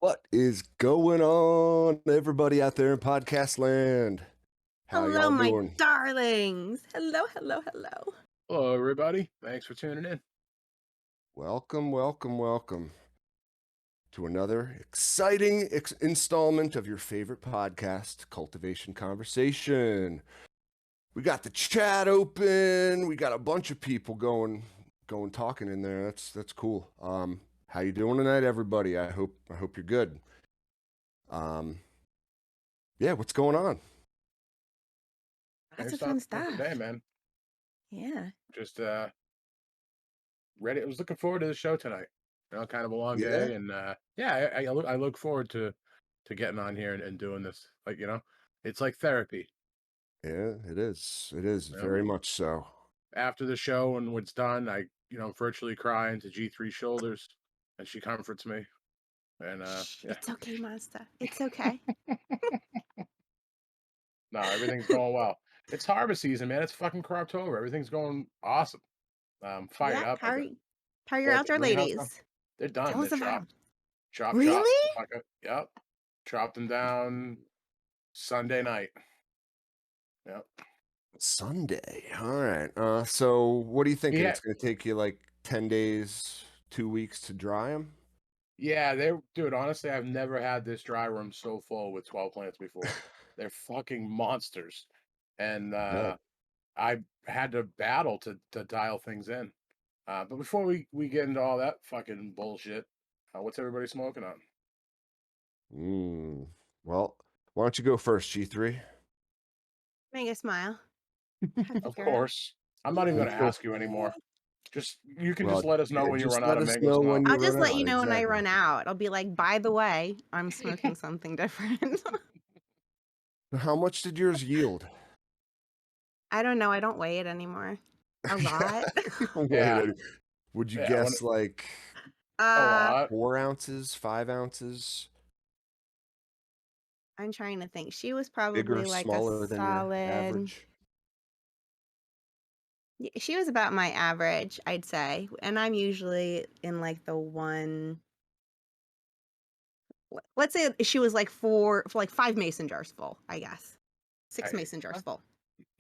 What is going on, everybody out there in podcast land? How Hello, y'all my doing? darlings. Hello, hello, hello. Hello, everybody. Thanks for tuning in. Welcome, welcome, welcome to another exciting installment of your favorite podcast, Cultivation Conversation. We got the chat open. We got a bunch of people going talking in there. That's cool. How you doing tonight, everybody? I hope you're good. Yeah, what's going on? Lots Thanks of for fun stopping stuff. today, man. Yeah. Just ready. I was looking forward to the show tonight. Kind of a long Yeah, day, and yeah, I look forward to getting on here and doing this. It's like therapy. yeah, it is. It is You know, very much so. after the show and when it's done, I virtually cry into G3's shoulders, and she comforts me. And Shh, yeah, it's okay, Monsta. It's okay. no, everything's going well. It's harvest season, man. It's fucking Croptober. Everything's going awesome. Fired Yeah. up. How are your They got the outdoor greenhouse done. ladies? They're done. Tell They're us about them. chopped. Chop, chop. Really? Yep. Chopped them down Sunday night. Yep. Sunday. All right. So what are you thinking? Yeah. It's going to take you like 10 days, 2 weeks to dry them? Yeah, dude, honestly, I've never had this dry room so full with 12 plants before. They're fucking monsters. And Yeah. I had to battle to dial things in. But before we get into all that fucking bullshit, what's everybody smoking on? Mm. Well, why don't you go first, G3? Make a smile. Happy Of girl. course. I'm not even You gonna go. ask you anymore. You can just Well, let us know yeah, when you just run out let of us mango know smoke. when you I'll just run let out. you know when I Exactly. run out. I'll be like, by the way, I'm smoking something different. How much did yours yield? I don't know. I don't weigh it anymore. A lot. Wait, Yeah. would you Yeah, when guess like a uh, lot. 4 ounces, 5 ounces, I'm trying to think. She was bigger, probably like a smaller than your solid. average? She was about my average, I'd say. And I'm usually in like the one. Let's say she was like for like 5 mason jars full, I guess. Six I, mason jars uh, full.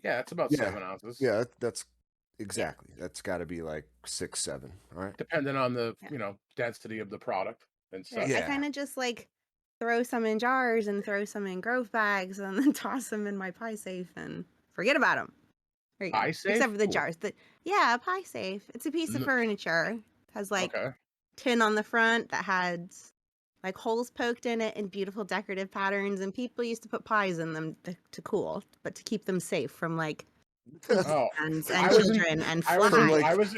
yeah, it's about Yeah. 7 ounces, Yeah, that's Yeah. exactly. That's got to be like 6, 7. All right. depending on the Yeah. density of the product and Right. I such. Yeah. kind of just like throw some in jars and throw some in grove bags and then toss them in my pie safe and forget about them. There you go. Eye Except safe? for the jars. Yeah, a pie safe. It's a piece of No. furniture. Has like Okay. tin on the front that had like holes poked in it and beautiful decorative patterns. And people used to put pies in them to cool, but to keep them safe from like Oh, hands and I was in. children and I was From in. flies. I like was.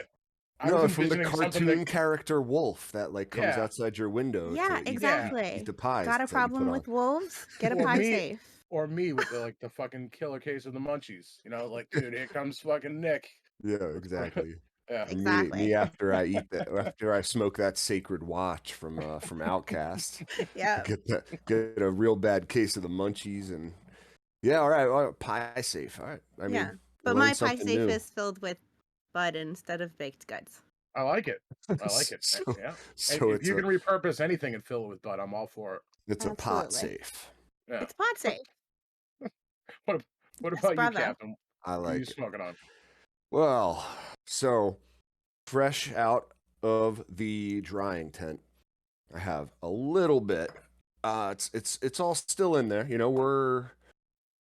I was no, from the envisioning something that. cartoon character wolf that like comes Yeah. outside your window Yeah, to Yeah. eat exactly. the pies Got a that you put problem on. with wolves? Get a Or pie me. safe. Or me with the fucking killer case of the munchies. Like, dude, here comes fucking Nick. Yeah, exactly. Yeah. Me Exactly. after I eat that after I smoke that sacred watch from Outcast, Yeah. get a real bad case of the munchies and yeah, all right, pie safe. All right. I Yeah. mean, But learn my pie something safe new. is filled with bud instead of baked goods. I like it. I like it. So Yeah. so If you can repurpose anything and fill it with bud, I'm all for it. it's a pot Absolutely. safe. Yeah. It's pod safe. What what Yes, about you, brother. Captain? I What are you like it. smoking on? Well, so fresh out of the drying tent, I have a little bit. It's all still in there.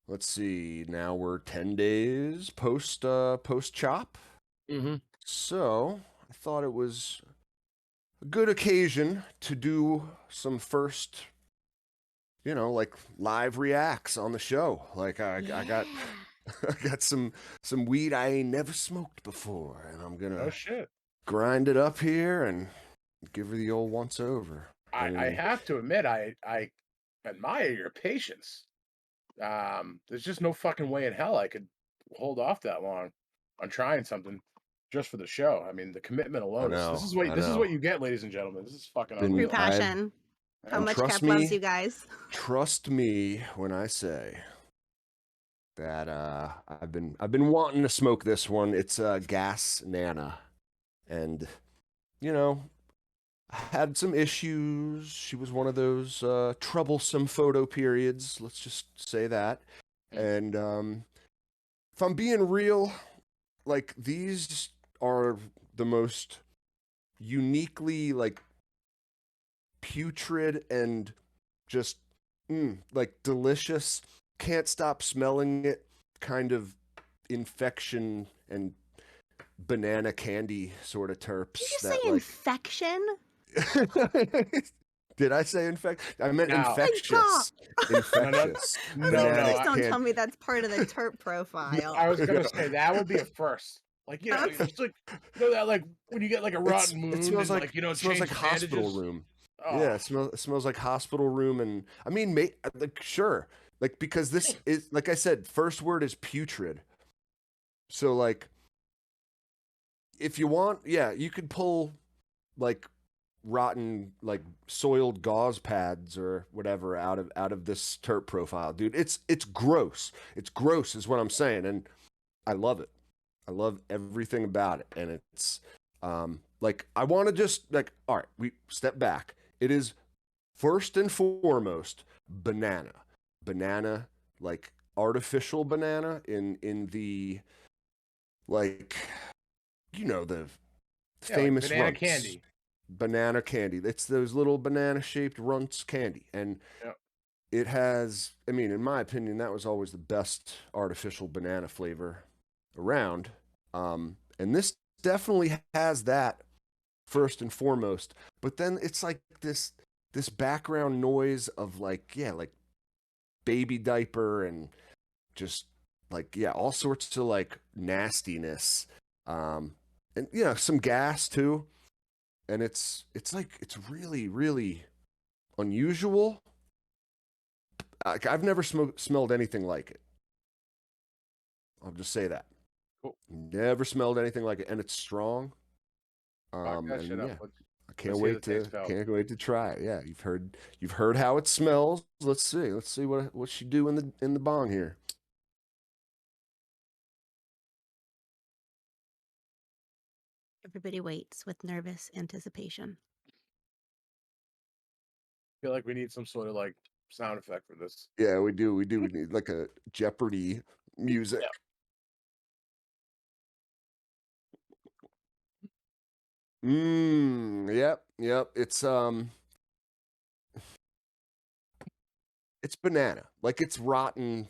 Let's see. Now we're 10 days post chop. Mm-hmm. So, I thought it was a good occasion to do some first, like live reacts on the show. Like I got Yeah. I got some weed I ain't never smoked before and I'm going Oh to shit. grind it up here and give her the old once over. I I mean, have to admit, I admire your patience. There's just no fucking way in hell I could hold off that long on trying something just for the show. I mean, the commitment I alone is know. I this is what know. you get, ladies and gentlemen. This is fucking True Been unreal. I've passion. How Yeah. and much Cap loves you guys. trust me when I say that I've been wanting to smoke this one. It's gas nana, and you know had some issues. She was one of those troublesome photo periods. Let's just say that. And if I'm being real, like these are the most uniquely like putrid and just like delicious. Can't stop smelling it. Kind of infection and banana candy sort of terps Did you say that like infection? Did I say infect? I meant No. infectious. Infectious. No, Banana Please don't candy. tell me that's part of the terp profile. I was gonna say that would be a first. Like, you know, it's like, you know that like when you get like a rotten wound It smells and like you don't it smells change like the hospital bandages. room. Oh, Yeah, it smells like hospital room, and I mean, like sure, like because this is like I said, first word is putrid. So like, if you want, yeah, you could pull like rotten like soiled gauze pads or whatever out of this terp profile, dude. It's gross. It's gross is what I'm saying, and I love it. I love everything about it, and it's like I want to just like all right, we step back. It is first and foremost banana, banana like artificial banana in the like you know the yeah, like famous banana runts. candy. Banana candy. It's those little banana shaped runts candy. And Yeah. it has, I mean, in my opinion, that was always the best artificial banana flavor around. And this definitely has that first and foremost. But then it's like this background noise of like, yeah, like baby diaper and just like, yeah, all sorts of like nastiness. And you know, some gas too. And it's like it's really unusual. I've never smelled anything like it. I'll just say that. Cool. Never smelled anything like it, and it's strong. Fuck that shit And up. yeah, I Let's hear the taste out. can't wait to try it. Yeah, you've heard how it smells. Let's see what she do in the bong here. Everybody waits with nervous anticipation. I feel like we need some sort of like sound effect for this. Yeah, we do. We need like a Jeopardy music. Yeah. Yep. It's banana. Like it's rotten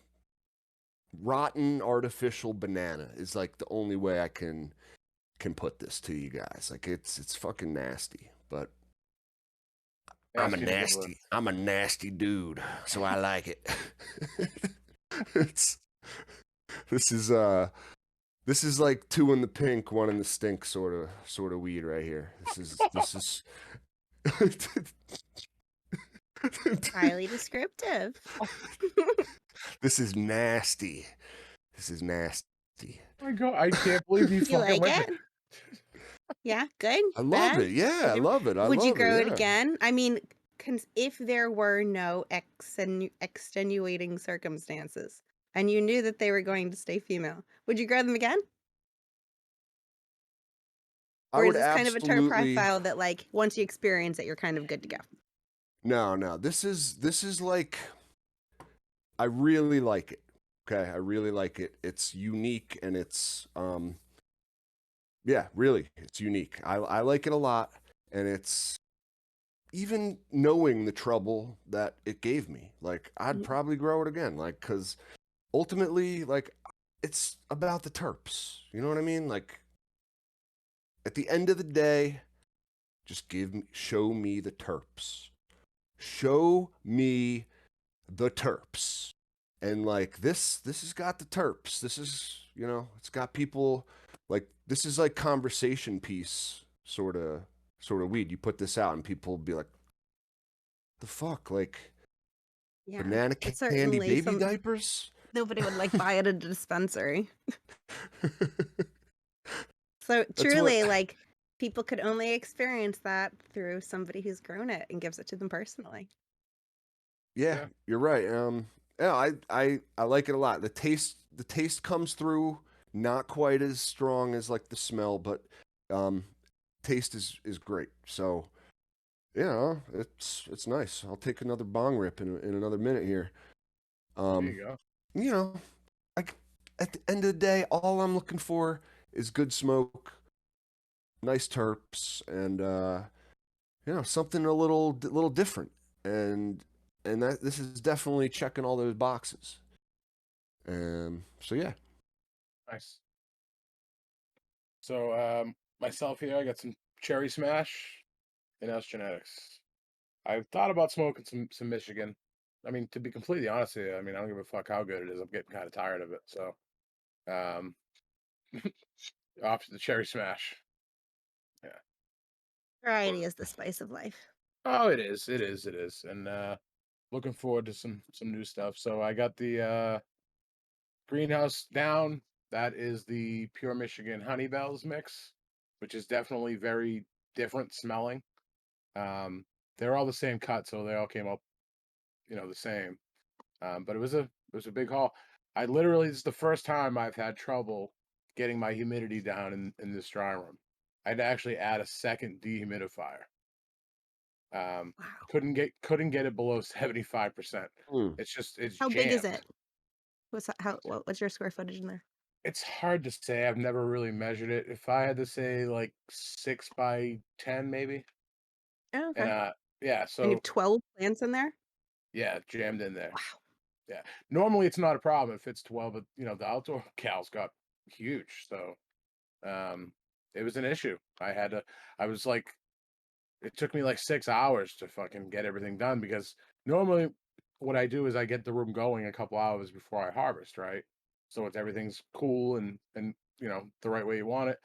artificial banana is like the only way I can put this to you guys. Like it's fucking nasty, but I'm a nasty dude, so I like it. it's this is this is like two in the pink, one in the stink sort of weed right here. This is Highly descriptive. this is nasty. This is nasty. Oh my God, I can't believe you You fucking like went it? Yeah, good. I love Bad? it. Yeah, I love it. Would you grow it yeah. again? I mean, if there were no extenuating circumstances and you knew that they were going to stay female, would you grow them again? I Or is would this kind of a term absolutely profile that, like, once you experience it, you're kind of good to go? no. This is like I really like it. Okay, I really like it. It's unique and it's yeah, really, it's unique. I like it a lot, and it's even knowing the trouble that it gave me. Like I'd Mhm. probably grow it again. Like because ultimately, like it's about the terps. You know what I mean? Like at the end of the day, just show me the terps. Show me the terps. And like this has got the terps. This is, you know, it's got people like this is like conversation piece sort of weed. You put this out and people will be like, the fuck? Like Yeah, banana it's candy certainly baby diapers? nobody would like buy it at a dispensary. So That's what truly, like, people could only experience that through somebody who's grown it and gives it to them personally. yeah, Yeah. you're right. Yeah, I like it a lot. The taste comes through not quite as strong as like the smell, but um taste is great. So it's nice. I'll take another bong rip in another minute here. There Um, you go. you know, like at the end of the day, all I'm looking for is good smoke, nice terps, and something a little different. And that this is definitely checking all those boxes. So yeah. Nice. So myself here, I got some cherry smash and house genetics. I've thought about smoking some Michigan. I mean, to be completely honest with you, I mean, I don't give a fuck how good it is. I'm getting kind of tired of it. So, um, off to the cherry smash. Yeah. Variety is the spice of life. Oh, it is. It is. It is. And looking forward to some new stuff. So I got the greenhouse down. That is the pure Michigan Honey Bells mix, which is definitely very different smelling. Um, they're all the same cut, so they all came up, the same. But it was a big haul. I literally this is the first time I've had trouble getting my humidity down in this dry room. I had to actually add a second dehumidifier. Um, Wow. couldn't get it below 75%. Mm. It's How big is jammed. it? What's your square footage in there? It's hard to say. I've never really measured it. If I had to say like 6 by 10, maybe. Oh, And okay. yeah, And you so have 12 plants in there? yeah, jammed in there. Wow. Yeah. Normally it's not a problem if it's 12, but the outdoor cows got huge. So um it was an issue. I was like it took me like 6 hours to fucking get everything done because normally what I do is I get the room going a couple hours before I harvest, right? So it's everything's cool and the right way you want it.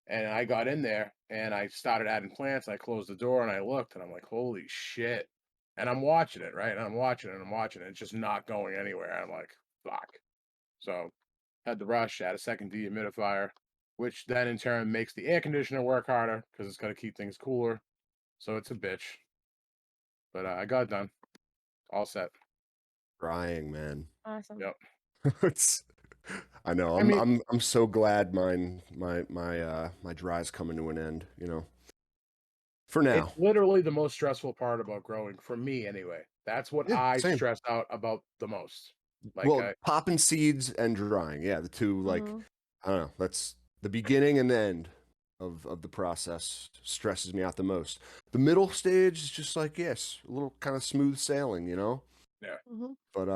And I got in there and I started adding plants. I closed the door and I looked and I'm like, holy shit. And I'm watching it, right? And I'm watching it and I'm watching it. It's just not going anywhere. I'm like, fuck. So had to rush, add a second dehumidifier, which then in turn makes the air conditioner work harder because it's got to keep things cooler. So it's a bitch. But I got it done. All set. Crying, man. Awesome. Yep. it's I know. I mean, I'm so glad my dry's coming to an end, For it's now. literally the most stressful part about growing for me anyway. That's what Yeah, I same. stress out about the most. Like Well, popping seeds and drying. Yeah, the two like Mhm. I don't know, that's the beginning and the end of the process stresses me out the most. The middle stage is just like yes, a little kind of smooth sailing. yeah. Mhm. But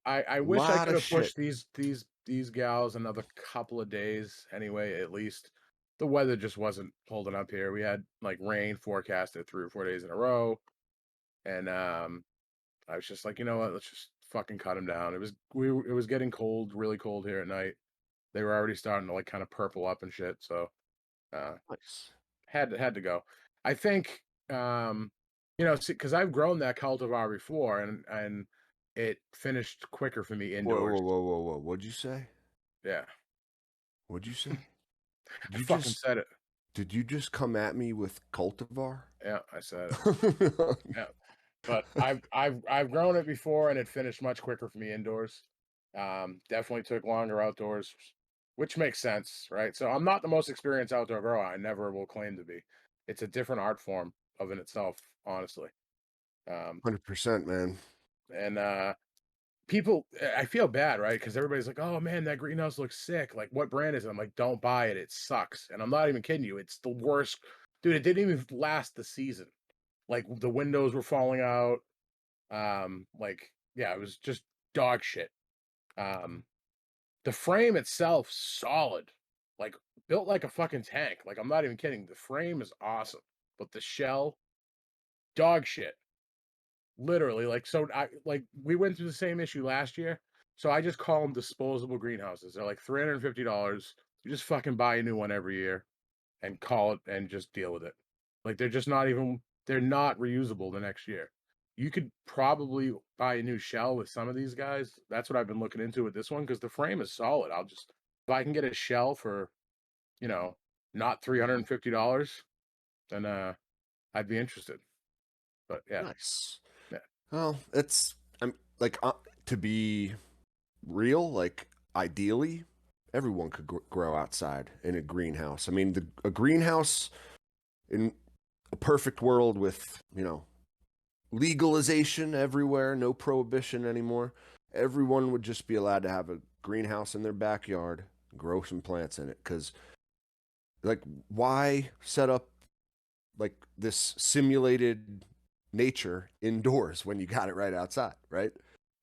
I a wish I lot could of have shit. pushed these gals another couple of days anyway, at least. The weather just wasn't holding up here. We had like rain forecasted 3 or 4 days in a row. And I was just like, you know what, let's just fucking cut them down. It was getting cold, really cold here at night. They were already starting to like kind of purple up and shit. So uh Nice. had to go. I think because I've grown that cultivar before and it finished quicker for me Whoa, indoors. whoa, whoa, whoa, whoa. What'd you say? Yeah. What'd you say? Did I you fucking just said it. did you just come at me with cultivar? Yeah, I said it. Yeah. But I've grown it before and it finished much quicker for me indoors. Definitely took longer outdoors, which makes sense, right? So I'm not the most experienced outdoor grower. I never will claim to be. It's a different art form of in itself, honestly. Um, 100%, man. and people I feel bad, right? Because everybody's like, "Oh man, that greenhouse looks sick. Like, what brand is it?" I'm like, "Don't buy it. It sucks." And I'm not even kidding you. It's the worst, dude. It didn't even last the season. Like the windows were falling out. Like yeah, it was just dog shit. Um, the frame itself solid, like built like a fucking tank. Like I'm not even kidding. The frame is awesome, but the shell, dog shit. Literally, like, so we went through the same issue last year. So I just call them disposable greenhouses. They're like $350. You just fucking buy a new one every year and call it and just deal with it. Like they're not reusable the next year. You could probably buy a new shell with some of these guys. That's what I've been looking into with this one because the frame is solid. If I can get a shell for, you know, not $350, then I'd be interested. But yeah, Nice. yeah, Well, I'm like to be real, like ideally, everyone could grow outside in a greenhouse. I mean, a greenhouse in a perfect world with, legalization everywhere, no prohibition anymore, everyone would just be allowed to have a greenhouse in their backyard, grow some plants in it. Because, like, why set up like this simulated nature indoors when you got it right outside, right?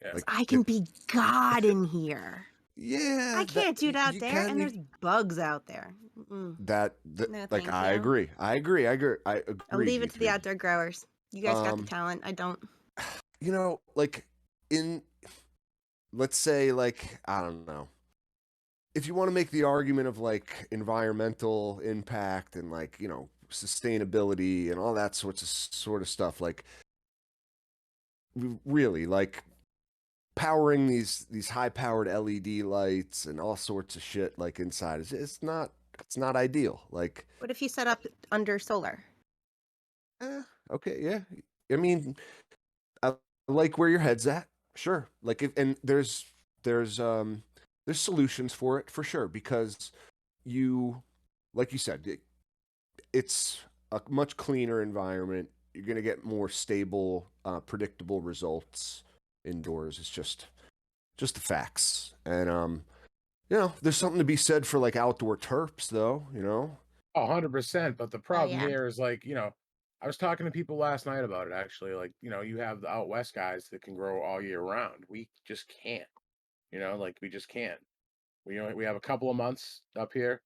Yeah. Like, I can be God in here. yeah, I can't do it out you there, can. and there's bugs out there. That No, like thank I you. agree. I agree. I I'll agree, leave it to the Dimitri. outdoor growers. You guys got the talent. I don't. Like in, let's say, like, I don't know, if you want to make the argument of like environmental impact and, like, sustainability and all that sort of stuff, like, really, like, powering these high powered LED lights and all sorts of shit like inside is it's not ideal. Like, What if you set up under solar? okay, yeah. I mean, I like where your head's at. Sure. Like, and there's solutions for it, for sure, because you like you said, it's a much cleaner environment. You're going to get more stable, predictable results indoors. It's just the facts. And there's something to be said for like outdoor terps, though. 100%. But the Oh problem yeah. here is like, I was talking to people last night about it actually. Like, you have the out west guys that can grow all year round. We just can't, like we just can't. We have a couple of months up here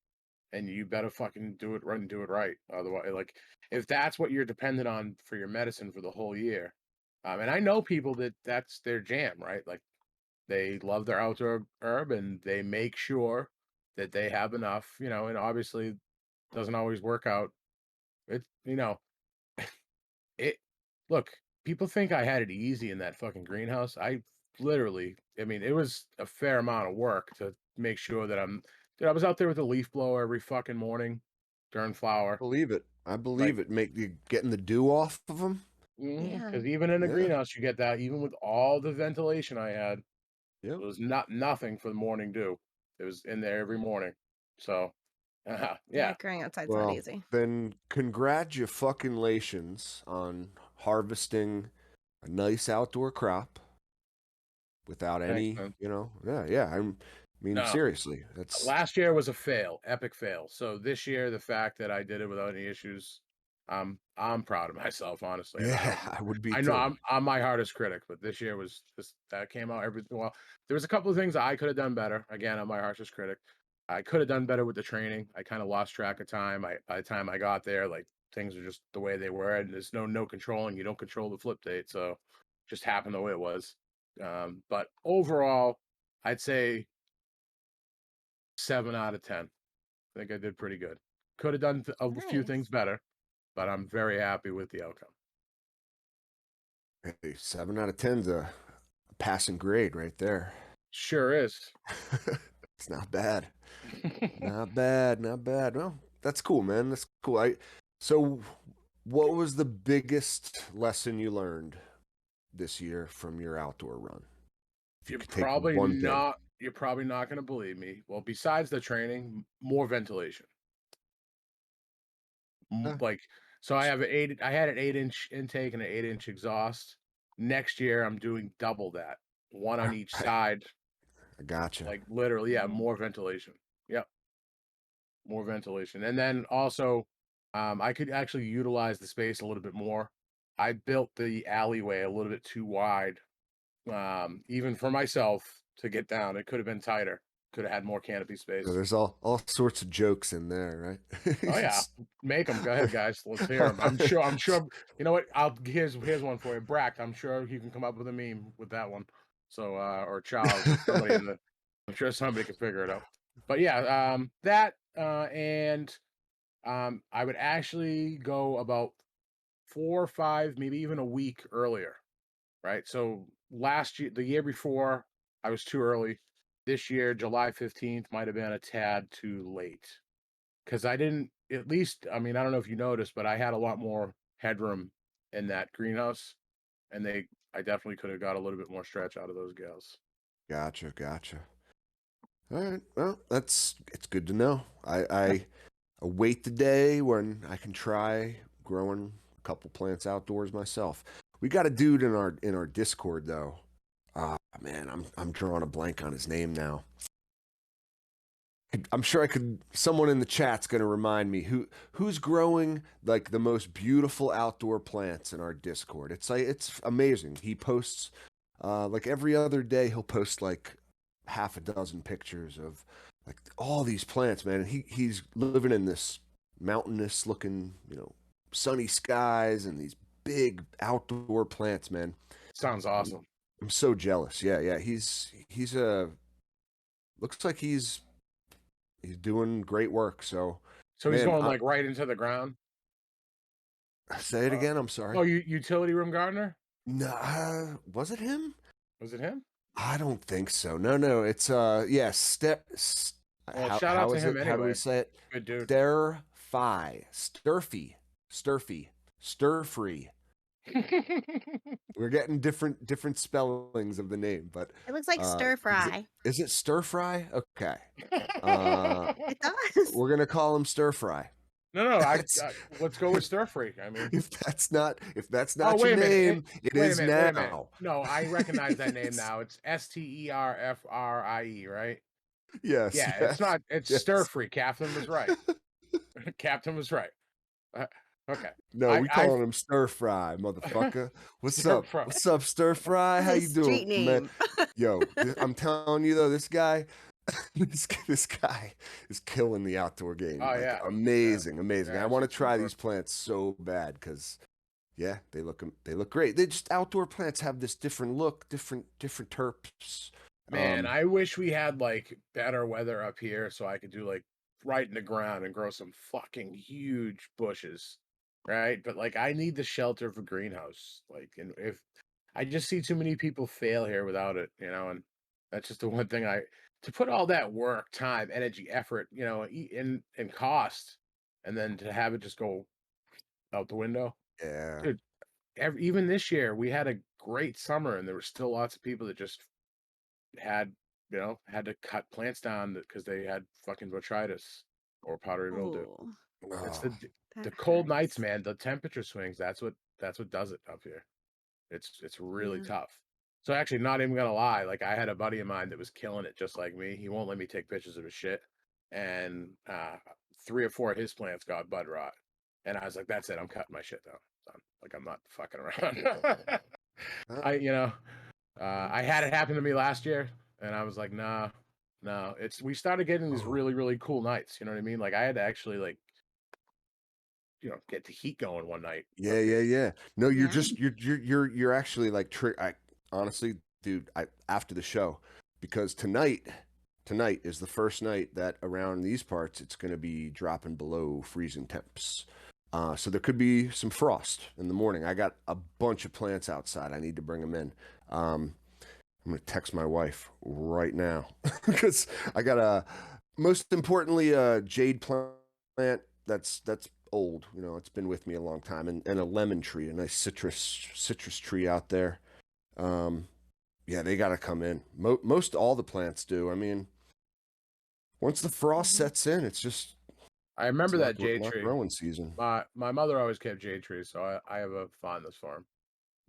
and you better fucking do it right and do it right. Otherwise, like if that's what you're dependent on for your medicine for the whole year. And I know people that's their jam, right? Like they love their outdoor herb and they make sure that they have enough, and obviously doesn't always work out. It, it, look, people think I had it easy in that fucking greenhouse. I literally, I mean, it was a fair amount of work to make sure that dude, I was out there with a leaf blower every fucking morning during flower. Believe it. I Like, believe it. Make you getting the dew off of them. Yeah. because even in a Yeah. greenhouse, you get that. Even with all the ventilation I had, Yep. it was nothing for the morning dew. It was in there every morning. So, Yeah, yeah. growing outside's not Well, easy. then congratulations on harvesting a nice outdoor crop without Thanks, any, man. yeah. I mean, No, seriously, that's last year was a fail, epic fail. So this year, the fact that I did it without any issues, I'm proud of myself, honestly. And yeah, I would be I know too. I'm my hardest critic, but this year was this that came out everything well. There was a couple of things I could have done better. Again, I'm my harshest critic. I could have done better with the training. I kind of lost track of time. By the time I got there, like things are just the way they were, and there's no controlling. You don't control the flip date, so just happened the way it was. But overall, I'd say 7 out of 10. I think I did pretty good. Could have done a few Nice. things better, but I'm very happy with the outcome. Hey, 7 out of 10's a passing grade right there. Sure is. It's not bad. Not bad. Not bad. Well, that's cool, man. That's cool. So, what was the biggest lesson you learned this year from your outdoor run? If you You're could take probably one thing. not you're probably not gonna believe me. Well, besides the training, more ventilation. Yeah, Like, so I had an 8-inch intake and an 8-inch exhaust. Next year, I'm doing double that, one on each right. side. I gotcha. Like literally, yeah, Mhm. more ventilation. Yep, more ventilation. And then also, I could actually utilize the space a little bit more. I built the alleyway a little bit too wide, even for myself to get down. It could have been tighter. Could have had more canopy So space. there's all sorts of jokes in there, right? Oh yeah, make them. Go ahead, guys. Let's hear them. I'm sure. I'm sure. You know what? Here's one for you, Brack. I'm sure you can come up with a meme with that one. So or Charles or somebody in the. I'm sure somebody can figure it out. But yeah, that and I would actually go about 4 or 5, maybe even a week earlier. Right. So last year, the year before, I was too early. This year, July 15th might have been a tad too late. Because I didn't, at least, I mean, I don't know if you noticed, but I had a lot more headroom in that greenhouse, and I definitely could have got a little bit more stretch out of those gals. Gotcha, gotcha. All right. Well, it's good to know. Yeah. I await the day when I can try growing a couple plants outdoors myself. We got a dude in our Discord though. Man, I'm drawing a blank on his name now. I'm sure I could. Someone in the chat's going to remind me who's growing like the most beautiful outdoor plants in our Discord. It's amazing. He posts like every other day. He'll post like half a dozen pictures of like all these plants, man. And he's living in this mountainous looking, sunny skies and these big outdoor plants, man. Sounds awesome. I'm so jealous. Yeah, yeah. He's a looks like he's doing great work. So, So he's man, going like right into the ground. say it again. I'm sorry. Oh, utility room gardener? No, was it him? Was it him? I don't think so. No. It's yeah. Well, shout out how to is him it? How do we anyway. say it? Good dude. Stir free. We're getting different spellings of the name, but It looks like stir fry. is it stir fry? Okay. It does. We're gonna call him stir fry. No, let's go with stir free. I mean, if that's not oh, your wait a minute. name, it Wait a is minute, wait a minute. now. No, I recognize that name now. It's Sterfrie, right? Yes. Yeah, yes, it's not. It's yes. stir free. Captain was right. Captain was right. Okay. No, we calling him stir fry, motherfucker. What's up? Fry. What's up, stir fry? How you His doing, street man? name. Yo, I'm telling you though, this guy, this guy is killing the outdoor game. Oh, Like, yeah. amazing. Yeah, I want to it's try super. these plants so bad because, yeah, they look great. They just outdoor plants have this different look, different terps. Man, I wish we had like better weather up here so I could do like right in the ground and grow some fucking huge bushes, right? But like I need the shelter of a greenhouse. Like, and if I just see too many people fail here without it, and that's just the one thing to put all that work, time, energy, effort, and cost, and then to have it just go out the window. Yeah. Dude, even this year we had a great summer and there were still lots of people that just had had to cut plants down because they had fucking botrytis or powdery mildew. Ooh, It's Oh, the that cold nights, hurts. man. The temperature swings. That's what does it up here. It's really Yeah. tough. So actually, not even gonna lie, like I had a buddy of mine that was killing it just like me. He won't let me take pictures of his shit, and 3 or 4 of his plants got bud rot, and I was like, "That's it. I'm cutting my shit down. Done. Like I'm not fucking around." I I had it happen to me last year, and I was like, nah, no. We started getting these oh. really, really cool nights. You know what I mean? Like I had to actually like, get the heat going one night Yeah, up here. yeah. No, you're Yeah. just you're actually like I honestly, dude, after the show because tonight is the first night that around these parts it's going to be dropping below freezing temps. So there could be some frost in the morning. I got a bunch of plants outside. I need to bring them in. I'm going to text my wife right now because I got most importantly a jade plant that's old. It's been with me a long time, and a lemon tree, a nice citrus tree out there. Yeah, they got to come in. Most all the plants do. I mean, once the frost sets in, it's I remember that jade not tree. growing season. My mother always kept jade trees, so I have a fondness for them.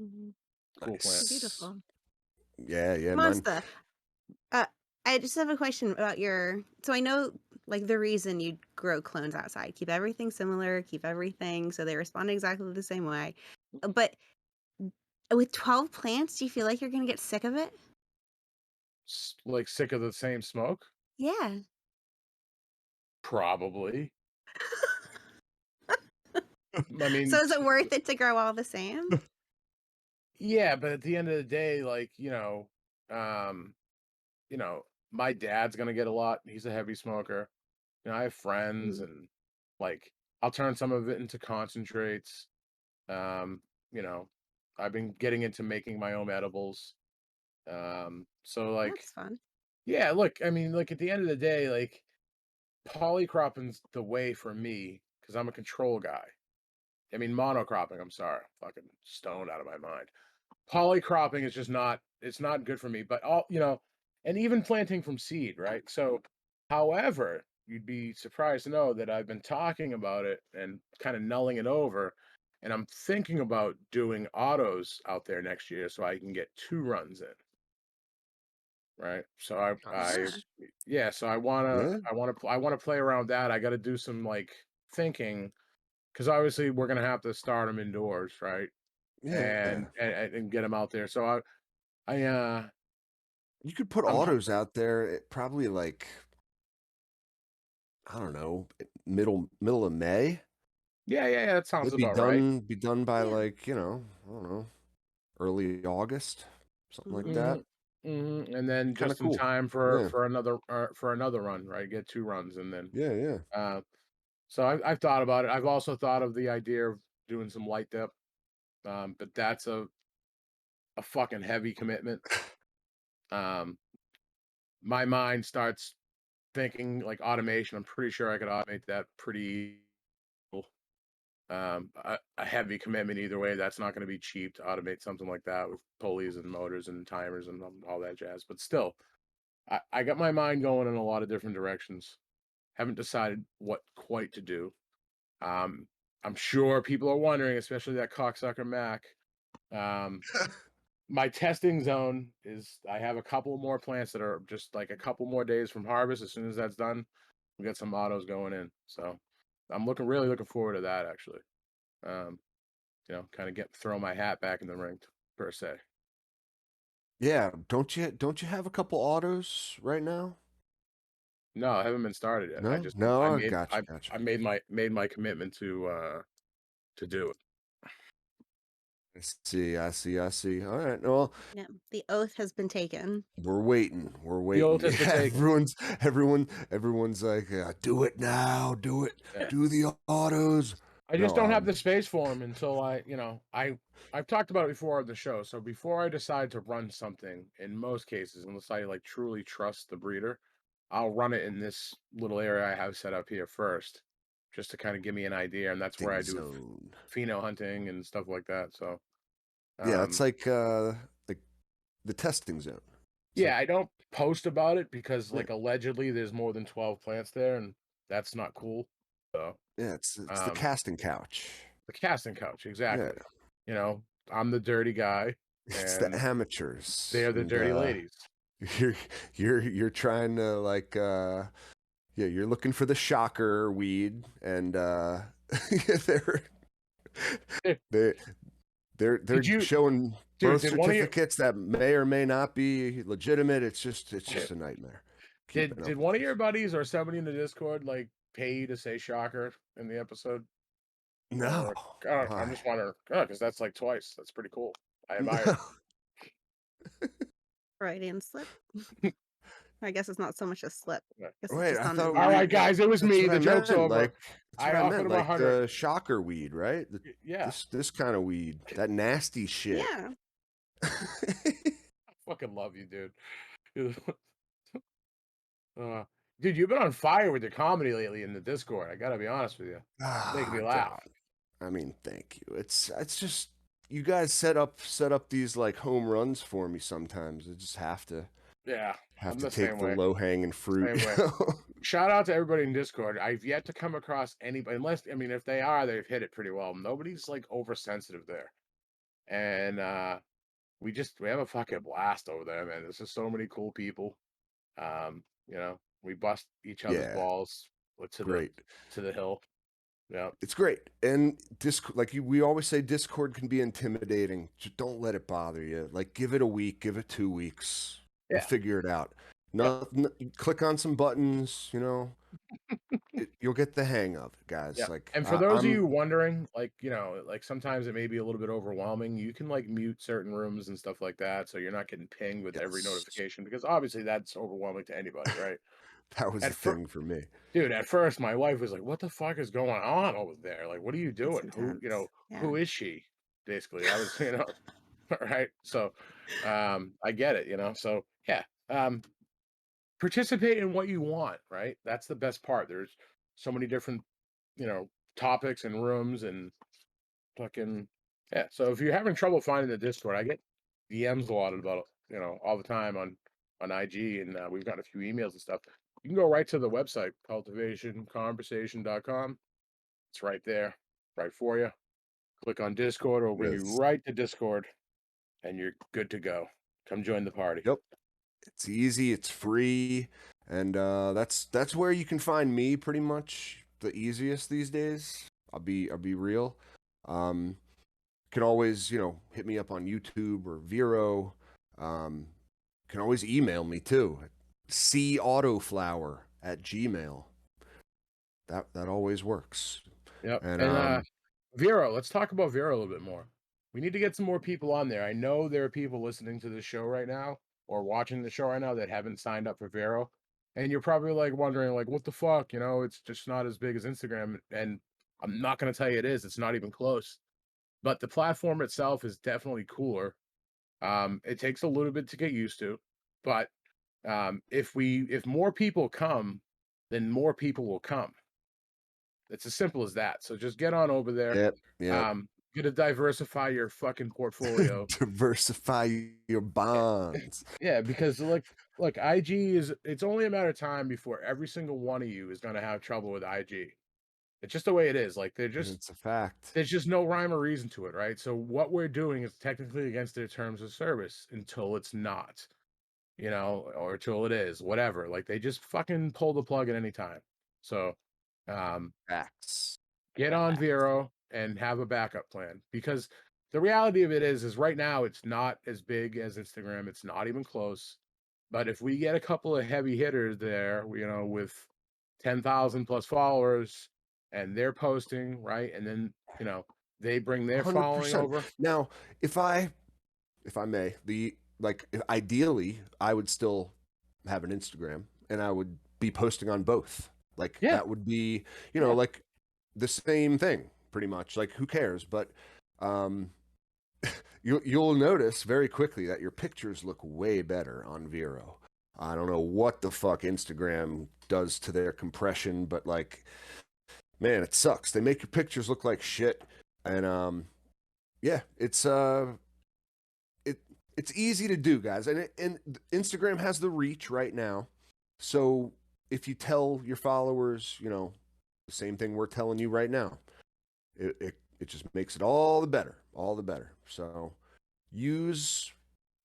Mhm. Cool plant. Beautiful. Yeah, mine. Monsta, I just have a question about so I know like the reason you grow clones outside, keep everything similar, keep everything so they respond exactly the same way. But with 12 plants, do you feel like you're gonna get sick of it? Like sick of the same smoke? Yeah. Probably. I mean, So is it worth it to grow all the same? yeah, but at the end of the day, like, um, my dad's gonna get a lot. He's a heavy smoker. I have friends Mm, and like I'll turn some of it into concentrates. Um, you know, I've been getting into making my own edibles. So like, that's fun. yeah, look, I mean, like at the end of the day, like polycropping's the way for me because I'm a control guy. I mean, monocropping, I'm sorry, fucking stoned out of my mind. Polycropping is just not, it's not good for me, but and even planting from seed, right? So, however, you'd be surprised to know that I've been talking about it and kind of nulling it over, and I'm thinking about doing autos out there next year so I can get 2 runs in, right? So Sure. yeah, so Yeah. I wanna play around with that. I gotta do some, like, thinking because obviously we're gonna have to start them indoors, right? Yeah. And get them out there. So I, You could put I'm autos out there at probably like, I don't know, middle of May. yeah, that sounds They'd be about right. done by Yeah. like, I don't know, early August, something like Mhm. that. Mhm, mhm, and then Kinda just in cool. time Yeah. for another run, right? Get 2 runs and then, Yeah, yeah. uh, so I've thought about it. I've also thought of the idea of doing some light dip, but that's a fucking heavy commitment. Um, my mind starts thinking like automation. I'm pretty sure I could automate that pretty well. A heavy commitment either way. That's not gonna be cheap to automate something like that with pulleys and motors and timers and all that jazz, but still, I got my mind going in a lot of different directions. Haven't decided what quite to do. Um, I'm sure people are wondering, especially that cocksucker Mac. Um, my testing zone is I have a couple more plants that are just like a couple more days from harvest. As soon as that's done, we got some autos going in. So I'm really looking forward to that actually. Um, kind of throw my hat back in the ring per se. Yeah, don't you have a couple autos right now? No, I haven't been started yet. No? No? Gotcha, gotcha. I made my commitment to do it. I see. Alright, well, Yeah. The oath has been taken. we're The oath waiting. has been Yeah, taken. everyone's like, "Do it now, do it, Yeah. do the autos." I just No, don't have the space for them until I've talked about it before on the show. So before I decide to run something, in most cases, unless I like truly trust the breeder, I'll run it in this little area I have set up here first, just to kind of give me an idea. And that's where testing I do zone. pheno hunting and stuff like that. So Yeah, that's um like the testing zone. It's yeah, like I don't post about it because yeah, like allegedly there's more than 12 plants there and that's not cool. So yeah, it's the um casting couch. the casting couch, Yeah, exactly. You know, I'm the dirty guy it's the and amateurs, they're the and dirty ladies. you're you're trying to like yeah, you're looking for the shocker weed, and they're Eh, they Did they're you showing dude, birth certificates that may or may not be legitimate. It's just a nightmare keeping did up with one of this. your buddies or somebody in the Discord like pay you to say shocker in the episode? No, Or I'm why? just wondering, because that's like twice. That's pretty cool. I admire No, it. Freudian slip. I guess it's not so much a slip. Yeah. I guess it wait, just I sounded thought All we weird. right, guys, it was that's me. what I The joke's meant. over. Like that's what I I offered meant. him a Like hundred. the shocker weed, right? Yeah, This kind of weed, that nasty shit. Yeah. I fucking love you, dude. Uh, dude, you've been on fire with your comedy lately in the Discord. I gotta be honest with you. Making me Ah, laugh. I mean, thank you. It's just you guys set up these like home runs for me sometimes. I just Yeah, have I'm to the take same the way. low hanging fruit. Same way. Shout out to everybody in Discord. I've yet to come across anybody, unless I mean, if they are, they've hit it pretty well. Nobody's like oversensitive there, and we have a fucking blast over there, man. There's just so many cool people. We bust each other's Yeah, balls great. to the hill. Yeah, It's great. And we always say Discord can be intimidating. Just don't let it bother you. Like give it a week, give it 2 weeks. You'll yeah. figure it out. Yep. Click on some buttons, you'll get the hang of it, Yeah, guys. Like and for those of I'm you wondering, like, like, sometimes it may be a little bit overwhelming, you can, like, mute certain rooms and stuff like that, so you're not getting pinged with every yes. notification, because obviously that's overwhelming to anybody, right? That was At the fir thing for me. Dude, at first, my wife was like, "What the fuck is going on over there? Like, what are you It's doing? intense. Yeah. Who is she?" Basically, I was, right? So, I get it, so, yeah, participate in what you want, right? That's the best part. There's so many different, you know, topics and rooms and fucking yeah. So if you're having trouble finding the Discord, I get DMs a lot about it, all the time on IG, and we've gotten a few emails and stuff. You can go right to the website, cultivationconversation.com. It's right there, right for you. Click on Discord, it'll bring you Yes. right to Discord, and you're good to go. Come join the party. Yep. It's easy, it's free, and that's where you can find me pretty much the easiest these days. I'll be real. Um, can always, hit me up on YouTube or Vero. Can always email me too. cautoflower@gmail. That always works. Yep. And And Vero, let's talk about Vero a little bit more. We need to get some more people on there. I know there are people listening to the show right now or watching the show right now that haven't signed up for Vero. And you're probably like wondering, like, what the fuck? It's just not as big as Instagram. And I'm not gonna tell you it is, it's not even close. But the platform itself is definitely cooler. It takes a little bit to get used to, but if more people come, then more people will come. It's as simple as that. So just get on over there. yep, yep. You gotta diversify your fucking portfolio. Diversify your Eh, bonds. yeah, because look, IG it's only a matter of time before every single one of you is gonna have trouble with IG. It's just the way it is. Like It's a fact. there's just no rhyme or reason to it, right? So what we're doing is technically against their terms of service until it's not, or till it is, whatever. Like they just fucking pull the plug at any time. So um Facts. get on Facts. Vero and have a backup plan because the reality of it is right now it's not as big as Instagram. It's not even close. But if we get a couple of heavy hitters there, with 10,000 plus followers and they're posting, right? And then, they bring their following 100%. over. Now, if I may, ideally, I would still have an Instagram and I would be posting on both. Like Yeah. that would be, Yeah. like the same thing pretty much. Like who cares? But um you'll notice very quickly that your pictures look way better on Vero. I don't know what the fuck Instagram does to their compression, but like, man, it sucks. They make your pictures look like shit. And yeah, it it's easy to do, guys. And Instagram has the reach right now. So if you tell your followers, the same thing we're telling you right now, it just makes it all the better, all the better. So use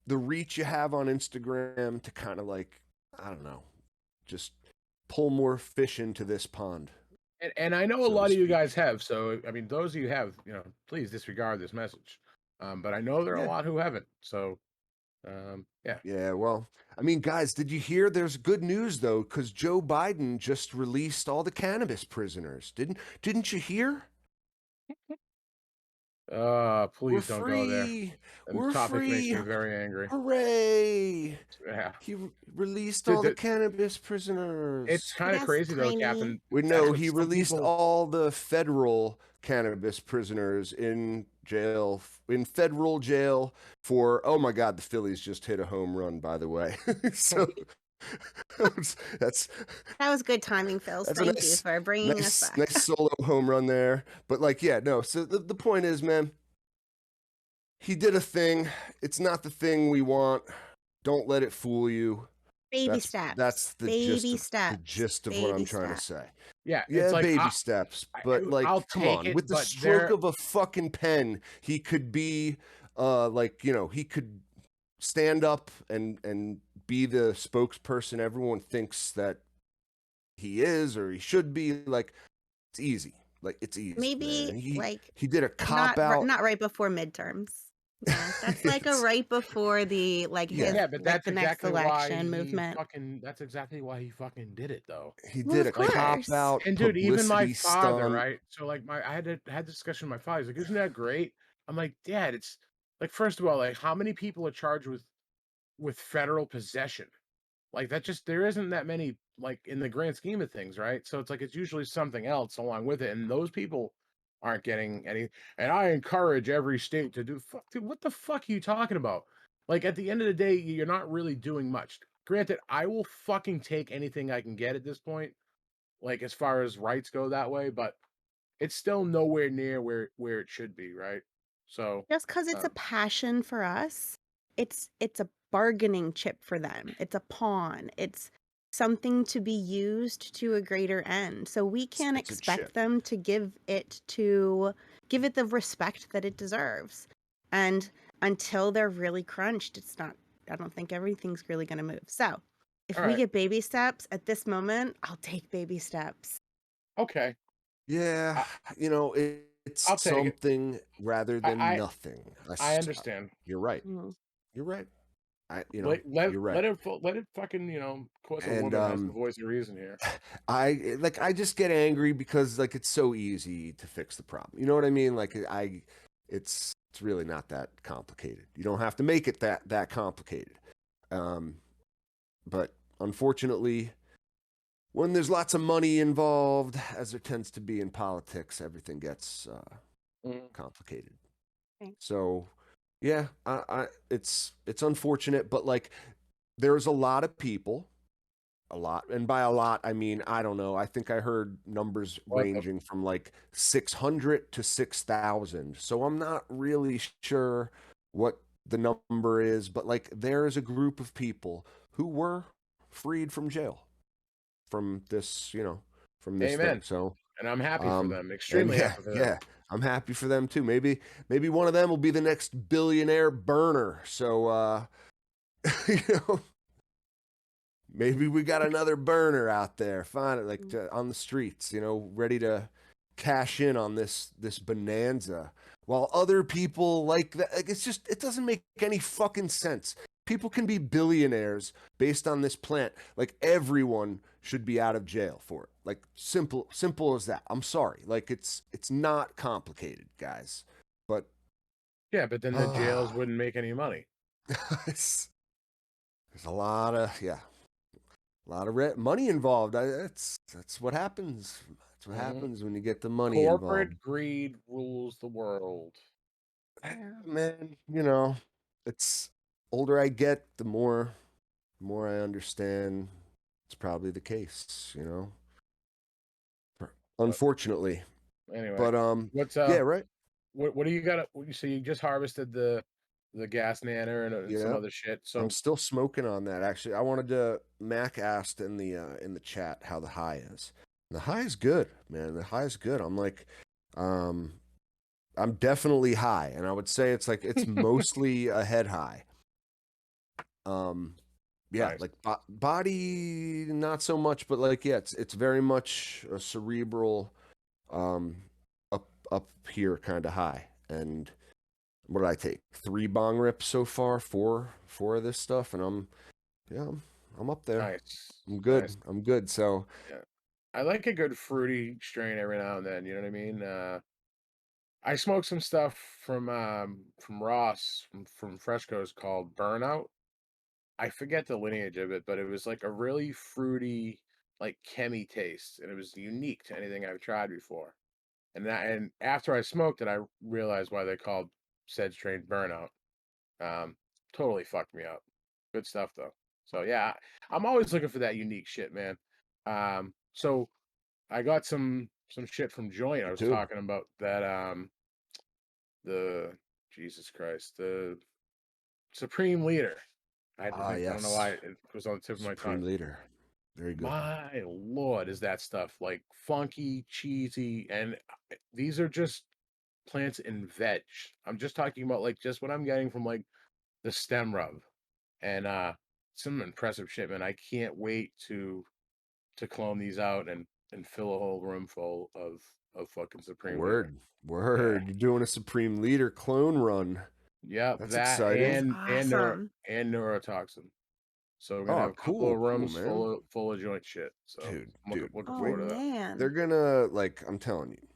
the reach you have on Instagram to kind of like, I don't know, just pull more fish into this pond, And I know a so to lot of you speak. guys have. So, I mean, those of you who have, please disregard this message. But I know there are a Yeah. lot who haven't. So, yeah. Yeah, well, I mean, guys, did you hear there's good news though, because Joe Biden just released all the cannabis prisoners. Didn't you hear? We're Please don't go there. free. The We're topic makes free. me very angry. Hooray. Yeah. He released Dude, all the cannabis it's prisoners. I kind of guess crazy though, tiny. Captain. We That's know what he some released people all the federal cannabis prisoners in jail, in federal jail for, oh my God, the Phillies just hit a home run, by the way. So that's That was good timing, Phils. that's a Thank you nice, for bringing us back. solo home run there. But like, yeah, no. So the point is, man, he did a thing. It's not the thing we want. Don't let it fool you. Baby That's steps. that's the gist Baby of the steps. gist of what I'm Baby trying to steps. say. yeah, it's Yeah, like baby steps, but I'll like, come take on, with it, the but stroke there of a fucking pen, he could be, he could stand up and be the spokesperson everyone thinks that he is or he should be. Like, it's easy. Like, it's easy, Maybe man. He like he did a cop out. not right before midterms. Yeah, that's like a It's right before the yeah, yeah, but the next election movement. that's exactly why he fucking did it though. he Well, did of a Like cop course. out and dude, even my publicity father, stunt. right? So like I had this discussion with my father. He's like, "Isn't that great?" I'm like, "Dad, it's like first of all, like how many people are charged with federal possession? Like that just there isn't that many like in the grand scheme of things, right? So it's like it's usually something else along with it, and those people aren't getting any. And I encourage every state to do. Fuck, dude, what the fuck are you talking about? Like at the end of the day, you're not really doing much. Granted, I will fucking take anything I can get at this point, like as far as rights go that way, but it's still nowhere near where it should be, right? So, Just because it's a um, passion for us, it's a bargaining chip for them. It's a pawn. It's something to be used to a greater end. So we can't Sponsored shit. expect them to give it the respect that it deserves. And until they're really crunched, I don't think everything's really going to move. So if All we right. get baby steps at this moment, I'll take baby steps. Okay. Yeah, you know, it's I'll take it. something rather than I nothing. I understand. You're right. Mm. You're right. Let You're right. let it let it fucking, of course a And woman has the voice of reason here. I just get angry because like it's so easy to fix the problem. You know what I mean? Like it's really not that complicated. You don't have to make it that complicated. Um, but unfortunately, when there's lots of money involved, as there tends to be in politics, everything gets Mm. complicated. Okay. So, yeah, it's unfortunate, but like there's a lot of people, and by a lot I mean I don't know. I think I heard numbers What the ranging from like 600 to 6,000. So I'm not really sure what the number is, but like there is a group of people who were freed from jail from this, from this thing. Amen. So, And I'm happy for them. and Extremely yeah, happy for them. yeah, I'm happy for them too. Maybe one of them will be the next billionaire burner. So, you know, maybe we got another burner out there, fine, like on the streets, ready to cash in on this bonanza, while other people like that. Like, it doesn't make any fucking sense. People can be billionaires based on this plant. Like everyone should be out of jail for it. Like simple as that. I'm sorry. Like it's not complicated, guys. But Yeah, but then the jails wouldn't make any money. there's a lot of money involved. That's what happens. That's what happens when you get the money involved. Corporate greed rules the world. Man, it's older I get, the more I understand it's probably the case, But unfortunately. anyway, But what's yeah, right. what do you got? So you just harvested the gas nanner and some Yeah. other shit. I'm So still smoking on that. Actually, I wanted to. Mac asked in the chat how the high is. The high is good, man. The high is good. I'm like, I'm definitely high, and I would say it's mostly a head high. Yeah, nice. like body not so much, but like yeah, it's very much a cerebral, um, up here kind of high. And what did I take? 3 bong rips so far, four of this stuff, and I'm up there. Nice. I'm good. Nice. I'm good. So Yeah. I like a good fruity strain every now and then, you know what I mean? I smoked some stuff from Ross from Fresco's called Burnout. I forget the lineage of it, but it was like a really fruity, like chemi taste, and it was unique to anything I've tried before. And after I smoked it, I realized why they called said strain Burnout. Um, totally fucked me up. Good stuff though. So yeah, I'm always looking for that unique shit, man. So I got some shit from Joint. I me was too. talking about that the Jesus Christ, the Supreme Leader. Ah, I don't know why yes, it was on the tip of my Supreme tongue. Leader, very good. My lord, is that stuff like funky, cheesy, and these are just plants and veg. I'm just talking about like just what I'm getting from like the stem rub. And some impressive shit, man. I can't wait to clone these out and fill a whole room full of fucking Supreme Leader. Word, Yeah. word. You're doing a Supreme Leader clone run. Yep, That's that exciting. That's awesome. and neurotoxin. So we're gonna have Oh, a couple of cool, rooms man. full of joint shit. So I'm Dude, looking Oh wait. forward to that. They're man. gonna I'm telling you,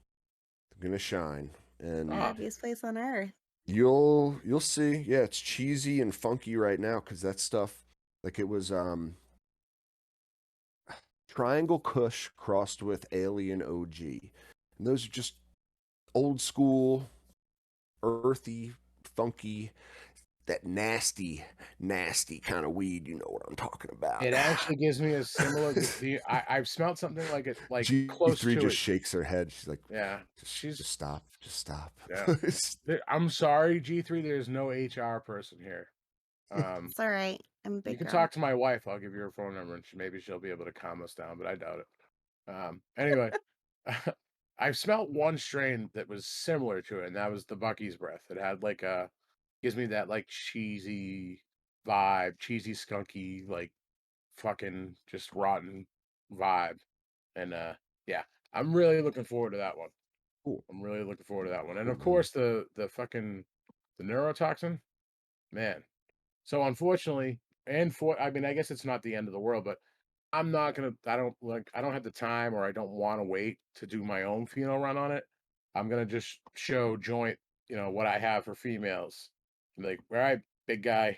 they're gonna shine, and Ah, Happiest place on earth. you'll see. Yeah, it's cheesy and funky right now because that stuff, like it was Triangle Kush crossed with Alien OG, and those are just old school, earthy, funky, that nasty kind of weed. You know what I'm talking about. it actually gives me a similar. I've smelled something like it, like close G3 to just it. shakes her head. She's like, Yeah, just stop, just stop. yeah. I'm sorry, G3. There's no HR person here. It's all right. I'm a You big can girl. talk to my wife. I'll give you her phone number, and maybe she'll be able to calm us down, but I doubt it. Anyway, I've smelt one strain that was similar to it, and that was the Bucky's breath. It had like a gives me that like cheesy vibe, cheesy skunky, like fucking just rotten vibe. And yeah, I'm really looking forward to that one. Cool. I'm really looking forward to that one. And Cool, of man. course the fucking the neurotoxin, man. So unfortunately, and for I mean, I guess it's not the end of the world, but I don't have the time or I don't want to wait to do my own pheno run on it. I'm gonna just show joint, what I have for females. And be like, all right, big guy,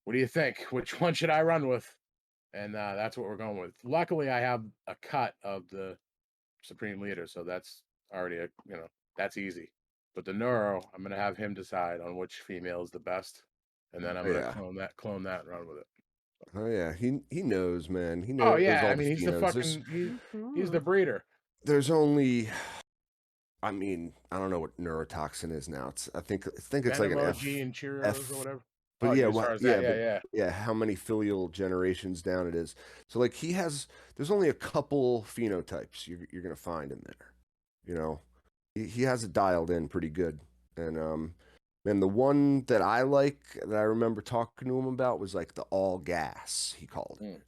what do you think? Which one should I run with? And that's what we're going with. Luckily, I have a cut of the Supreme Leader, so that's already that's easy. But the neuro, I'm gonna have him decide on which female is the best, and then I'm Oh, gonna yeah. clone that, and run with it. Oh yeah. He knows, man. He Oh knows yeah, all I the mean phenoms. he's the Mhm. breeder. There's only I mean, I don't know what neurotoxin is now. I think it's like Venom an OG and Cheerios or F whatever. but Oh, yeah, as what far as that, yeah, yeah, but yeah. yeah, how many filial generations down it is. So like there's only a couple phenotypes you're gonna find in there. You know, he has it dialed in pretty good. And the one that I like that I remember talking to him about was like the all gas, he called it. Mm.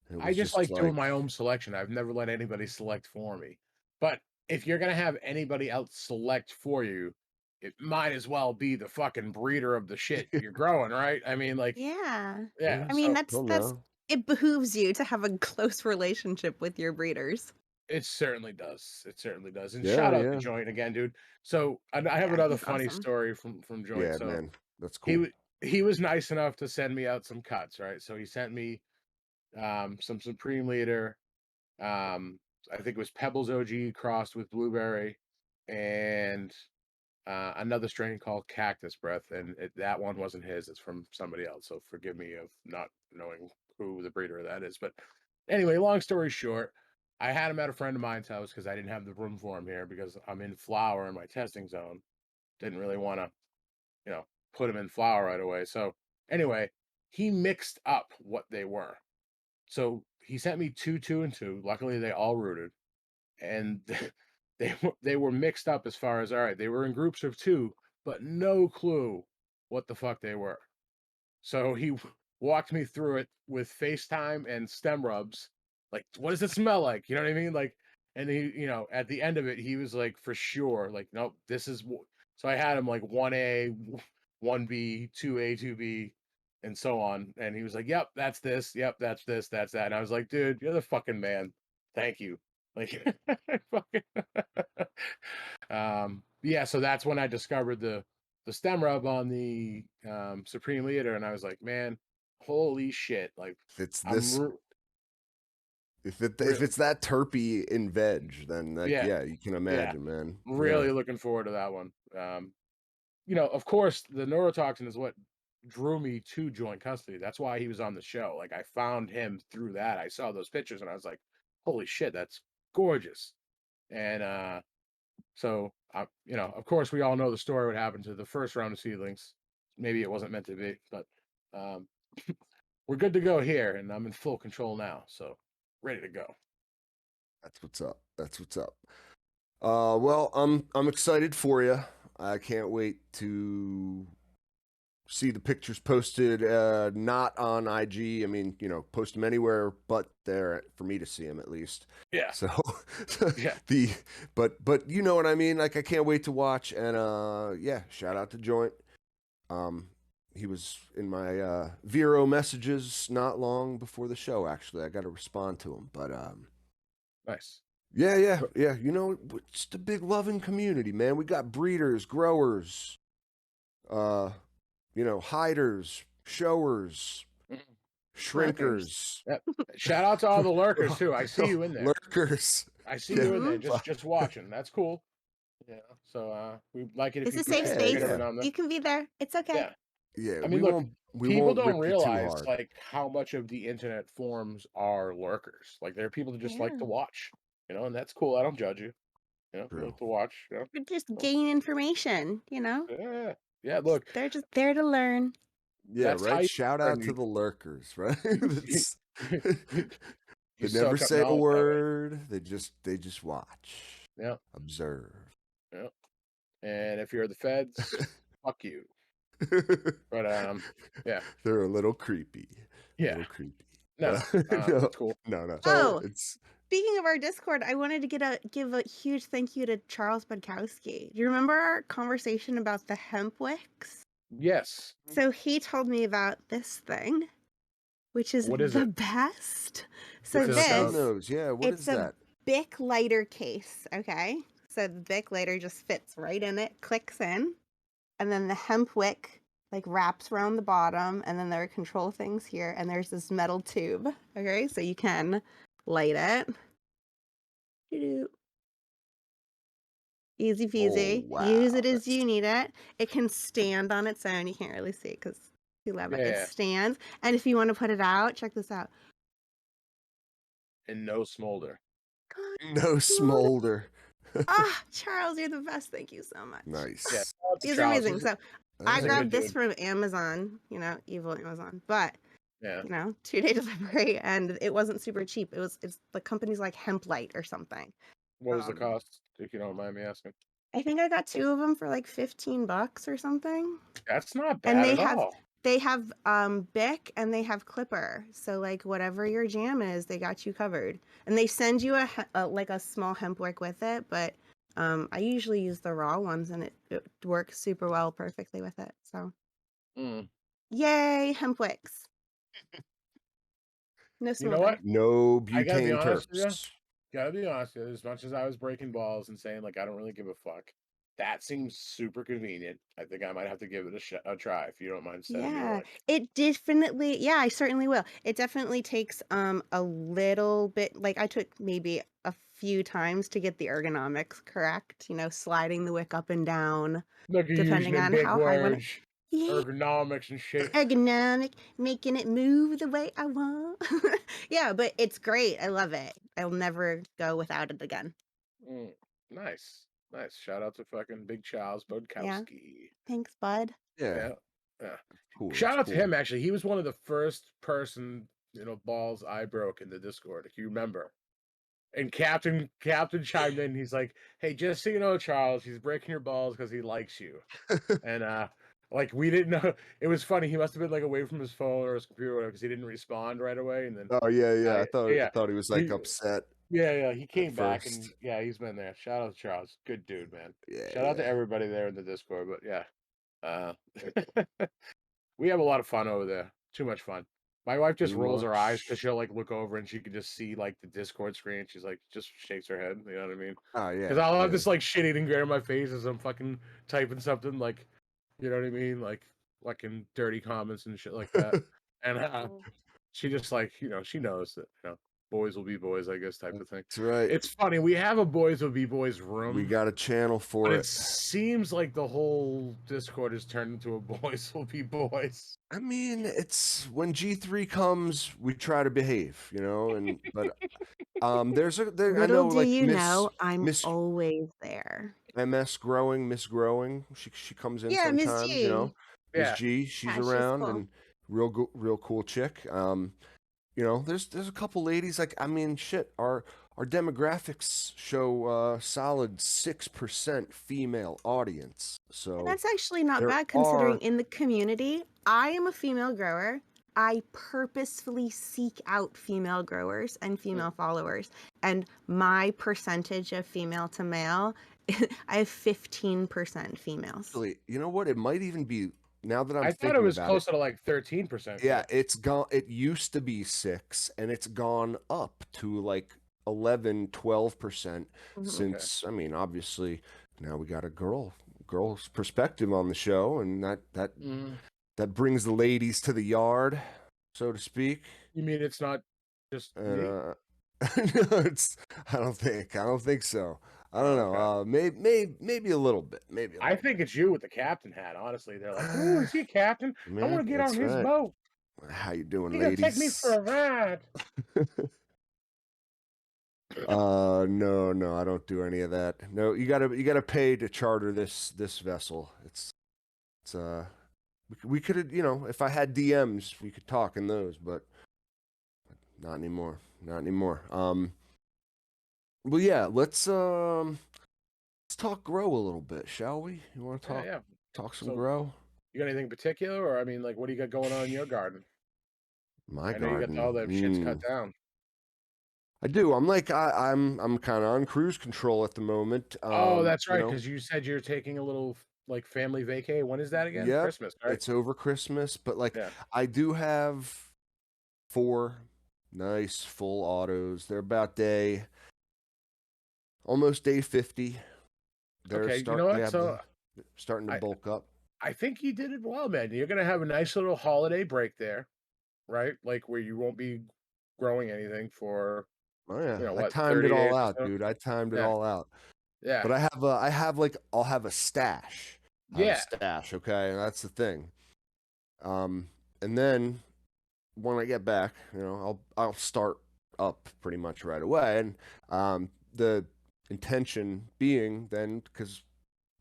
And it I was just just like doing like my own selection. I've never let anybody select for me. But if you're gonna have anybody else select for you, it might as well be the fucking breeder of the shit you're growing, right? I mean, like, Yeah. yeah. I mean, So that's it behooves you to have a close relationship with your breeders. it certainly does. It certainly does. And yeah, shout out to yeah. Joint again, dude. So I have Yeah, another he's funny awesome. story from Joint. Yeah, So man. That's he cool. w- he was nice enough to send me out some cuts, right? So he sent me some Supreme Leader. I think it was Pebbles OG crossed with Blueberry, and another strain called Cactus Breath, and that one wasn't his. It's from somebody else. So forgive me of not knowing who the breeder of that is. But anyway, long story short, I had him at a friend of mine's house because I didn't have the room for him here because I'm in flower in my testing zone. Didn't really want to, put him in flower right away. So anyway, he mixed up what they were. So he sent me two, two, and two. Luckily, they all rooted, and they were mixed up as far as all right. They were in groups of two, but no clue what the fuck they were. So he walked me through it with FaceTime and stem rubs. Like, what does it smell like? You know what I mean? Like, and he, at the end of it, he was like, for sure, like, nope, this is. So I had him like 1A, 1B, 2A, 2B, and so on. And he was like, yep, that's this. Yep, that's this. That's that. And I was like, dude, you're the fucking man. Thank you. Like, fucking, yeah. So that's when I discovered the stem rub on the Supreme Leader, and I was like, man, holy shit! Like, If it's I'm this if real, it's that terpy in veg, then like yeah, yeah, you can yeah, imagine, man. Yeah. really looking forward to that one. Of course, the neurotoxin is what drew me to joint custody. That's why he was on the show. Like, I found him through that. I saw those pictures, and I was like, holy shit, that's gorgeous. And so, of course, we all know the story what happened to the first round of seedlings. Maybe it wasn't meant to be, but um, we're good to go here, and I'm in full control now. So, ready to go. That's what's up. That's what's up. Well, I'm excited for you. I can't wait to see the pictures posted. Not on IG. I mean, post them anywhere but there for me to see them at least. Yeah, So yeah, the but you know what I mean. Like I can't wait to watch. And yeah, shout out to Joint. Um, he was in my Vero messages not long before the show. Actually, I got to respond to him, but nice. yeah, yeah, But- yeah. It's just a big loving community, man. We got breeders, growers, uh, hiders, showers, mm, Lurkers. shrinkers, Yep. Shout out to all the lurkers too. I see you in there. lurkers. I see Yeah, you in there. Mhm. Just watching. That's cool. Yeah. So we'd like it if It's you a could safe yeah, participate every space. yeah, now and then. You can be there. It's okay. Yeah. yeah. I We mean, look, won't we people won't don't rip you too realize hard. like how much of the internet forums are lurkers. Like there are people that just like Yeah. to watch, and that's cool. I don't judge you. If you True. like to watch, Or just well, gain information, yeah, yeah. Look, They're just there to learn. Yeah, That's how right. you Shout learn. out to the lurkers, right? It's, You they never soak up say a knowledge that way. word. They just watch, Yeah, observe. yeah. And if you're the feds, fuck you. But yeah, They're a little creepy, a yeah. little creepy. No, But no, no, that's cool. no. So Oh, It's speaking of our Discord, I wanted to give a huge thank you to Charles Budkowski. Do you remember our conversation about the hemp wicks? yes, So he told me about this thing, which is what is the it? best. So What's I've it seen about? this, those. Yeah, what it's is a that? Bic lighter case, okay? So the Bic lighter just fits right in it, clicks in, and then the hemp wick like wraps around the bottom, and then there are control things here, and there's this metal tube, okay? So you can light it. Doo-doo. Easy Oh peasy. Use wow, it as that's you need it. It can stand on its own. You can't really see it because too loud, but it Yeah, stands. And if you want to put it out, check this out. and no smolder. God, no Lord. smolder. Ah, Charles, you're the best. Thank you so much. Yeah, Nice. shout out to These are Charles. amazing. So All I He's a right. good grabbed this dude. from Amazon, evil Amazon, but Yeah. 2-day delivery, and it wasn't super cheap. It's the company's like Hemplite or something. What was the Um, cost, if you don't mind me asking? I think I got 2 of them for like $15 or something. That's not And bad at all. they have Bic and they have Clipper. So like whatever your jam is, they got you covered. And they send you like a small hemp wick with it, but I usually use the raw ones and it works super well perfectly with it. So Mm. yay, hemp wicks. No You know what? smolder. No I gotta be butane honest with you. terps. Gotta be honest with you. As much as I was breaking balls and saying like I don't really give a fuck, that seems super convenient. I think I might have to give it a try if you don't mind sending me a Yeah, link. it definitely, yeah, I certainly will. It definitely takes a little bit, like I took maybe a few times to get the ergonomics correct, sliding the wick up and down, Look, you're using depending them on big how high I want it. words, Yeah, ergonomics and shit. ergonomic, making it move the way I want. Yeah, but it's great. I love it. I'll never go without it again. Mm. Nice, nice. Shout out to fucking Big Charles Yeah, Bodkowski. thanks, bud. Yeah, Yeah, yeah. cool. It's Shout out to cool. him. Actually, he was one of the first person balls I broke in the Discord. If you remember. And Captain chimed in. He's like, "Hey, just so you know, Charles, he's breaking your balls because he likes you." And like we didn't know. It was funny. He must have been like away from his phone or his computer because he didn't respond right away. And then, Oh yeah. I yeah, thought he was like he, upset yeah, he at came back and first. yeah, he's been there. Shout out to Charles, good dude, man. Yeah, Shout out to yeah. everybody there in the Discord. But yeah, uh, we have a lot of fun over there. Too much fun. My wife just Too rolls her eyes because much. she'll like look over and she can just see like the Discord screen. She's like, just shakes her head. You know what I mean? Oh Because yeah, I'll have yeah. this like shit eating grin on my face as I'm fucking typing something like, you know what I mean? Like fucking dirty comments and shit like that. And she just like, she knows that, boys will be boys, I guess, type of thing. That's right. It's funny. We have a boys will be boys We room, got a channel but for it it. seems like the whole Discord has turned into a boys will be boys. I mean, it's when G3 comes, we try to behave, but I Little know do like you know, I'm Miss always there. Miss Growing, she comes in Yeah, Miss sometimes, G. Miss Yeah. G, she's Yeah, she's around cool. and real cool chick. There's a couple ladies like I mean, shit, our demographics show solid 6% female audience. And So that's actually not there bad considering are in the community, I am a female grower. I purposefully seek out female growers and Mm. female followers. And my percentage of female to male, I have 15% females. actually, you know what? It might even be now that I'm I thought it thinking was about it. closer to like 13% Yeah, female. it's gone. It used to be 6 and it's gone up to like 11, 12% Mhm. Okay. since, I mean, obviously now we got a girl's perspective on the show and Mm. that brings the ladies to the yard, so to speak. You mean it's not just And me? no, I don't think so. I don't Oh, know. okay. Maybe a little bit. Maybe a I little think bit. it's you with the captain hat, honestly. They're like, "Ooh, is he a captain? I Man, want to get on that's his right. boat. How you doing, He gonna take me for ladies? a ride." No, I don't do any of that. No, you gotta pay to charter this vessel. It's We could have, if I had DMs, we could talk in those, but not anymore. Not anymore. Well, yeah, let's talk grow a little bit, shall we? You want to Yeah, talk yeah. talk some So grow? you got anything in particular, or I mean, like, what do you got going on in your garden? My I know you got all garden. the shit's cut down. I do. I'm like I'm kind of on cruise control at the moment. Oh, that's right, because you said you're taking a little like family vacay. When is that again? Yep, Christmas, right? it's over Christmas, but like Yeah. I do have four nice full autos. They're about almost day 50. Okay, you know what? So They're starting to I bulk up. I think you did it well, man. You're gonna have a nice little holiday break there, right? Like where you won't be growing anything for Oh yeah, I what, timed it 30 all days or out, so? dude. I timed it Yeah. all out. Yeah. But I have like I'll have a stash. I have a Yeah. stash, okay? And that's the thing. Um and then when I get back, I'll start up pretty much right away. And the intention being then, because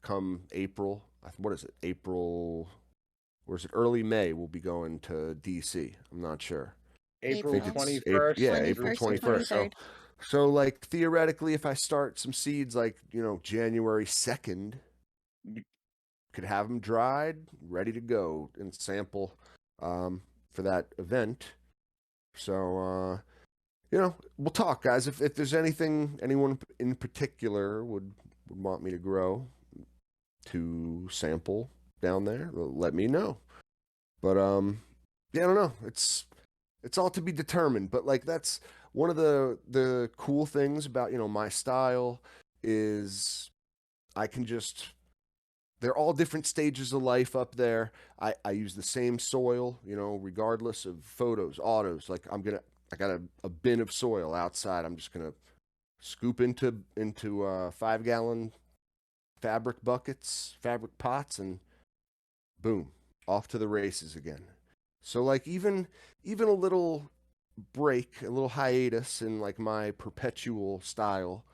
come April, what is it? April, or is it early May? We'll be going to DC. I'm not sure. I April think April it's April. 21st Yeah, April 21st or 21st. So, 23rd. like theoretically, if I start some seeds like January 2nd, could have them dried, ready to go and sample for that event. So, we'll talk, guys. If there's anyone in particular would want me to grow to sample down there, let me know. But yeah, I don't know. It's all to be determined. But like that's one of the cool things about my style is I can just they're all different stages of life up there. I use the same soil, regardless of photos, autos. Like I got a bin of soil outside. I'm just gonna scoop into 5 gallon fabric buckets, fabric pots, and boom, off to the races again. So like even a little break, a little hiatus in like my perpetual style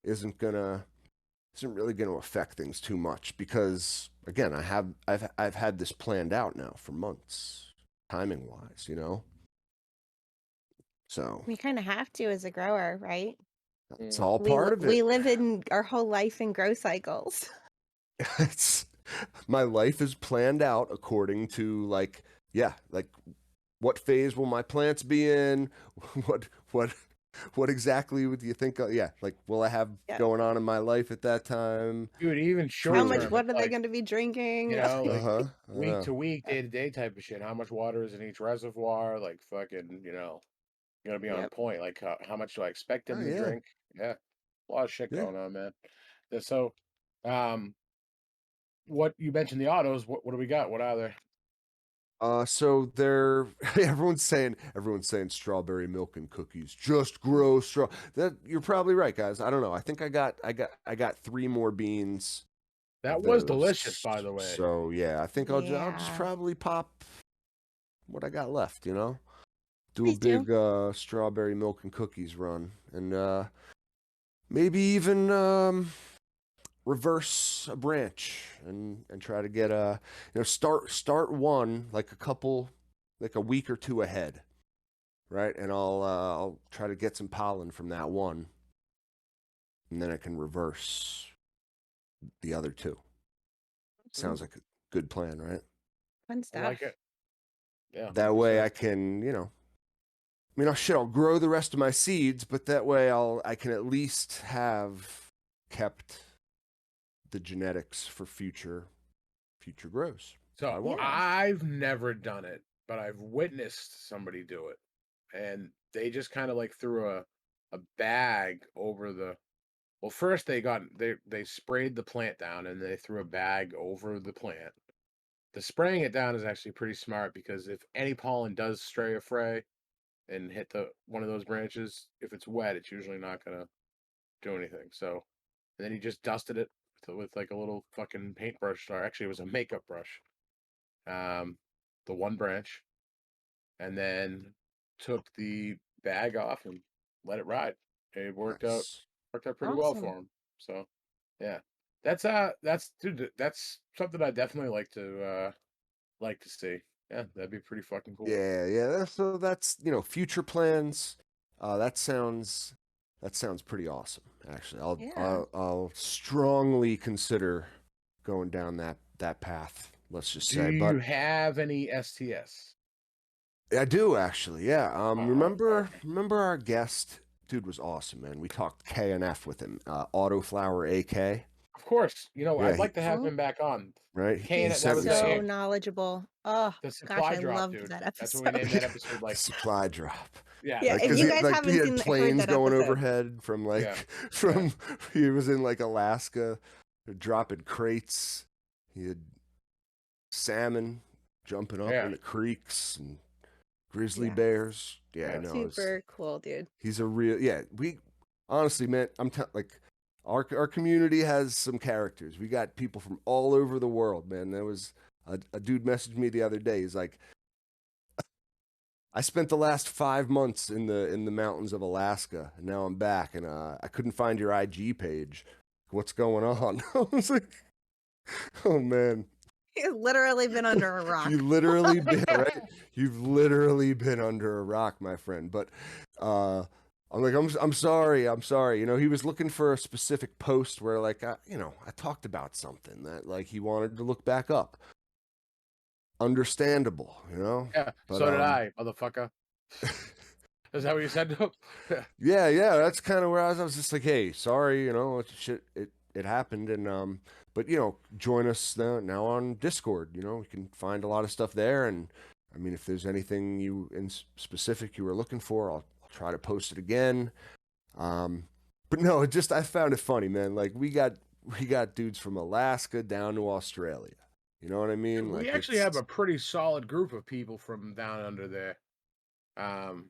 isn't really gonna affect things too much because again, I've had this planned out now for months, timing wise. So We kind of have to as a grower, right? it's Mm. all part of it. We live in our whole life in grow cycles. It's my life is planned out according to like yeah, like what phase will my plants be in? What what what exactly would you think? Yeah, like will I have Yeah. going on in my life at that time? Dude, even How short True. much? term, What it's are they like, going to be drinking? Uh like huh. week to week, day to day type of shit. How much water is in each reservoir? Like fucking, you gotta be on Yep. point. Like how much do I expect Oh them to yeah, drink? Yeah. A lot of shit yeah. going on, man. So, um, what you mentioned the autos. What do we got? What are they? So they're everyone's saying strawberry milk and cookies. Just grow straw. That you're probably right, guys. I don't know. I think I got 3 more beans That of was those. delicious, by the way. So yeah, I think I'll just Yeah. probably pop what I got left. Do a Please do. big strawberry milk and cookies run, and maybe even reverse a branch and try to get start one like a week or two ahead, right? And I'll try to get some pollen from that one, and then I can reverse the other two. Mm, Sounds like a good plan, right? Fun I like stuff. it. Yeah, That hundred way percent. I can, I'll grow the rest of my seeds, but that way I can at least have kept the genetics for future grows if So I want. Yeah. I've never done it, but I've witnessed somebody do it, and they just kind of like threw a bag over the. Well, first they sprayed the plant down, and they threw a bag over the plant. The spraying it down is actually pretty smart because if any pollen does stray or fray and hit the one of those branches, if it's wet, it's usually not gonna do anything. So, and then he just dusted it with like a little fucking paintbrush, or actually it was a makeup brush. Um, the one branch, and then took the bag off and let it ride. It Nice. worked out pretty well Awesome. for him. So, yeah, that's dude, that's something I definitely like to see. Yeah, that'd be pretty fucking cool. Yeah. So that's future plans. That sounds pretty awesome. Actually, I'll Yeah. I'll, I'll strongly consider going down that path. Let's just Do say, but you have any STS? I do actually. Yeah. Okay. Remember our guest dude was awesome, man. We talked KNF with him. Autoflower AK. Of course. Yeah, I'd he like to have Oh, him back on. right. He Kane, he's that sent was me so some knowledgeable. Oh the gosh, supply I drop, loved dude. that That's what we episode. named that episode. Like, supply drop. yeah, Yeah, Right, if because you he guys he haven't had heard planes that going episode, overhead from yeah, yeah, from he was in like Alaska, dropping crates. He had salmon jumping up yeah, into creeks and grizzly yeah, bears. Yeah, yeah. no, super cool, dude. he's a real We honestly, man, like our community has some characters. We got people from all over the world, man. There was a dude messaged me the other day. He's like, I spent the last 5 months in the mountains of Alaska, and now I'm back, and I couldn't find your IG page. What's going on? I was like, oh man, He's literally been under a rock. you literally been right. You've literally been under a rock, my friend. But I'm like, I'm sorry, I'm sorry. He was looking for a specific post where like I talked about something that like he wanted to look back up. Understandable. Yeah, But so did I, motherfucker. Is that what you said? yeah, that's kind of where I was just like, hey, sorry, it's shit, it happened, and but join us now on Discord. We can find a lot of stuff there, and I mean, if there's anything you in specific you were looking for, I'll try to post it again. But no, I found it funny, man. Like we got dudes from Alaska down to Australia. You know what I mean? We Like actually have it's a pretty solid group of people from down under there. Um,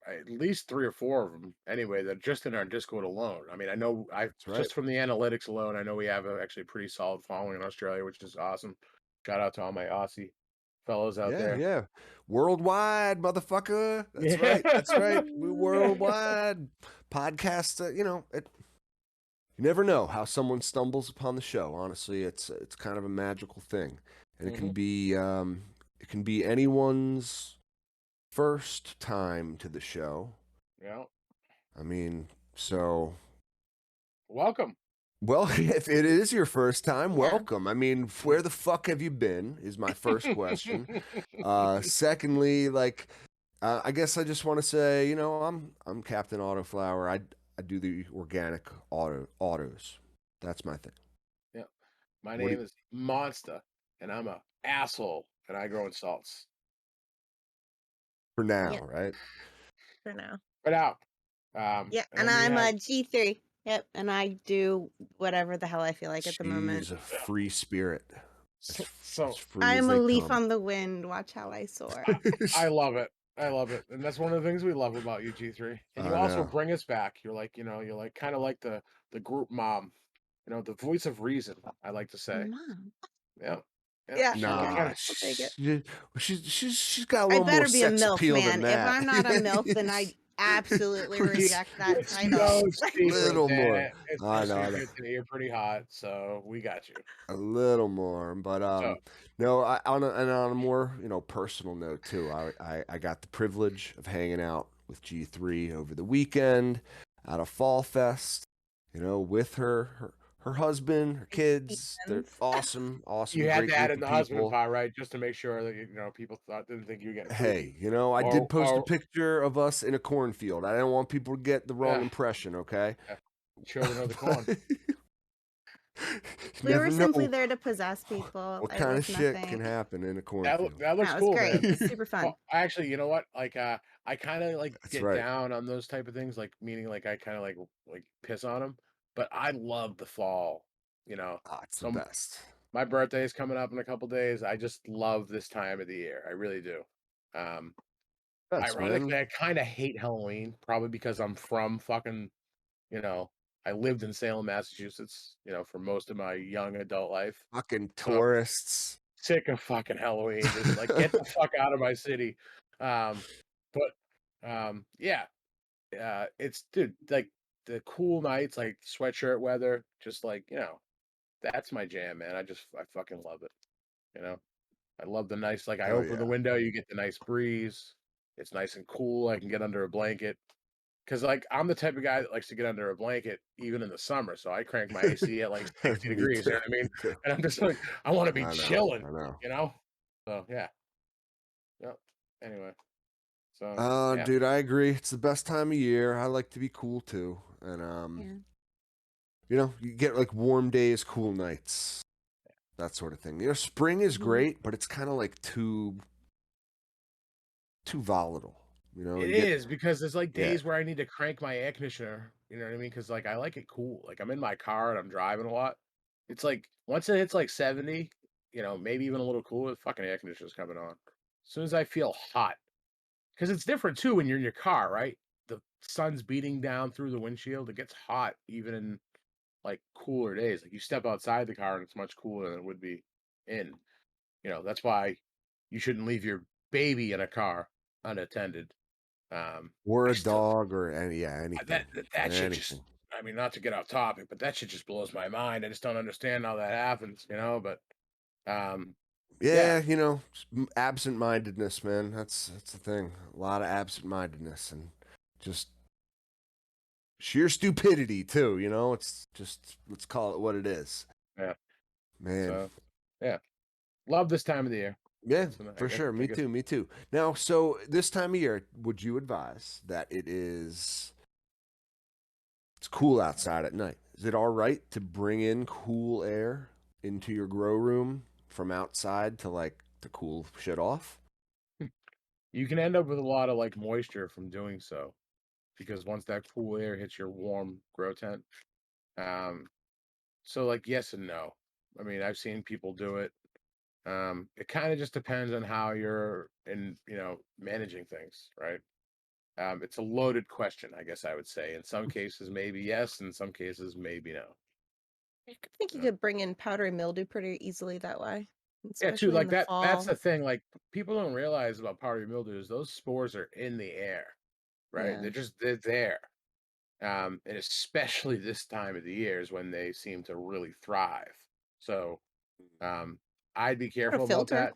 at least 3 or 4 of them anyway, that just in our Discord alone. I mean, I know I that's right. just from the analytics alone, I know we have a actually pretty solid following in Australia, which is awesome. Shout out to all my Aussie fellows out Yeah, there. yeah. Worldwide, motherfucker. That's Yeah. right. That's right. We worldwide podcast. You never know how someone stumbles upon the show. Honestly, it's kind of a magical thing, and Mhm. it can be anyone's first time to the show. Yeah. I mean, so Welcome. well, if it is your first time, Yeah. welcome. I mean, where the fuck have you been? Is my first question. Secondly, like, I guess I just want to say, I'm Captain Autoflower. I do the organic autos. That's my thing. Yeah. My What do name you, is Monsta, and I'm a asshole, and I grow in salts. for now, Yep, right? for now. But out. Yeah, And and then we I'm have a G3. Yep, and I do whatever the hell I feel like at the moment. She's a free spirit, so, as so free as I'm a they leaf come. on the wind. Watch how I soar. I love it. I love it. And that's one of the things we love about you, G3. And you I also know. bring us back. You're like kind of like the group mom, the voice of reason, I like to say. Mom. Yeah. Yeah. Yeah, You okay. Nah, kind I'll take it. she's got a I little more better be a sex MILF, appeal than man. If that. I'm not a MILF, then I absolutely reject that it's no title. secret Little more. that it's no I know, I know. secret that you're pretty hot, so we got you. A little more, but So no. And on a more personal note too. I got the privilege of hanging out with G3 over the weekend at a fall fest. With her husband, her kids. They're Hands. awesome, you had great to add group in of the husband people. part, right? Just to make sure that people didn't think you were getting freaky. Hey, I did post a Or picture of us in a cornfield. I didn't want people to get the wrong yeah, impression. Okay. yeah. Children of the corn. You We were never simply know there to possess people. what It kind of was shit can nothing. happen in a That cornfield. that looks That was cool, great. man. It was super fun. Well, actually, you know what? Like, I kind of like That's get right. down on those type of things, like meaning like I kind of like piss on them. But I love the fall, you know. Ah, it's the So best. my birthday is coming up in a couple days. I just love this time of the year. I really do. Um, Best, Ironically, man. I kind of hate Halloween, probably because I'm from fucking, you know, I lived in Salem, Massachusetts, for most of my young adult life. Fucking So I'm tourists. sick of fucking Halloween. Just like get the fuck out of my city. Um, but yeah, it's dude like the cool nights, like sweatshirt weather. Just like that's my jam, man. I fucking love it. You know. I love the nice like, I Oh open the yeah. window, you get the nice breeze. It's nice and cool, I can get under a blanket. 'Cause, like, I'm the type of guy that likes to get under a blanket even in the summer, so I crank my AC at, like, 60 Me degrees, you too. know what I mean? Me too. And I'm just like, I wanna be I know. chilling, I know. you know? So, yeah. Yep. Anyway, so, yeah. Dude, I agree. It's the best time of year. I like to be cool too. And Yeah. you get like warm days, cool nights, that sort of thing. Spring is Mhm. great, but it's kind of like too volatile. It You get is because there's, like, yeah. days where I need to crank my air conditioner, you know what I mean? Because like, I like it cool. Like, I'm in my car and I'm driving a lot. It's like, once it hits, like, 70, maybe even a little cooler, the fucking air conditioner's coming on. As soon as I feel hot, because it's different too when you're in your car, right? The sun's beating down through the windshield. It gets hot even in, like, cooler days. Like, you step outside the car and it's much cooler than it would be in. That's why you shouldn't leave your baby in a car unattended. Or I a still dog or that anything. that shit just Anything. I mean, not to get off topic, but that shit just blows my mind. I just don't understand how that happens, but, um, yeah. Yeah, absent-mindedness, man. That's the thing. A lot of absent-mindedness and just sheer stupidity too, It's just let's call it what it is. Yeah, Man. so, yeah. Love this time of the year. Yeah, That's what for sure. I Me guess too. Me too. Now, so this time of year, would you advise that it's cool outside at night? Is it all right to bring in cool air into your grow room from outside to cool shit off? you can end up with a lot of, like, moisture from doing so, because once that cool air hits your warm grow tent, um, so, like, yes and no. I mean, I've seen people do it. It kinda just depends on how you're managing things, right? It's a loaded question, I guess I would say. In some cases, maybe yes, in some cases, maybe no. I think you Uh, could bring in powdery mildew pretty easily that way, yeah, too, especially in like the that's fall. the thing. Like people don't realize about powdery mildew is those spores are in the air, right? Yeah. They're there. And especially this time of the year is when they seem to really thrive. So um I'd be Or a careful about filter. that.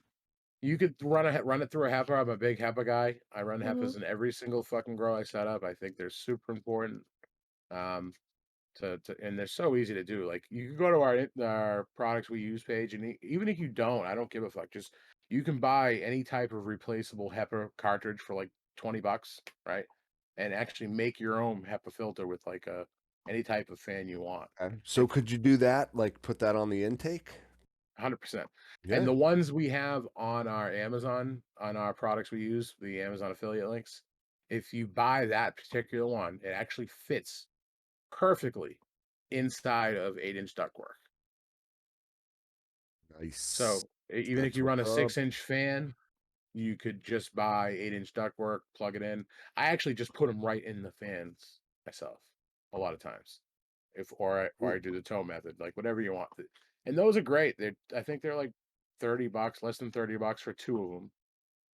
You could run it through a HEPA. I'm a big HEPA guy. I run Mhm. HEPAs in every single fucking grow I set up. I think they're super important. Um, to and they're so easy to do. Like you can go to our products we use page, and even if you don't, I don't give a fuck. Just you can buy any type of replaceable HEPA cartridge for like $20, right? And actually make your own HEPA filter with like a any type of fan you want. Okay. So If could you do that? Like put that on the intake? 100%. And Yeah. the ones we have on our Amazon, on our products we use, the Amazon affiliate links, if you buy that particular one, it actually fits perfectly inside of 8-inch ductwork. Nice. So, even if That's you what's run a up. 6-inch fan, you could just buy 8-inch ductwork, plug it in. I actually just put them right in the fans myself a lot of times. If or I Cool. do the toe method, like whatever you want. And those are great. I think they're like $30, less than $30 for 2 of them,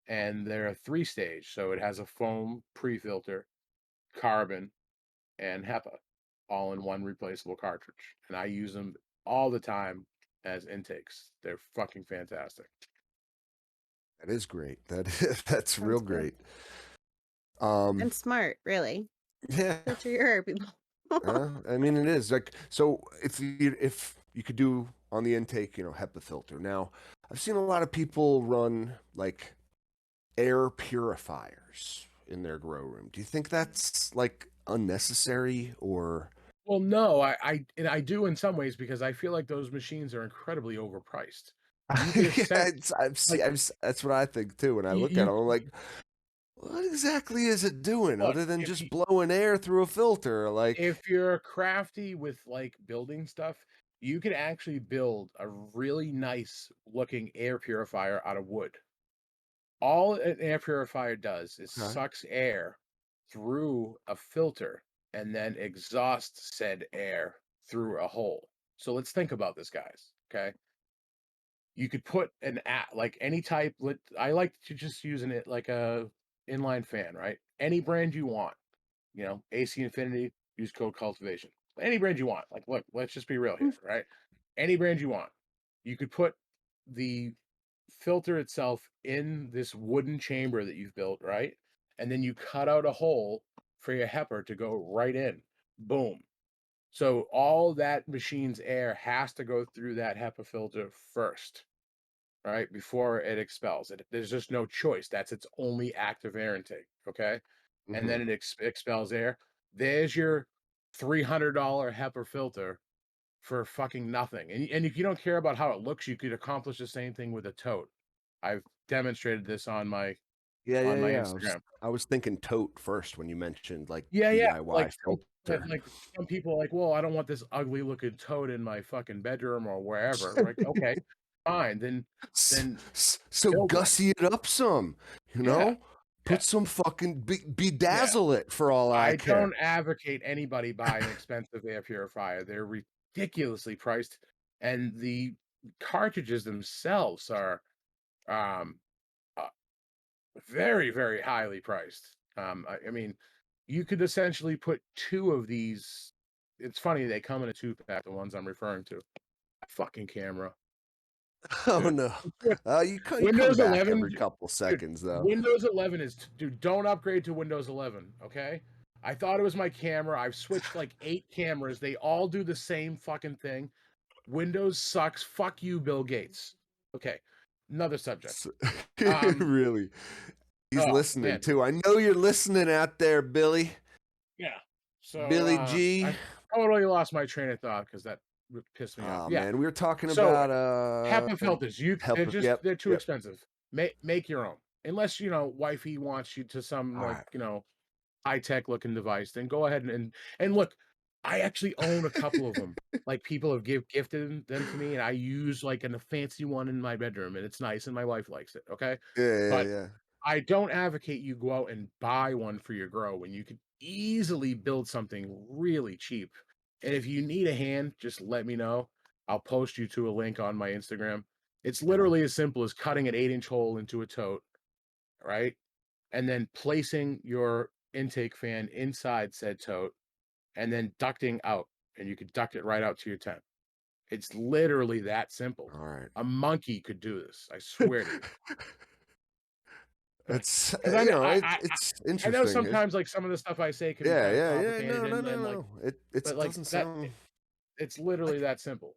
and they're a 3-stage, so it has a foam pre-filter, carbon, and HEPA all in one replaceable cartridge, and I use them all the time as intakes. They're fucking fantastic. That is great. That's real Sounds good. great. Um, And smart, really. yeah. Good for your people. I mean, it is like so. If you could do on the intake, HEPA filter. Now, I've seen a lot of people run like air purifiers in their grow room. Do you think that's like unnecessary or? Well, no, I do in some ways because I feel like those machines are incredibly overpriced. You could Yeah, set I've seen. like That's what I think too. When I you look at you them, I'm like, what exactly is it doing look other than if just you blowing air through a filter? Like, if you're crafty with like building stuff, you could actually build a really nice looking air purifier out of wood. All an air purifier does is okay, sucks air through a filter and then exhausts said air through a hole. So let's think about this, guys. Okay. You could put an at like any type. I like to just use it like a inline fan, right? Any brand you want, AC Infinity, use code cultivation. Any brand you want. Like, look, let's just be real here, right? Any brand you want. You could put the filter itself in this wooden chamber that you've built, right? And then you cut out a hole for your HEPA to go right in. Boom. So all that machine's air has to go through that HEPA filter first, right? Before it expels it. There's just no choice. That's its only active air intake. Okay. And Mhm. then it expels air. There's your $300 HEPA filter for fucking nothing. And if you don't care about how it looks, you could accomplish the same thing with a tote. I've demonstrated this on my Yeah, yeah, yeah. Instagram. I was thinking tote first when you mentioned like Yeah, yeah. DIY filter. Like some people are like, well, I don't want this ugly looking tote in my fucking bedroom or wherever. Like, okay, fine, then So build one. gussy it up some, you Yeah, know? yeah, Put some fucking yeah. bedazzle it for all I I care. don't advocate anybody buy an expensive air purifier. They're ridiculously priced, and the cartridges themselves are um uh, very, very highly priced. I mean, you could essentially put two of these. It's funny they come in a two pack. The ones I'm referring to. Fucking camera, Oh dude. no. You come Windows back 11, every couple dude. seconds though. Windows 11 is, dude. Don't upgrade to Windows 11. Okay. I thought it was my camera. I've switched like 8 cameras. They all do the same fucking thing. Windows sucks. Fuck you, Bill Gates. Okay. Another subject. S- Um. really. He's Oh listening man. too. I know you're listening out there, Billy. Yeah. So Billy G. I totally lost my train of thought because that pissed me off. Oh Yeah. man, we were talking So about HEPA filters, help. Yep, they're too yep. expensive. Make your own. Unless wifey wants you to some All right. high tech looking device, then go ahead and look. I actually own a couple of them. Like people have gifted them to me, and I use like a fancy one in my bedroom, and it's nice, and my wife likes it. Okay, Yeah, yeah, but yeah. I don't advocate you go out and buy one for your grow when you could easily build something really cheap. And if you need a hand, just let me know. I'll post you to a link on my Instagram. It's Yeah. literally as simple as cutting an 8-inch hole into a tote, right? And then placing your intake fan inside said tote and then ducting out. And you could duct it right out to your tent. It's literally that simple. All right. A monkey could do this. I swear to you. It's Because it's I know interesting. sometimes like some of the stuff I say can be Yeah, kind of yeah, yeah. complicated No, no, no, and like, no. It but like doesn't that, sound it's literally like that simple.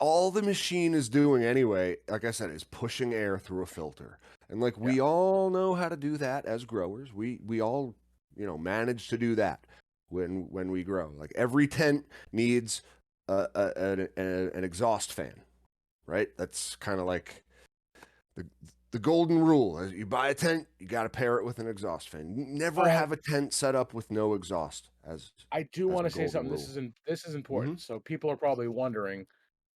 all the machine is doing anyway. Like I said, is pushing air through a filter, and like Yeah. we all know how to do that as growers. We all manage to do that when we grow. Like every tent needs an exhaust fan, right? That's kind of like the the golden rule. You buy a tent, you got to pair it with an exhaust fan. Never Uh, have a tent set up with no exhaust I do as want a to say golden something. rule. This is Hmm. important. So people are probably wondering,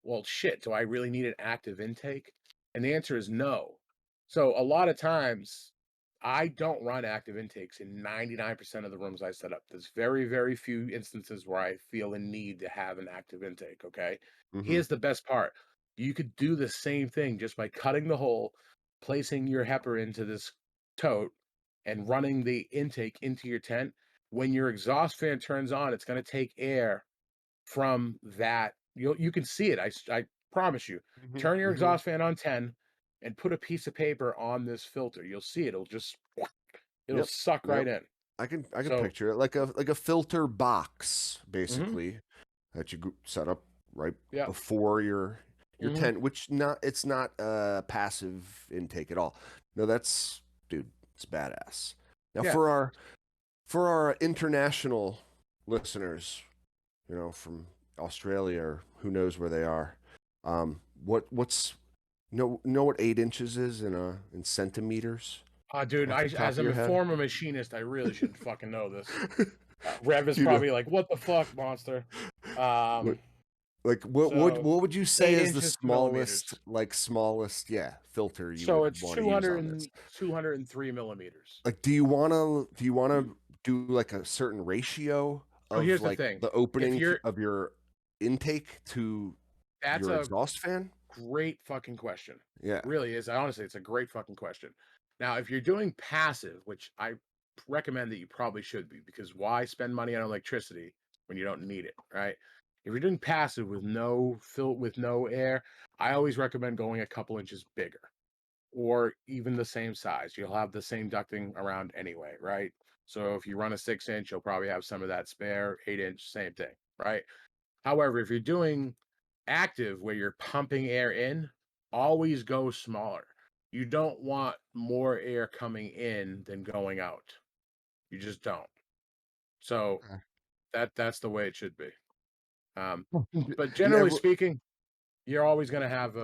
well, shit, do I really need an active intake? And the answer is no. So a lot of times I don't run active intakes in 99% of the rooms I set up. There's very, very few instances where I feel a need to have an active intake. Okay. Hmm. Here's the best part. You could do the same thing just by cutting the hole, placing your HEPA into this tote, and running the intake into your tent. When your exhaust fan turns on, it's going to take air from that. You can see it. I promise you. Hmm. Turn your Hmm. exhaust fan on 10 and put a piece of paper on this filter. You'll see it. It'll Yep. suck right Yep. in. I can So, picture it like a filter box mhm, basically that you set up right yeah, before your mhm, tent, which not it's not a passive intake at all. No, that's dude, it's badass. Now yeah. for our international listeners, from Australia or who knows where they are, what's know what 8 inches is in centimeters Dude, off the top as of a your head? former machinist, I really should fucking know this. Rev is you know probably like, "What the fuck, monster?" what Um, like so what would you say eight is the inches to smallest millimeters. yeah filter you So would it's want to use on this? 203 millimeters. Like, do you want to do like a certain ratio So of here's the like thing. the If opening you're of your intake to That's your a exhaust fan? great fucking question. Yeah. Really is. I honestly, it's a great fucking question. Now, if you're doing passive, which I recommend that you probably should be, because why spend money on electricity when you don't need it, right? If you're doing passive with no air, I always recommend going a couple inches bigger. or even the same size. You'll have the same ducting around anyway, right? So if you run a 6-inch, you'll probably have some of that spare 8-inch, same thing, right? However, if you're doing active where you're pumping air in, always go smaller. You don't want more air coming in than going out. You just don't. So Okay. that's the way it should be. But And generally speaking, you're always going to have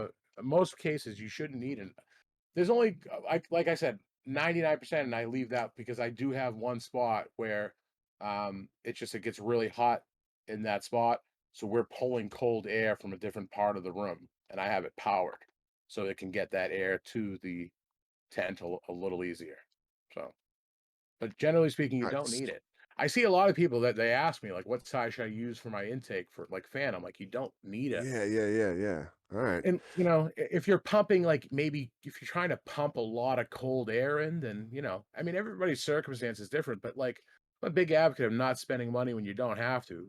most cases you shouldn't need an. There's only like I said, 99%, and I leave that because I do have one spot where it gets really hot in that spot. So we're pulling cold air from a different part of the room, and I have it powered so it can get that air to the tent a little easier. So, but generally speaking, you don't nice. need it. I see a lot of people that they ask me like, "What size should I use for my intake for like fan?" I'm like, "You don't need it." Yeah. All right. And, if you're pumping, like, maybe if you're trying to pump a lot of cold air in, then, I mean, everybody's circumstance is different, but, like, I'm a big advocate of not spending money when you don't have to,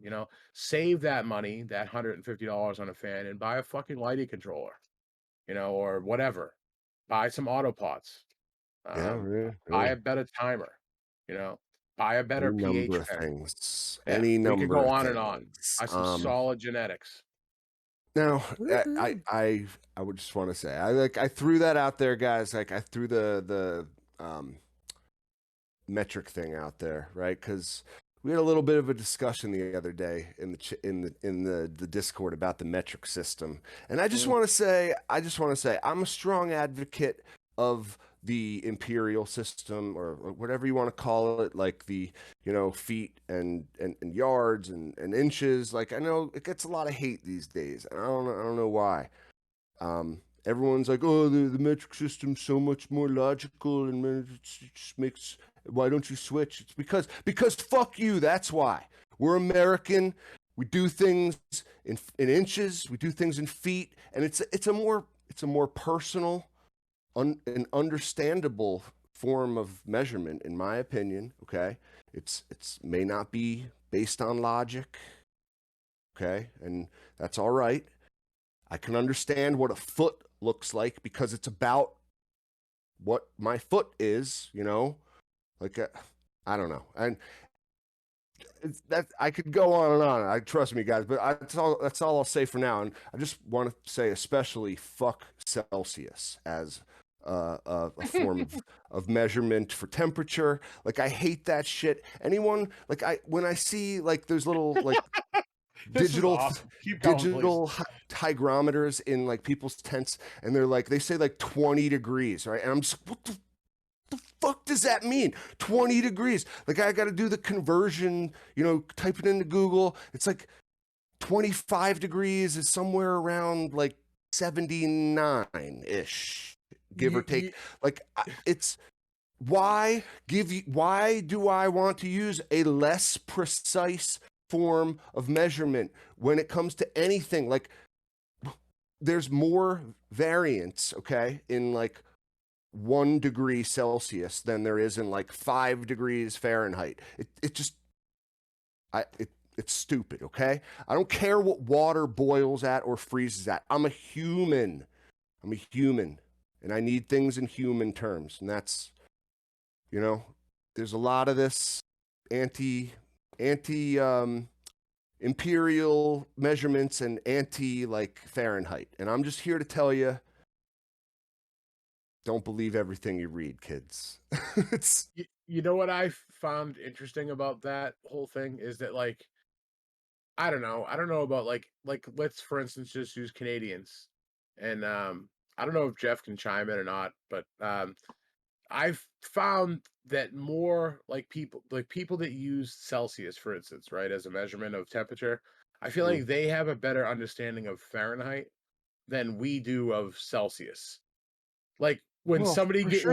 Save that money, that $150 on a fan, and buy a fucking lighting controller, or whatever. Buy some autopots. Yeah, Um, yeah, buy yeah. a better timer, you know? Buy a better Any number pH of pen. things. Yeah, Any we could number go of on and on. things. Buy some solid genetics. Now, Woohoo. I would just want to say I threw that out there, guys. Like I threw the metric thing out there, right? Because we had a little bit of a discussion the other day in the Discord about the metric system, and I just Mm, want to say, I'm a strong advocate of the imperial system or whatever you want to call it, like the feet and yards and inches. Like I know it gets a lot of hate these days, and I don't know why. Everyone's like, oh, the metric system's so much more logical, and it just makes. Why don't you switch? It's because fuck you. That's why we're American. We do things in inches. We do things in feet, and it's a more personal, an understandable form of measurement, in my opinion. Okay, it's may not be based on logic. Okay, and that's all right. I can understand what a foot looks like because it's about what my foot is, like I don't know. And that I could go on and on. I trust me, guys, but that's all I'll say for now. And I just want to say, especially, fuck Celsius as a form of measurement for temperature. Like I hate that shit. Anyone like when I see like there's little like this is digital awesome. Keep going, please. digital hygrometers in like people's tents, and they say like 20 degrees, right? And I'm just, what the fuck does that mean? 20 degrees. Like I got to do the conversion, type it into Google. It's like 25 degrees is somewhere around like 79 ish, give or You, take. you, Like it's why do I want to use a less precise form of measurement when it comes to anything? Like there's more variance, okay, in like 1 degree Celsius than there is in like 5 degrees Fahrenheit. It's stupid, okay? I don't care what water boils at or freezes at. I'm a human. And I need things in human terms. And that's, there's a lot of this anti imperial measurements and anti like Fahrenheit. And I'm just here to tell you, don't believe everything you read, kids. It's you know what I found interesting about that whole thing is that, like, I don't know. I don't know about like let's for instance just use Canadians. And I don't know if Jeff can chime in or not, but I've found that more like people that use Celsius, for instance, right, as a measurement of temperature, I feel mm, like they have a better understanding of Fahrenheit than we do of Celsius. Like well, for sure.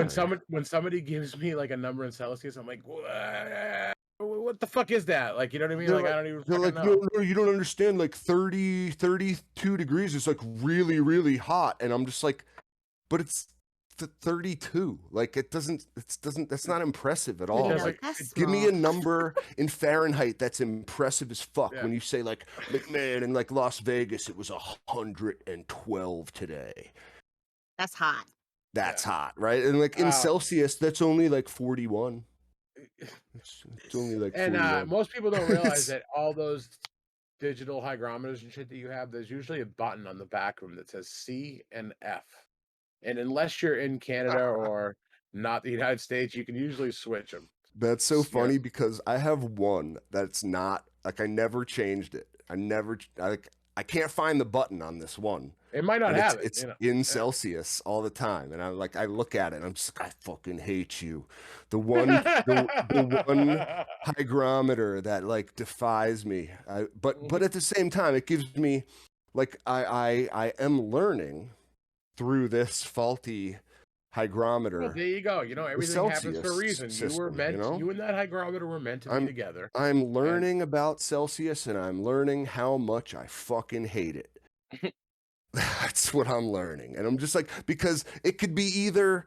when somebody gives me like a number in Celsius, I'm like, what the fuck is that? Like, you know what I mean? They're Like, like I don't even they're fucking like, know. no, you don't understand. Like 32 degrees is like really, really hot, and I'm just like, but it's 32. Like that's not impressive at It You all. know, doesn't. Like, that's give me small. a number in Fahrenheit that's impressive as fuck. Yeah. When you say like, man, in like Las Vegas, it was 112 today. That's hot. That's hot, right? And like in Celsius, that's only like 41. It's only like And 41. most people don't realize that all those digital hygrometers and shit that you have, there's usually a button on the back of them that says C and F. And unless you're in Canada or not the United States, you can usually switch them. That's so funny because I have one that's not like I never changed it. I can't find the button on this one. It might not And have it, it's in Celsius all the time. And I look at it and I'm just like, I fucking hate you. The one hygrometer that like defies me. But at the same time, it gives me like I am learning through this faulty hygrometer. Well, there you go. You know, everything happens for a reason. System, You and that hygrometer were meant to be together. I'm learning about Celsius and I'm learning how much I fucking hate it. That's what I'm learning. And I'm just like, because it could be either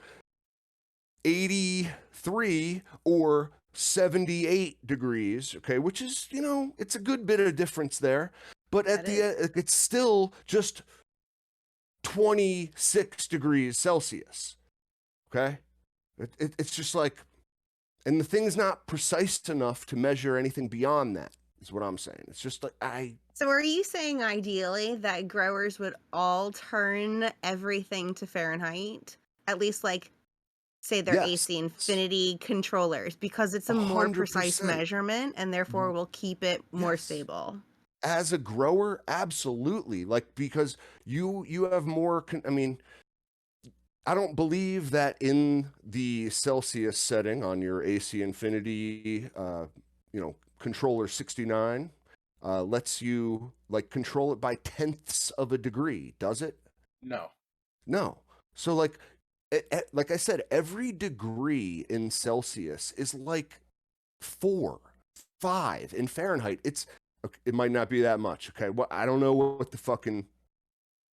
83 or 78 degrees, okay, which is, you know, it's a good bit of difference there. But at the end, it's still just 26 degrees Celsius. Okay? It's just like, and the thing's not precise enough to measure anything beyond that, is what I'm saying. It's just like, So are you saying ideally that growers would all turn everything to Fahrenheit? At least like say their Yes. AC Infinity controllers, because it's a more precise 100%. measurement and therefore will keep it more stable. As a grower, absolutely. Like, because you have more, I mean, I don't believe that in the Celsius setting on your AC Infinity, controller 69, lets you like control it by tenths of a degree, does it? No. No. So like I said, every degree in Celsius is like 4, 5 in Fahrenheit. It might not be that much. Okay. Well, I don't know what the fucking,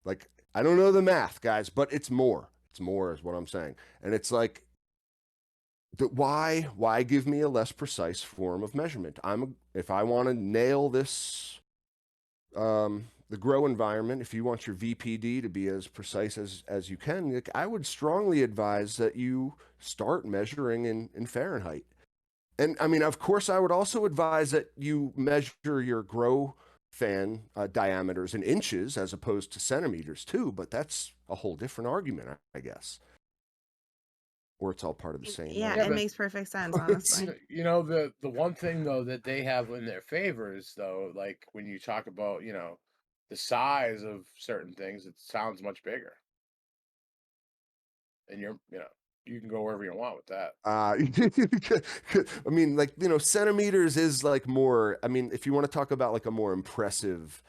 like, I don't know the math, guys, but it's more. It's more is what I'm saying. And it's like, why give me a less precise form of measurement? If I want to nail this, the grow environment, if you want your VPD to be as precise as you can, like, I would strongly advise that you start measuring in Fahrenheit. And I mean, of course, I would also advise that you measure your grow fan diameters in inches as opposed to centimeters too, but that's a whole different argument, I guess. Or it's all part of the same. Yeah, it makes perfect sense, honestly. You know, the one thing though that they have in their favor is though, like when you talk about, you know, the size of certain things, it sounds much bigger. And you can go wherever you want with that. I mean, like, centimeters is like more, I mean, if you want to talk about like a more impressive,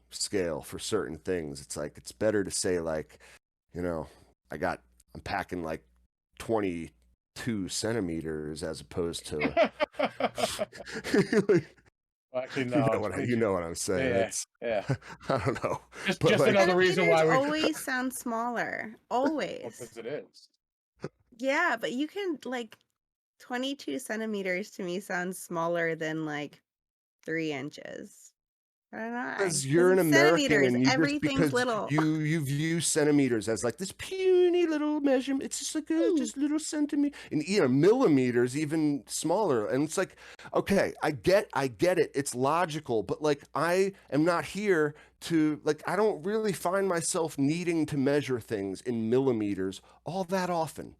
scale for certain things, it's like, it's better to say like, I'm packing like 22 centimeters as opposed to, like, Well, actually, no. you know what I'm saying. Yeah. I don't know. Just like, another reason why we always sound smaller. Always. because it is. Yeah, but you can like 22 centimeters to me sounds smaller than like 3 inches. I don't know. Because you're an American and everything's little. you view centimeters as like this puny little measurement. It's just like just little centimeter, and millimeters even smaller. And it's like, okay, I get it. It's logical, but like I am not here to like. I don't really find myself needing to measure things in millimeters all that often.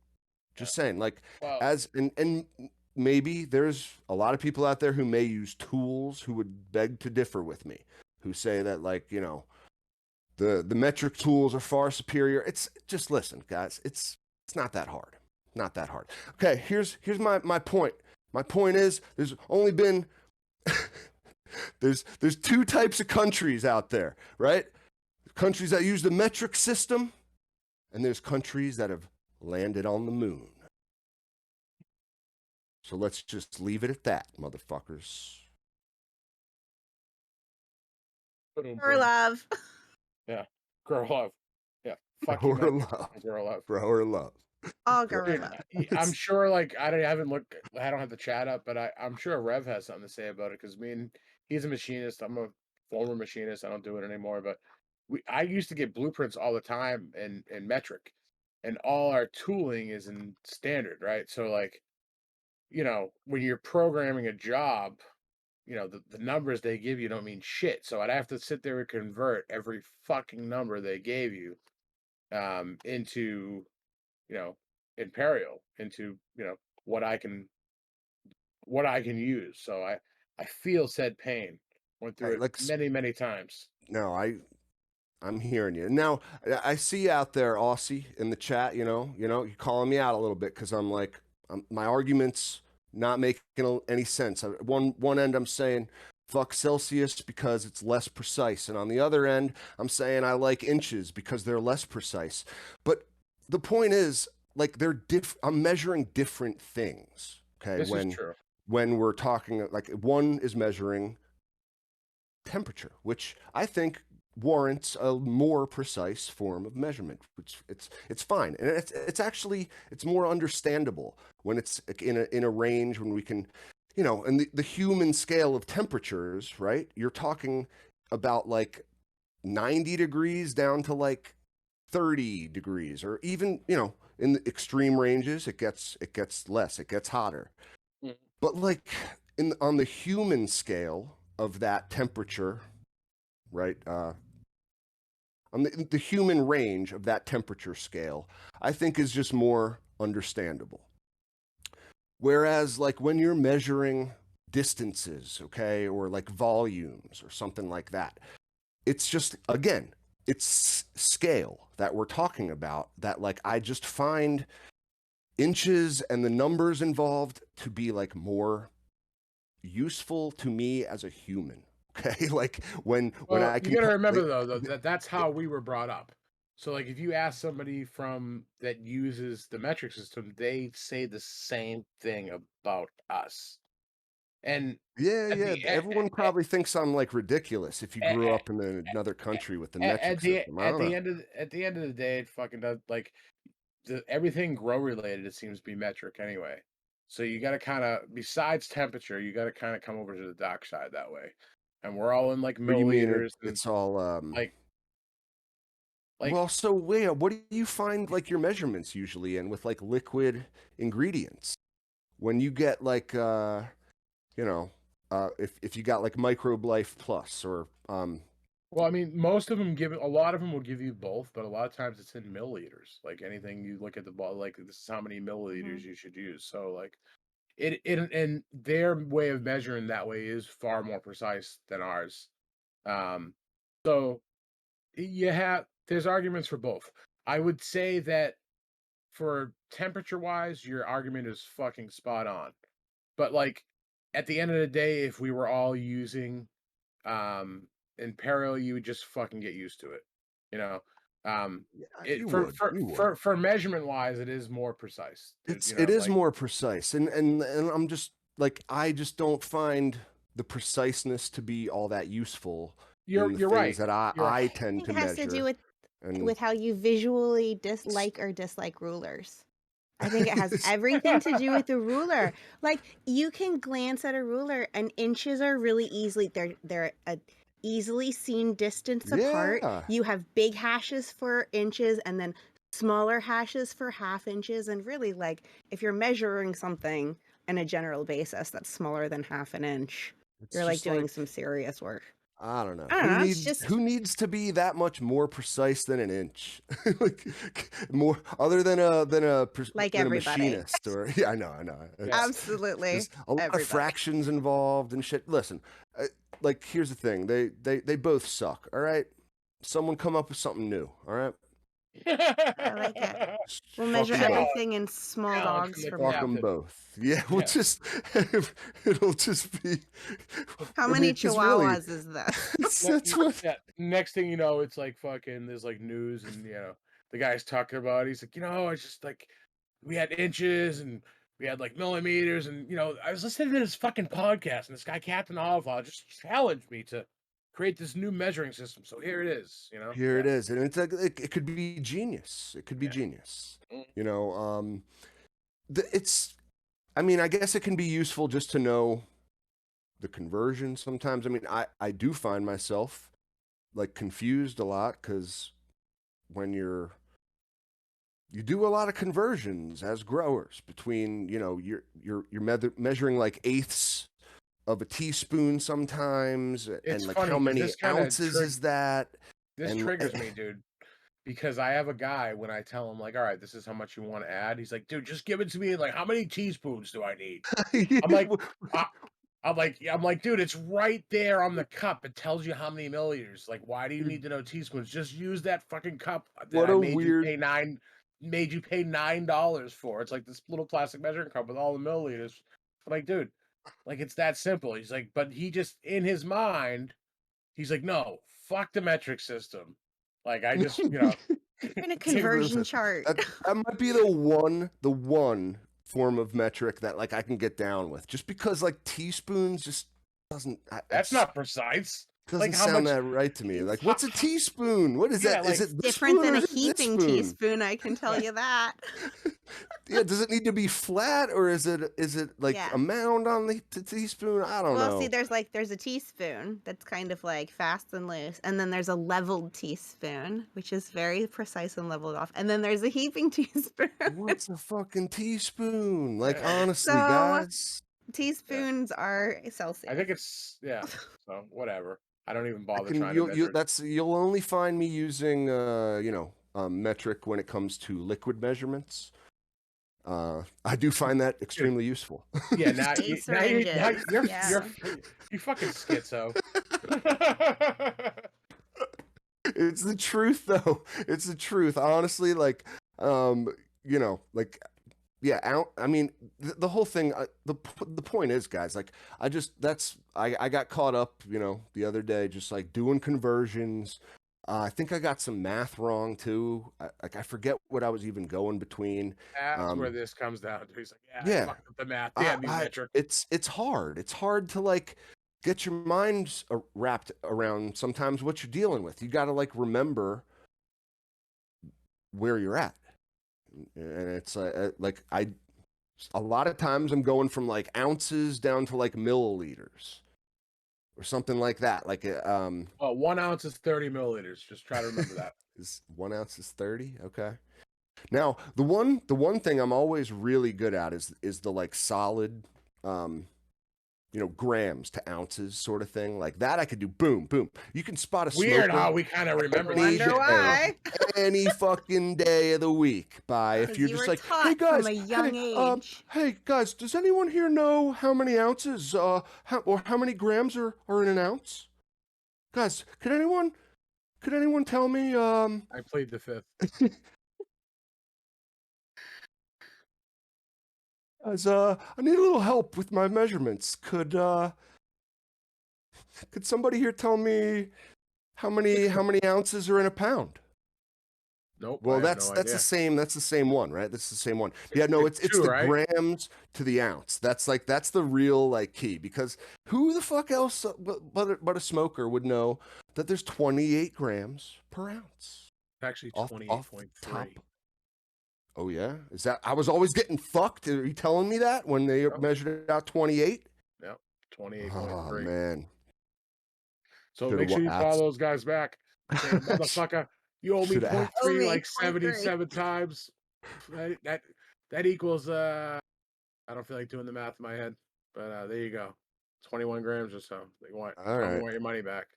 Just saying, like, and maybe there's a lot of people out there who may use tools who would beg to differ with me, who say that, like, the metric tools are far superior. It's just, listen, guys, it's not that hard. Not that hard. Okay, here's my point. My point is there's only been there's 2 types of countries out there, right? Countries that use the metric system, and there's countries that have landed on the moon. So let's just leave it at that, motherfuckers. Grow love. Yeah. Grow love. Yeah. Fuck grower love. Grow love. Grower love. All grower love. I'm sure, like, I haven't looked, I don't have the chat up, but I'm sure Rev has something to say about it, because he's a machinist. I'm a former machinist. I don't do it anymore, but I used to get blueprints all the time in metric. and all our tooling is in standard, right? So like, when you're programming a job, the numbers they give you don't mean shit. So I'd have to sit there and convert every fucking number they gave you into, you know, Imperial, into, what I can what I can use. So I feel said pain. Went through Right, it like many, many times. no, I'm hearing you. Now, I see you out there, Aussie, in the chat. You're calling me out a little bit because I'm like, my arguments not making any sense. One end, I'm saying fuck Celsius because it's less precise, and on the other end, I'm saying I like inches because they're less precise. But the point is, like, I'm measuring different things. Okay, This is when true. we're talking, like, one is measuring temperature, which I think warrants a more precise form of measurement. Which it's fine, and it's more understandable when it's in a range when we can, and the human scale of temperatures, right? You're talking about like 90 degrees down to like 30 degrees, or even in the extreme ranges it gets less, it gets hotter. Mhm. But like on the human scale of that temperature, right? On the human range of that temperature scale, I think is just more understandable. Whereas, like, when you're measuring distances, okay, or like volumes or something like that, it's just, again, it's scale that we're talking about, that, like, I just find inches and the numbers involved to be like more useful to me as a human. Okay, like when Well, I you can got to put remember like though that that's how we were brought up. So like if you ask somebody from that uses the metric system, they say the same thing about us. And yeah, at yeah. the Everyone probably thinks I'm like ridiculous if you grew at, up in another country with the at metric the system. I at don't the know. end of at the end of the day, it fucking does, like, everything grow related. It seems to be metric anyway. So you got to kind of, besides temperature, you got to kind of come over to the dark side that way. And we're all in like What do you mean milliliters and it's all like like well, so wait, what do you find like your measurements usually in with like liquid ingredients? When you get like you know, if you got like Microbe Life Plus or Well, I mean, most of them give a lot of them will give you both, but a lot of times it's in milliliters. Like anything you look at the ball, like this is how many milliliters Mhm. you should use. So like it and their way of measuring that way is far more precise than ours. Um, so there's arguments for both. I would say that for temperature wise, your argument is fucking spot on. But like at the end of the day, if we were all using in parallel, you would just fucking get used to it, you know. yeah, It you would, you would. for measurement wise, it is more precise. It is Like more precise, and I'm just like, I just don't find the preciseness to be all that useful in the you're things right. that I You're I I tend think to it has to do measure. And with how you visually dislike or dislike rulers. I think it has everything to do with the ruler. Like you can glance at a ruler and inches are really easily they're a easily seen distance apart. yeah, You have big hashes for inches and then smaller hashes for half inches, and really like if you're measuring something on a general basis that's smaller than half an inch, it's you're like just doing like, some serious work. I don't know. I don't Who know, it's needs just who needs to be that much more precise than an inch? Like, more other than like than a everybody. machinist, or yeah, I know. yeah. It's Absolutely there's a lot of everybody. fractions involved and shit. Listen, like, here's the thing. They both suck. All right. Someone come up with something new. All right. I like it. Just We'll fuck measure them both. Challenge, everything in small challenge from dogs the from Fuck now. them captain. both. Yeah, we'll Yeah. just it'll just be. How I mean, many because really, chihuahuas is this? that's what. Yeah. Next thing you know, it's like fucking. There's like news, and the guy's talking about. He's like, I just like we had inches and we had like millimeters, and I was listening to this fucking podcast, and this guy Captain Oliver just challenged me to create this new measuring system. So here it is. Here Yeah, it is, and it's like it could be genius. It could be yeah. genius. Mm. You know, it's. I mean, I guess it can be useful just to know the conversion sometimes. I mean, I do find myself like confused a lot because when you're you do a lot of conversions as growers between, you're measuring like eighths of a teaspoon sometimes, It's and like how funny because many ounces is that? this And triggers me, dude. Because I have a guy when I tell him like, all right, this is how much you want to add. He's like, dude, just give it to me. Like, how many teaspoons do I need? I'm like, I, I'm like, dude, it's right there on the cup. It tells you how many milliliters. Like, why do you need to know teaspoons? Just use that fucking cup that what I a weird made you pay $9 for. It's like this little plastic measuring cup with all the milliliters. I'm like, dude, like it's that simple. He's like, but he just in his mind, he's like, no, fuck the metric system. Like I just, In a Dude, conversion listen, chart. that might be the one form of metric that like I can get down with, just because like teaspoons just that's not precise. doesn't Like how sound much that right to me. It's Like, what's a teaspoon? What is yeah, that? Is like it this different spoon than or a is it this heaping spoon? teaspoon, I can tell you that. Yeah, does it need to be flat, or is it like Yeah. a mound on the teaspoon? I don't Well, know. see, there's a teaspoon that's kind of like fast and loose, and then there's a leveled teaspoon, which is very precise and leveled off, and then there's a heaping teaspoon. What's a fucking teaspoon? Like, honestly, So guys. yeah. teaspoons are I Celsius. think it's so whatever. I don't even I bother can trying to measure it. you'll only find me using metric when it comes to liquid measurements. I do find that extremely useful. Yeah, now Eight now syringes. you're Yeah. you fucking schizo. It's the truth, though. It's the truth. Honestly, like, like, yeah. I mean, the whole thing. The point is, guys. Like, I got caught up, the other day, just like doing conversions. I think I got some math wrong too. I forget what I was even going between. That's where this comes down to. He's like, yeah, I Yeah, fucked up the math. Damn you, metric. it's hard. It's hard to like get your mind wrapped around sometimes what you're dealing with. You got to like remember where you're at, and it's like a lot of times I'm going from like ounces down to like milliliters or something like that. Like Well, 1 ounce is 30 milliliters. Just try to remember that. is 1 ounce is 30. Okay. Now the one thing I'm always really good at is the like solid grams to ounces sort of thing. Like that I could do boom, boom. You can spot a Weird smoker how we kind of remember any that Wonder shit now. why? any fucking day of the week by if Because you're you just were like, hey taught guys, from a young age. hey guys, does anyone here know how many ounces or how many grams are in an ounce? Guys, could anyone tell me I plead the fifth. guys, I need a little help with my measurements. Could somebody here tell me how many ounces are in a pound? Nope. Well, I have that's no that's the idea. same. That's the same one, right? That's the same one. Yeah, no, it's two, the right? grams to the ounce. That's the real like key, because who the fuck else but a smoker would know that there's 28 grams per ounce It's actually off the top. 28.3. Oh yeah, is that I was always getting fucked? Are you telling me that when they Yep. measured it out 28? Yep. Oh 28.3. man, So Should've make sure you call abs- those guys back. Say, motherfucker, you owe me Should've point asked. Owe three me like 0.3. 77 times. That equals I don't feel like doing the math in my head, but there you go. 21 grams or so. All Tell me right. want your money back.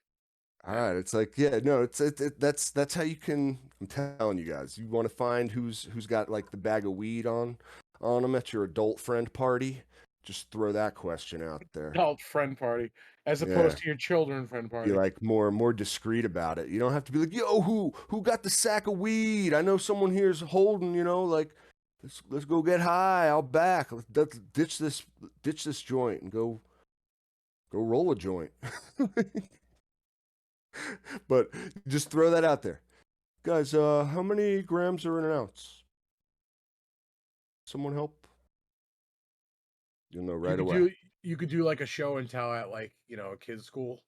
All right, it's like, yeah, no, that's how you can. I'm telling you guys, you want to find who's got like the bag of weed on them at your adult friend party. Just throw that question out there. Adult friend party, as Yeah, opposed to your children friend be party. like more discreet about it. You don't have to be like, yo, who got the sack of weed? I know someone here's holding. Like let's go get high. I'll back. Let's ditch this joint and go roll a joint. But just throw that out there. Guys, how many grams are in an ounce? Someone help? You'll know right away. You could do like a show and tell at like a kid's school.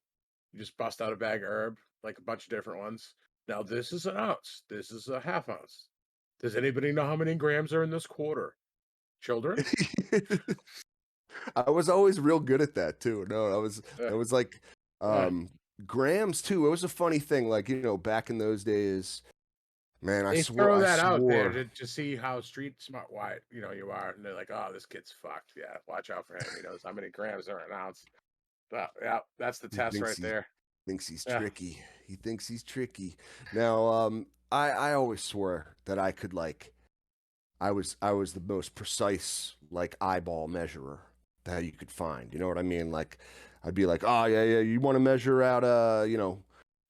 You just bust out a bag of herb, like a bunch of different ones. Now this is an ounce. This is a half ounce. Does anybody know how many grams are in this quarter? Children? I was always real good at that too. No, that was like Uh, grams too. It was a funny thing. Like, back in those days, Man, They swore throw I that out there swore to see how street smart wide you are, and they're like, "Oh, this kid's fucked. Yeah, watch out for him. He knows how many grams are an ounce." But yeah, that's the he test right there. thinks he's Yeah, tricky. He thinks he's tricky. Now, I always swore that I could like I was the most precise like eyeball measurer that you could find. You know what I mean? Like I'd be like, oh yeah, you want to measure out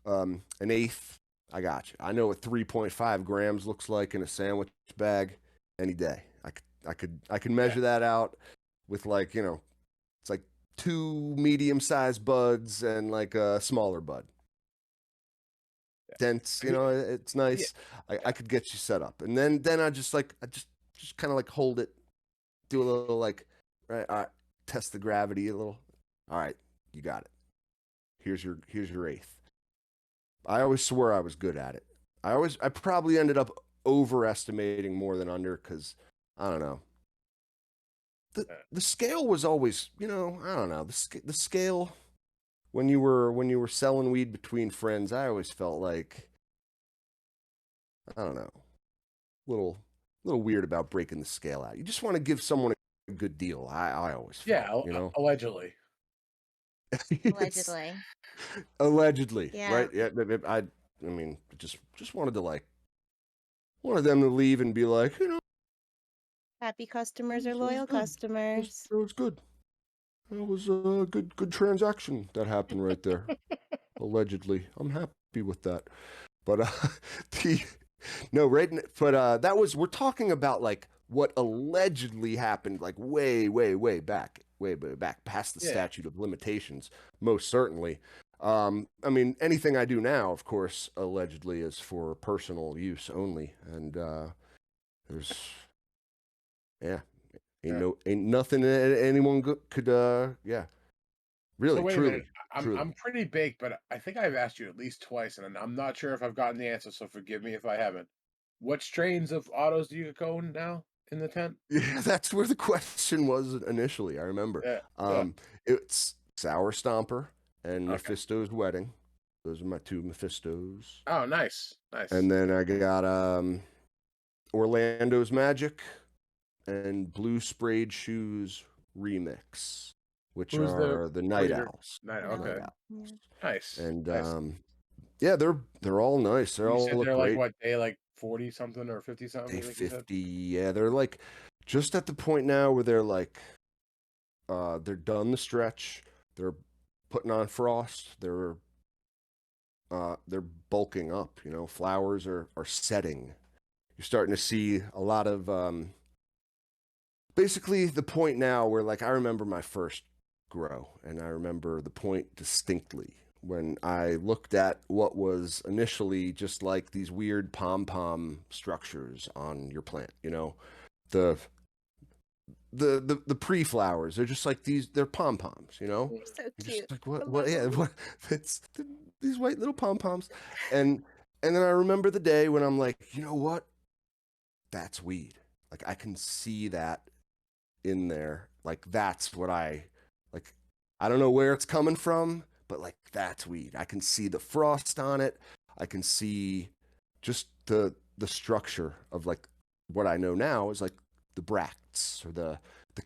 an eighth? I got you. I know what 3.5 grams looks like in a sandwich bag any day. I could yeah, measure that out with like, it's like two medium-sized buds and like a smaller bud. Dense, Have you- it's yeah, nice. I yeah. could get you set up. And then I just kind of like hold it, do a little like, right, all right, test the gravity a little. All right, you got it. Here's your eighth. I always swore I was good at it. I probably ended up overestimating more than under because I don't know. The scale was always, I don't know. The scale when you were selling weed between friends, I always felt like I don't know, little little weird about breaking the scale out. You just want to give someone a good deal. I always Yeah, felt, allegedly. It's Allegedly. allegedly, Yeah. right? Yeah, I mean, just wanted to like wanted them to leave and be like, Happy it customers are it was loyal good. customers. It was good. It was a good transaction that happened right there. Allegedly, I'm happy with that. But the no, right? But that was we're talking about like what allegedly happened, like way back, past the Yeah. statute of limitations, most certainly. I mean, anything I do now, of course, allegedly is for personal use only, and there's yeah, Yeah. ain't nothing anyone could yeah, So really, wait a minute. I'm truly. pretty baked, but I think I've asked you at least twice, and I'm not sure if I've gotten the answer. So forgive me if I haven't. What strains of autos do you go now in the tent? Yeah, that's where the question was initially. I remember. Yeah. Yeah. Um, it's Sour Stomper and Okay. Mephisto's Wedding. Those are my two Mephistos. Oh, nice. Nice. And then I got Orlando's Magic and Blue Sprayed Shoes Remix, which Who's the are the Night breeder? Owls. Night. The Night Okay. Owls. Yeah. Nice. And Nice. yeah, they're all nice. They You all said look they're like great. what day, like 40 something or 50 something, Day you think you said? 50. Yeah, they're like just at the point now where they're like they're done the stretch. They're putting on frost. They're bulking up. Flowers are setting. You're starting to see a lot of basically the point now where like I remember my first grow, and I remember the point distinctly when I looked at what was initially just like these weird pom pom structures on your plant. The the pre-flowers, they're just like they're pom-poms. They're so You're cute. just like I what love yeah, them. it's these white little pom-poms. And then I remember the day when I'm like, you know what, that's weed. Like I can see that in there. Like that's what like I don't know where it's coming from, but like that's weed. I can see the frost on it. I can see just the structure of like what I know now is like the bracts or the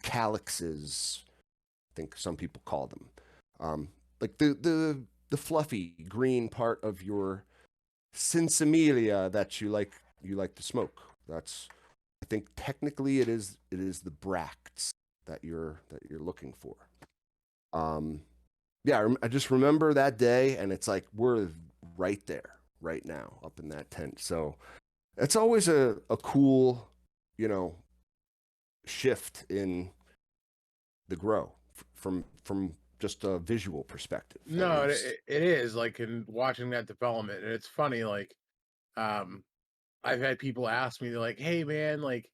calyxes, I think some people call them. Like the fluffy green part of your sinsemilla that you like to smoke. That's I think technically it is the bracts that you're looking for. Um, yeah, I just remember that day, and it's like we're right there, right now, up in that tent. So it's always a cool, you know, shift in the grow from just a visual perspective, at No, least. it is like in watching that development, and it's funny. Like, I've had people ask me, they're like, "Hey, man, like,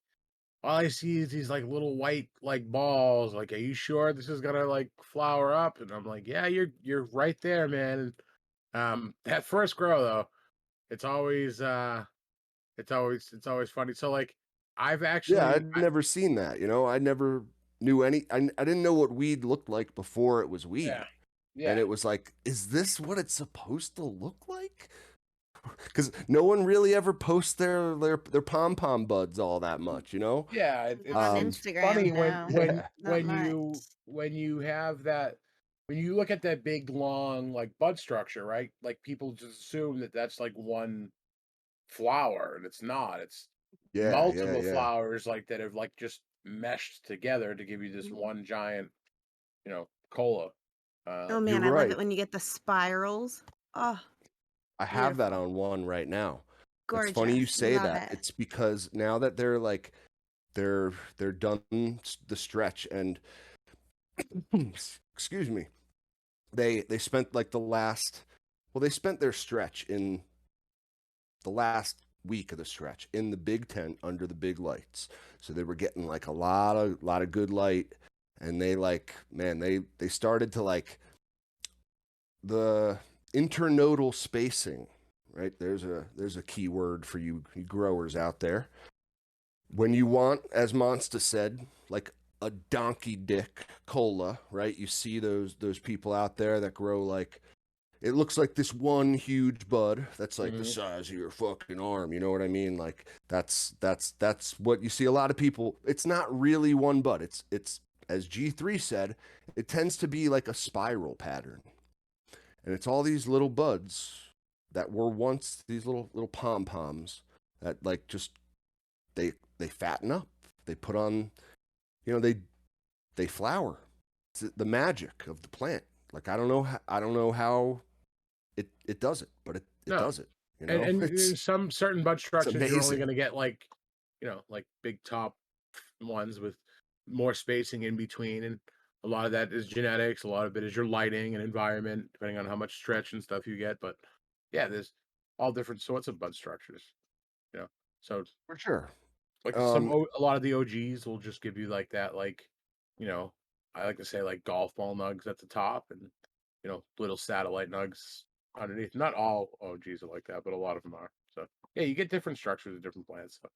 all I see is these like little white like balls. Like, are you sure this is gonna like flower up?" And I'm like, "Yeah, you're right there, man." And, that first grow though, it's always it's always funny. So like, I've Yeah, actually, I'd never seen that. I never knew I didn't know what weed looked like before it was yeah, weed. And yeah, it was like, is this what it's supposed to look like? because no one really ever posts their pom pom buds all that much, you know. Yeah, Not on it's Instagram, funny no, not much. when you have that when you look at that big long like bud structure, right? Like people just assume that that's like one flower, and it's not. It's Yeah, yeah, multiple yeah. flowers like that have like just meshed together to give you this Mhm. one giant, cola. Oh You're man, I love it right. when you get the spirals. Oh, I have that beautiful. on one right now. It's funny you Gorgeous. say Love that. it. It's because now that they're done the stretch, and excuse me, they spent like they spent their stretch in the last week of the stretch in the big tent under the big lights. So they were getting like a lot of good light, and they like, man, they started to like the internodal spacing, right? There's a key word for you growers out there. When you want, as Monsta said, like a donkey dick cola, right? You see those people out there that grow like, it looks like this one huge bud that's like the Mhm. size of your fucking arm. You know what I mean? Like that's what you see a lot of people. It's not really one bud. It's as G3 said, it tends to be like a spiral pattern. And it's all these little buds that were once these little pom poms that like just they fatten up. They put on, they flower. It's the magic of the plant. Like I don't know how it does it, but it No, does it. and It's in some certain bud it's structures, you're only amazing. going to get like, like big top ones with more spacing in between, and a lot of that is genetics. A lot of it is your lighting and environment, depending on how much stretch and stuff you get. But yeah, there's all different sorts of bud structures. You know, so For sure. like Um, a lot of the OGs will just give you like that, like, you know, I like to say like golf ball nugs at the top, and little satellite nugs underneath. Not all OGs are like that, but a lot of them are. So yeah, you get different structures of different plants. So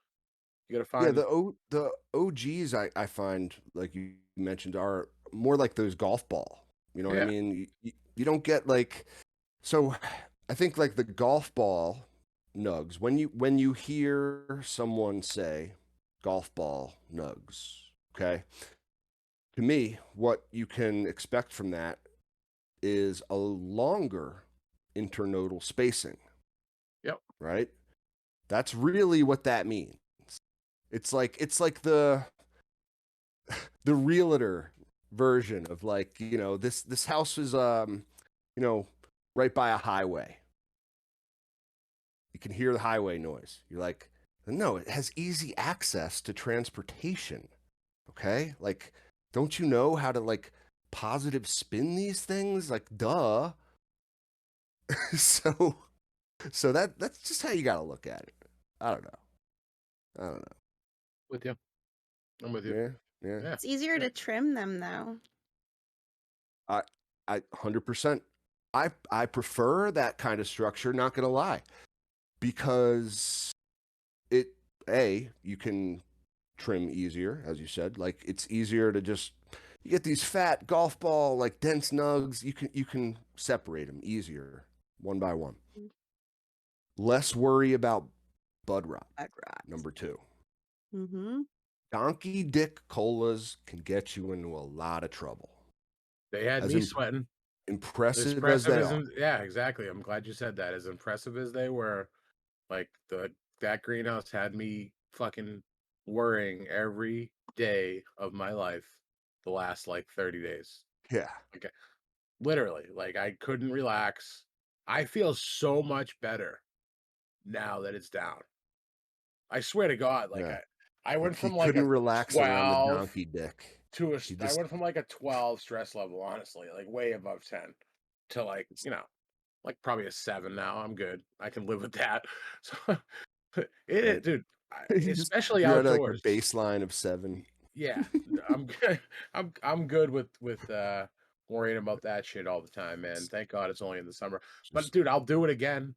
you got to yeah, find. the OGs I find like you mentioned are more like those golf ball. You know what I Yeah, mean? You don't get like, so I think like the golf ball nugs, when you hear someone say golf ball nugs, okay? To me, what you can expect from that is a longer internodal spacing, yep. right? That's really what that means. It's like the realtor version of like, this house is you know right by a highway. You can hear the highway noise. You're like, no, it has easy access to transportation. Okay? Like, don't you know how to like positive spin these things? Like, duh. so so that's just how you got to look at it. I don't know. I don't know. With you, I'm with you. Yeah. Yeah. Yeah, It's easier yeah. to trim them though. I I 100%. I prefer that kind of structure, not going to lie, because it you can trim easier, as you said. Like it's easier to just, you get these fat golf ball like dense nugs. You can separate them easier, one by one. Less worry about bud rot. Bud rot. Number two, Mm-hmm. donkey dick colas can get you into a lot of trouble. They had As me sweating. As impressive as impressive they as are, yeah, exactly. I'm glad you said that. As impressive as they were, like that greenhouse had me fucking worrying every day of my life the last like 30 days. yeah, Like literally, like I couldn't relax. I feel so much better now that it's down. I swear to God, like yeah. I went He from like couldn't a relax around the 12 donkey dick. to a He I just went from like a 12 stress level, honestly, like way above 10 to like, like probably a 7 now. I'm good. I can live with that. So right. dude, You just especially you're at like a outdoors. baseline of 7. Yeah, I'm good. I'm good with worrying about that shit all the time, man. Thank God it's only in the summer. But Just dude, I'll do it again,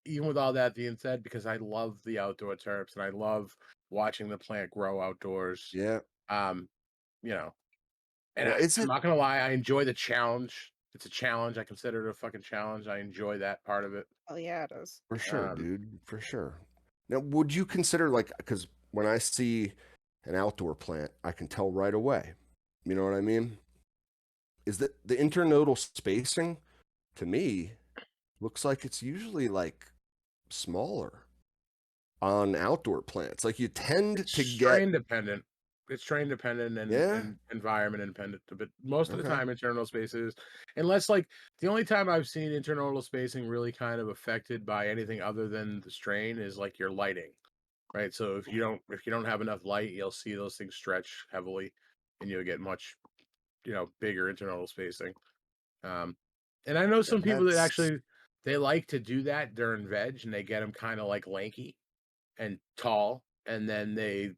even with all that being said, because I love the outdoor terps and I love watching the plant grow outdoors. yeah. Um, you know, and Yeah. Is I'm it not gonna lie, I enjoy the challenge It's a challenge. I consider it a fucking challenge. I enjoy that part of it. Oh yeah, it is. For sure, Um, dude. For sure. Now, would you consider like because when I see an outdoor plant, I can tell right away. You know what I mean? Is that the internodal spacing to me looks like it's usually like smaller on outdoor plants. Like you tend it's to get, strain dependent. It's strain dependent yeah, and environment independent. But most of the okay, time, internal spaces, unless like the only time I've seen internal spacing really kind of affected by anything other than the strain is like your lighting, right? So if you don't have enough light, you'll see those things stretch heavily, and you'll get much bigger internal spacing. Um, and I know yeah, some people that that's actually they like to do that during veg, and they get them kind of like lanky and tall, and then they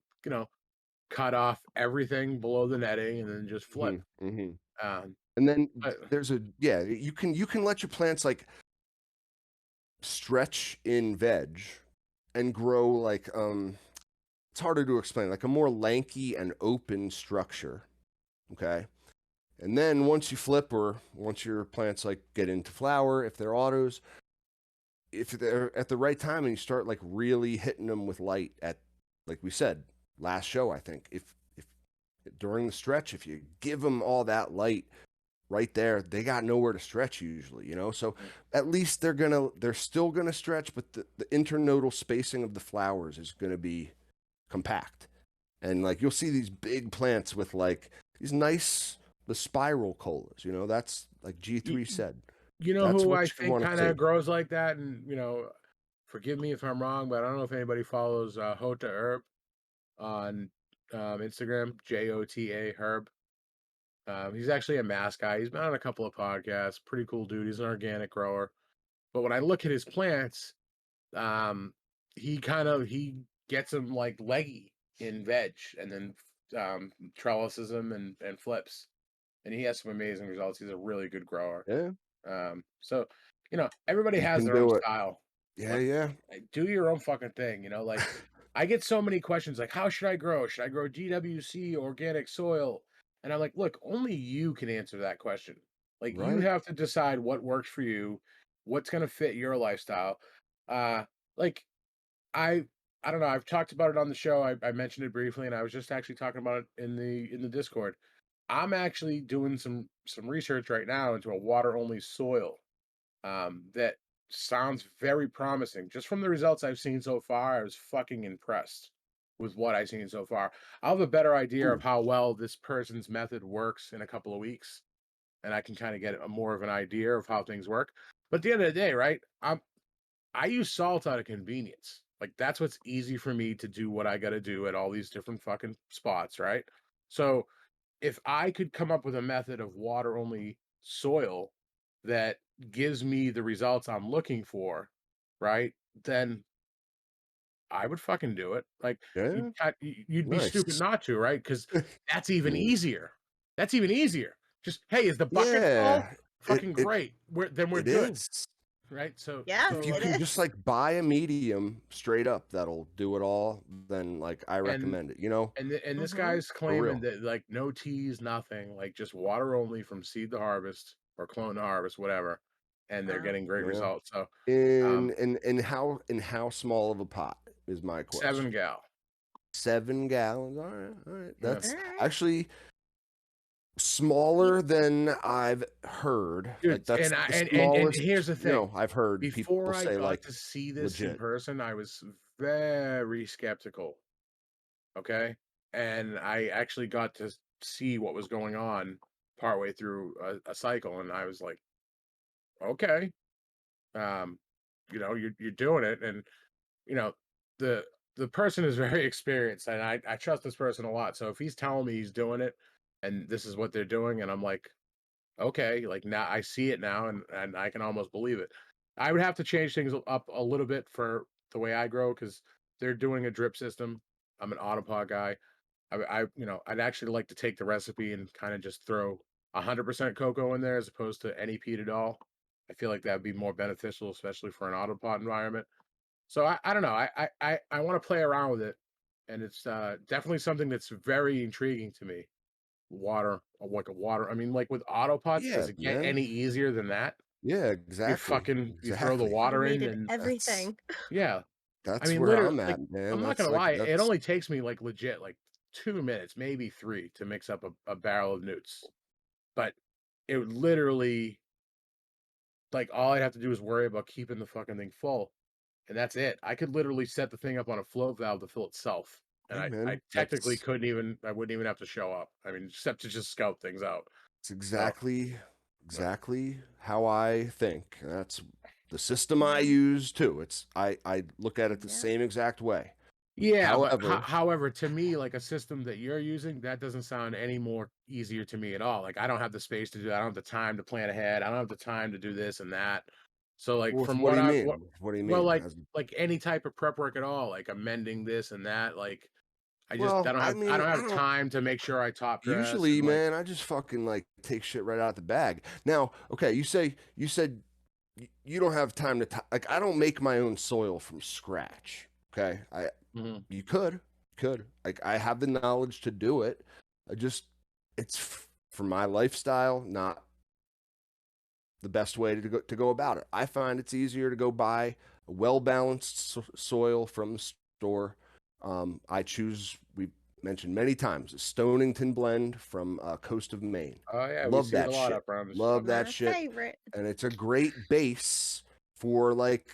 cut off everything below the netting and then just flip. mhm, mhm. Um, And then but there's a yeah, you can let your plants like stretch in veg and grow like it's harder to explain, like a more lanky and open structure. Okay. And then once you flip or once your plants like get into flower, if they're autos, if they're at the right time and you start like really hitting them with light at like we said last show, I think if during the stretch, if you give them all that light right there, they got nowhere to stretch usually, you know? So at least they're still gonna stretch, but the internodal spacing of the flowers is gonna be compact. And like you'll see these big plants with like these nice the spiral colas, you know, that's like you, G3 said. you know That's who what I you think want to kind see. of grows like that, and forgive me if I'm wrong, but I don't know if anybody follows Hota Herb on Instagram, Jota Herb. He's actually a mass guy. He's been on a couple of podcasts. Pretty cool dude. He's an organic grower. But when I look at his plants, um, he gets them like leggy in veg, and then trellises them and flips, and he has some amazing results. He's a really good grower. Yeah, So everybody you has can their own do it. style. Yeah, Like, yeah. do your own fucking thing. Like I get so many questions like, how should I grow? Should I grow GWC, organic soil? And I'm like, look, only you can answer that question. Like you Right. have to decide what works for you, what's gonna fit your lifestyle. Uh like I I don't know. I've talked about it on the show. I mentioned it briefly, and I was just actually talking about it in the Discord. I'm actually doing some research right now into a water only soil that sounds very promising. Just from the results I've seen so far, I was fucking impressed with what I've seen so far. I'll have a better idea of Ooh, how well this person's method works in a couple of weeks, and I can kind of get a more of an idea of how things work. But at the end of the day, right? I use salt out of convenience. Like that's what's easy for me to do what I got to do at all these different fucking spots, right? So if I could come up with a method of water only soil that gives me the results I'm looking for, right? Then I would fucking do it. Like yeah. you'd be stupid Nice. not to, right? Because that's even Mm. easier. That's even easier. Just hey, is the bucket full? Yeah. It Fucking it great. We're it good, is. right? So Yeah, If you it can just is. like buy a medium straight up that'll do it all, then like I and recommend it, you know? and this Mm-hmm. guy's For claiming real. that like no teas, nothing, like just water only from seed to harvest or clone to harvest, whatever, and they're Wow. getting great Yeah. results. So, In um, in how small of a pot is my seven question. gal, 7 gallons. All right. All right. yeah, All That's right. actually You, smaller than I've heard. Like dude. that's And I the and smallest, here's the you thing: know, I've heard people before I say got like to see this in legit. person, I was very skeptical. Okay, and I actually got to see what was going on partway through a cycle, and I was like, okay, um, you're doing it, and you know, the the person is very experienced, and I trust this person a lot. So if he's telling me he's doing it and this is what they're doing, and I'm like, okay, like now I see it now and I can almost believe it. I would have to change things up a little bit for the way I grow because they're doing a drip system. I'm an autopod guy. I'd actually like to take the recipe and kind of just throw 100% cocoa in there as opposed to any peat at all. I feel like that'd be more beneficial, especially for an autopod environment. So I don't know. I want to play around with it, and it's definitely something that's very intriguing to me. Water like a water. I mean, like with auto pots, Yeah, does it get man. any easier than that? Yeah, You exactly. fucking you throw the Exactly. water in Automated and That's everything. yeah. I that's mean, where literally, I'm like at, man. I'm not That's gonna like lie, it that's only takes me like legit like 2 minutes, maybe three, to mix up a barrel of newts. But it would literally like all I'd have to do is worry about keeping the fucking thing full, and that's it. I could literally set the thing up on a float valve to fill itself, and hey, I man. technically couldn't even I wouldn't even have to show up. I mean, except to just scout things out. That's So, yeah. exactly how I think. That's the system I Yeah. use too. I look at it the Yeah. same exact way. Yeah, but However, however, to me, like a system that you're using, that doesn't sound any more easier to me at all. Like I don't have the space to do that. I don't have the time to plan ahead. I don't have the time to do this and that. So like well, from what do what you I mean? What do you well mean? As like any type of prep work at all, like amending this and that, like well, I I don't I have don't time to make sure I top dress usually, and like man, I just fucking like take shit right out the bag. Now, okay, you said you don't have time to like I don't make my own soil from scratch. Okay? I mhm. You could. Like I have the knowledge to do it. I just it's for my lifestyle, not the best way to go about it. I find it's easier to go buy a well balanced soil from the store. I choose, we mentioned many times, a Stonington blend from coast of Maine. Oh yeah, we Love see it a that lot shit. up around this Love fucking way. that My shit. favorite. And it's a great base for like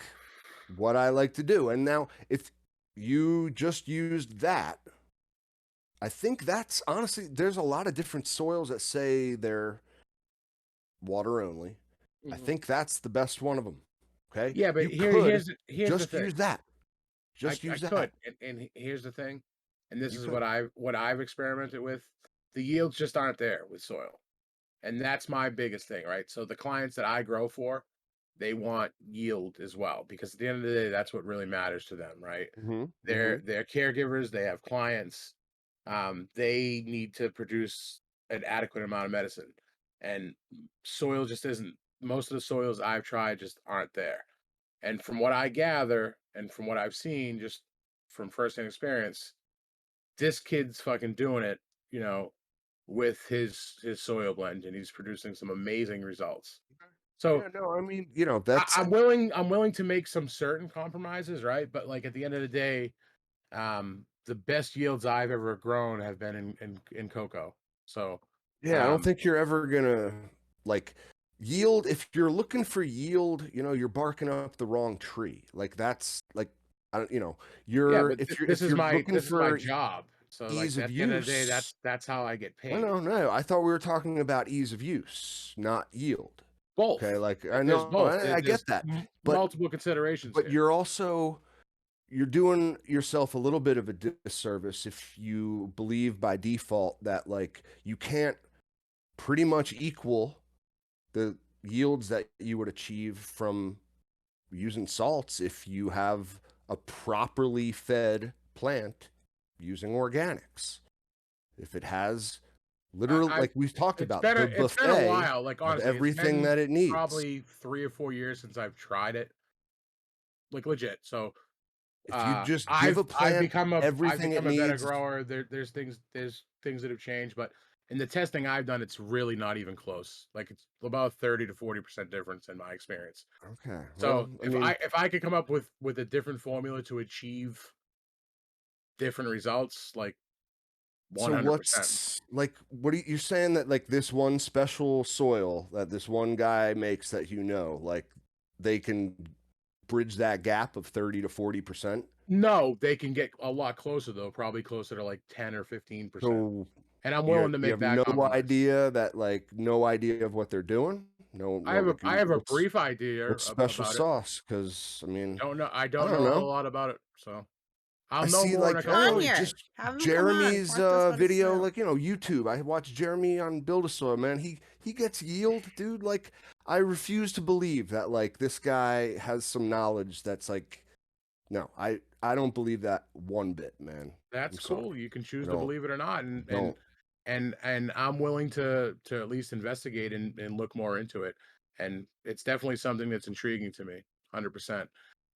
what I like to do. And now, if you just used that, I think that's honestly, there's a lot of different soils that say they're water only. I Mhm. think that's the best one of them. Okay. Yeah, but You could here's the just thing. use that. Just I use could, that. and here's the thing, and this You is could. what I've experimented with. The yields just aren't there with soil, and that's my biggest thing, right? So the clients that I grow for, they want yield as well because at the end of the day, that's what really matters to them, right? Mm-hmm. Mm-hmm. They're caregivers, they have clients, they need to produce an adequate amount of medicine, and soil just isn't. Most of the soils I've tried just aren't there. And from what I gather and from what I've seen, just from firsthand experience, this kid's fucking doing it, you know, with his soil blend, and he's producing some amazing results. So Yeah, no, I mean, that's I'm willing to make some certain compromises, right? But like at the end of the day, the best yields I've ever grown have been in cocoa. So yeah, I don't um think you're ever gonna like yield. If you're looking for yield, you're barking up the wrong tree. Like that's like I don't, yeah, you're but if you're looking this is my for job. So like ease of at the end of the day, use. that's how I get No, paid. no, no. I thought we were talking about ease of use, not yield. Okay, Both. like I There's know, both. I There's get that, but multiple considerations but here. you're doing yourself a little bit of a disservice if you believe by default that like you can't pretty much equal the yields that you would achieve from using salts if you have a properly fed plant using organics. If it has literally, I like we've talked about, the it's been a buffet while. Like of honestly, it's everything been that it needs. probably 3 or 4 years since I've tried it. Like legit. So If you just give a plant I've everything it become a better needs, grower. There's things that have changed, but in the testing I've done, it's really not even close. Like it's about 30 to 40% difference in my experience. okay. Well, So I mean, if I could come up with a different formula to achieve different results, like so 100%. what's like, what are you're saying that like this one special soil that this one guy makes that like they can bridge that gap of 30 to 40%? No, they can get a lot closer though, probably closer to like 10 or 15%. So And I'm willing to you make have that no compromise. idea that like no idea of what they're doing. No, like I have a what's brief idea special about it. sauce? Because I mean, I I don't don't know a whole know. lot about it, so I'll I know see more in like a Come I don't couple on know, here. weeks. just Have him come on. Jeremy's Talk to us about his video, soil. like YouTube. I watch Jeremy on Build a Soil, man. He gets yield, dude. Like I refuse to believe that like this guy has some knowledge that's like no, I don't believe that one bit, man. I'm That's sorry. cool. You can I choose to don't believe it or not, don't. and I'm willing to at least investigate and look more into it. And it's definitely something that's intriguing to me, 100%.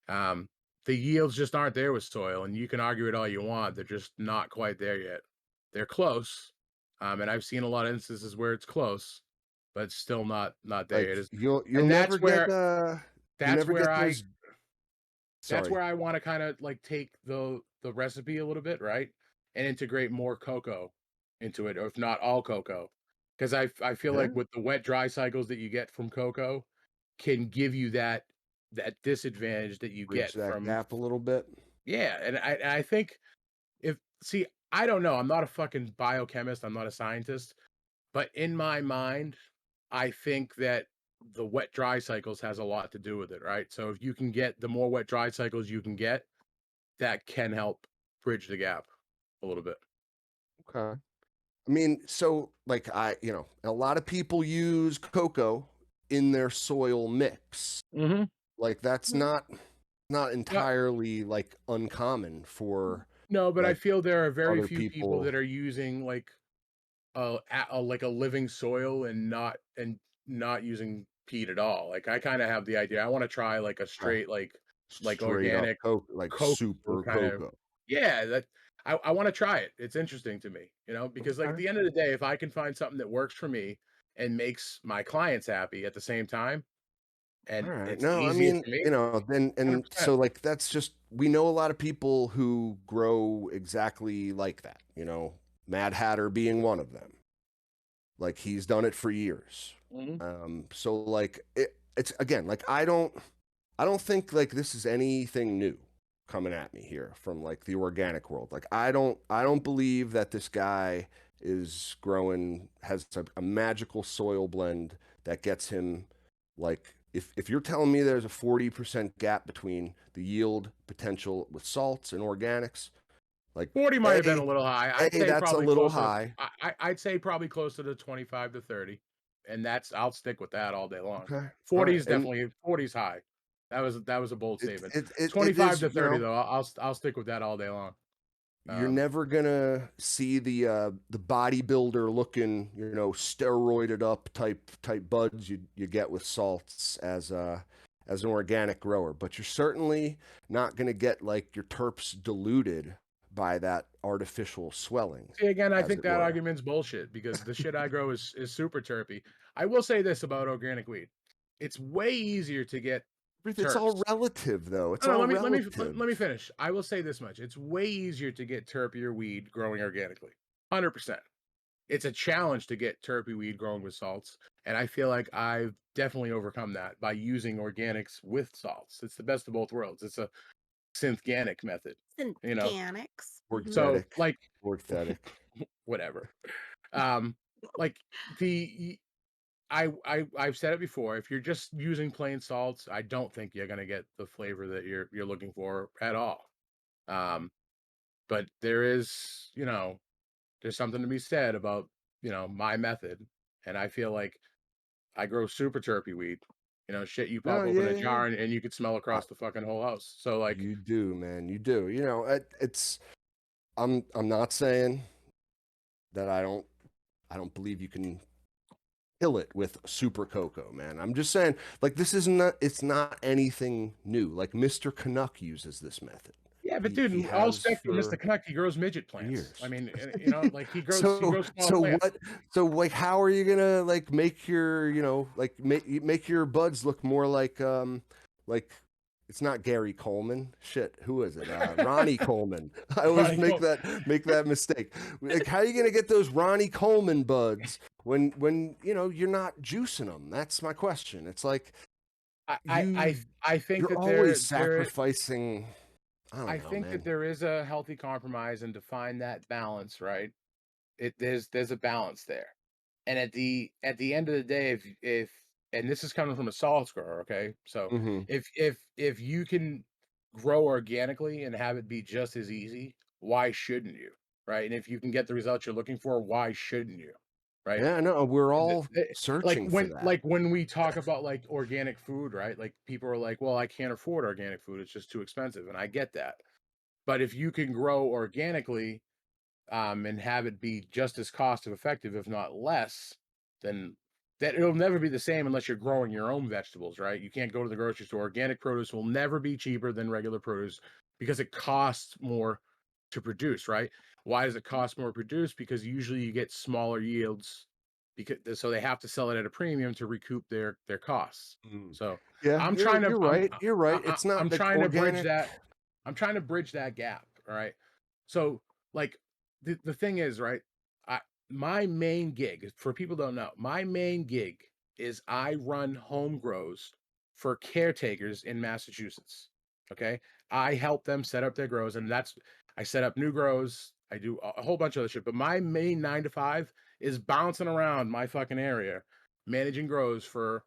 Um, the yields just aren't there with soil, and you can argue it all you want. They're just not quite there yet. They're close. And I've seen a lot of instances where it's close, but it's still not there. It Like is, you'll and never get you that's never where get I those. that's Sorry. where I want to kind of like take the recipe a little bit, right? And integrate more cocoa into it, or if not all cocoa. Because I feel Yeah. like with the wet dry cycles that you get from cocoa can give you that disadvantage that you Bridge get that from, gap a little bit. yeah. And I think if see, I don't know, I'm not a fucking biochemist, I'm not a scientist, but in my mind, I think that the wet dry cycles has a lot to do with it, right? So if you can get the more wet dry cycles you can get, that can help bridge the gap a little bit. Okay. I mean, so like a lot of people use cocoa in their soil mix. Mhm. Like that's Mhm. not Yeah. entirely like uncommon for No, but I like feel there are very other few people people. that are using like like a living soil and not using peat at all. Like I kind of have the idea. I want to try like a uh, straight like Straight up organic cocoa, like cocoa super kind of, cocoa. yeah, that I want to try it. It's interesting to me, because like at Okay. the end of the day, if I can find something that works for me and makes my clients happy at the same time, All and right. it's No, I easier mean, for me, then and 100%. so like that's just we know a lot of people who grow exactly like that, Mad Hatter being one of them. Like he's done it for years. Mhm. So like it's again, like I don't think like this is anything new coming at me here from like the organic world. Like I don't believe that this guy is growing has a magical soil blend that gets him like if you're telling me there's a 40% gap between the yield potential with salts and organics, like 40 might have been a A, little high. I'd A say that's a probably little closer to high. I'd say probably closer to 25 to 30. And I'll stick with that all day long. Okay. All 40 right. is And definitely 40's high. That was a bold it statement. it it, it 25 is, to 30 though. I'll stick with that all day long. you're Um, never gonna see the bodybuilder looking, steroided up type buds you get with salts as an organic grower, but you're certainly not gonna get like your terps diluted by that artificial swelling, See, again, I as think it that were. argument's bullshit because the shit I grow is super terpy. I will say this about organic weed. It's way easier to get It's all terps. relative, though. It's No, no, all let me relative. finish. I will say this much. It's way easier to get terpier weed growing organically. 100%. It's a challenge to get terpy weed growing with salts, and I feel like I've definitely overcome that by using organics with salts. It's the best of both worlds. It's a synthetic method, you know. Organics. So, Orgthetic, like, orgthetic. whatever. Um, like the I've said it before. If you're just using plain salts, I don't think you're gonna get the flavor that you're looking for at all. Um, but there's something to be said about, my method. And I feel like I grow super terpy weed. Shit you pop No, open yeah, a yeah, yeah. jar and you could smell I, across the fucking whole house. So like, you do, man. You do. It's. I'm not saying that I don't believe you can kill it with super cocoa, man. I'm just saying, like, this is not, it's not anything new. Like, Mr. Canuck uses this method. yeah, but He dude, all has respect for Mr. for Canuck, he grows midget plants. I years. mean, like he so, grows small so plants. what, so like, how are you gonna, like, make your, like, make your buds look more like, it's not Gary Coleman. Shit, who is it? Ronnie Coleman. I always Ronnie make Cole- that mistake. Like, how are you gonna get those Ronnie Coleman buds when you're not juicing them? That's my question. It's like I I I you I think you're that always sacrificing. I don't I know, think that man. there is a healthy compromise and to find that balance, right? There's a balance there. And at the end of the day, if and this is coming from a solids grower, okay? So Hmm. if you can grow organically and have it be just as easy, why shouldn't you? Right? And if you can get the results you're looking for, why shouldn't you? Right? Yeah, no, we're Th- all th- Like searching for when that. like when we talk about like organic food, right? Like people are like, well, I can't afford organic food, it's just too expensive. And I get that. But if you can grow organically, and have it be just as cost effective, if not less, then that it'll never be the same unless you're growing your own vegetables, right? You can't go to the grocery store. Organic produce will never be cheaper than regular produce because it costs more to produce, right? Why does it cost more to produce? Because usually you get smaller yields, because so they have to sell it at a premium to recoup their costs. Mm. So Yeah, I'm trying to you're right. You're right. It's not I'm like trying to bridge organic. that. I'm trying to bridge that gap. All right. So like the thing is, right? I my main gig, for people who don't know, my main gig is I run home grows for caretakers in Massachusetts. Okay. I help them set up their grows, and I set up new grows. I do a whole bunch of other shit. But my main 9 to 5 is bouncing around my fucking area, managing grows for